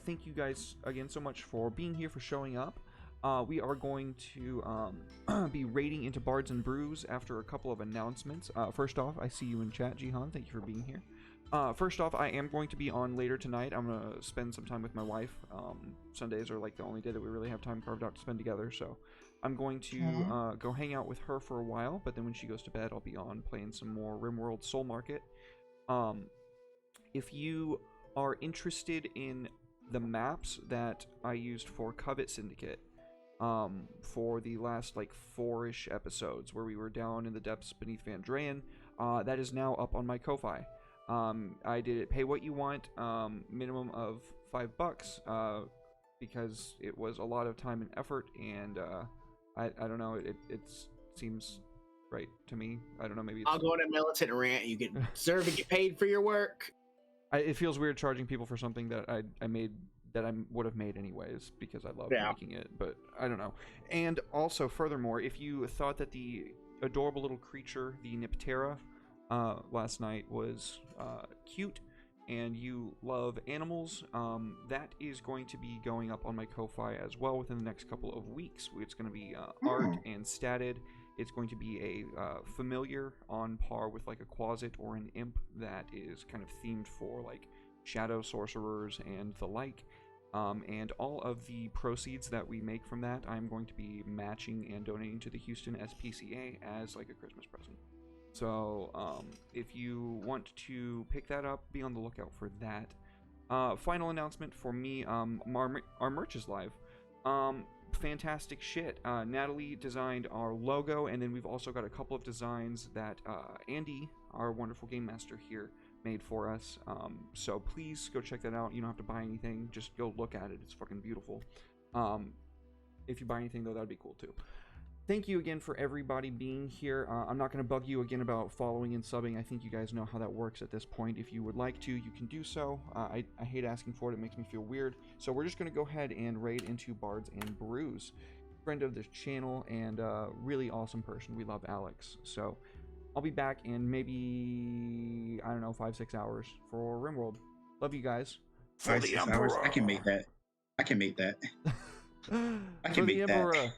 S4: thank you guys again so much for being here, for showing up. We are going to be raiding into Bards and Brews after a couple of announcements. First off, I see you in chat, Jihan. Thank you for being here. First off, I am going to be on later tonight. I'm going to spend some time with my wife. Sundays are like the only day that we really have time carved out to spend together, so I'm going to go hang out with her for a while, but then when she goes to bed, I'll be on playing some more RimWorld Soul Market. If you are interested in the maps that I used for Covet Syndicate, for the last like 4-ish episodes where we were down in the depths beneath Van Draen, that is now up on my Ko-Fi. I did it pay what you want, minimum of $5, because it was a lot of time and effort, and I don't know, it seems right to me. I don't know, maybe it's...
S6: I'll go on a militant rant. You get served and get paid for your work.
S4: It feels weird charging people for something that I made, that I would have made anyways, because I love making it, but I don't know. And also, furthermore, if you thought that the adorable little creature, the Niptera, last night was cute, and you love animals, that is going to be going up on my Ko-Fi as well within the next couple of weeks. It's going to be art and statted. It's going to be a familiar on par with like a Quasit or an Imp that is kind of themed for like shadow sorcerers and the like. And all of the proceeds that we make from that, I'm going to be matching and donating to the Houston SPCA as like a Christmas present. So if you want to pick that up, be on the lookout for that. Final announcement for me, our merch is live. Fantastic shit. Natalie designed our logo, and then we've also got a couple of designs that Andy, our wonderful game master here, made for us. So please go check that out. You don't have to buy anything, just go look at it. It's fucking beautiful. If you buy anything though, that'd be cool too. Thank you again for everybody being here. I'm not going to bug you again about following and subbing. I think you guys know how that works at this point. If you would like to, you can do so. I hate asking for it. It makes me feel weird. So we're just going to go ahead and raid into Bards and Brews. Friend of this channel and really awesome person. We love Alex. So I'll be back in maybe, I don't know, 5-6 hours for RimWorld. Love you guys.
S3: For the Emperor. I can make that. I can make that. I can make that.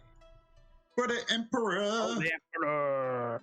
S3: For the Emperor.
S8: Oh, the Emperor.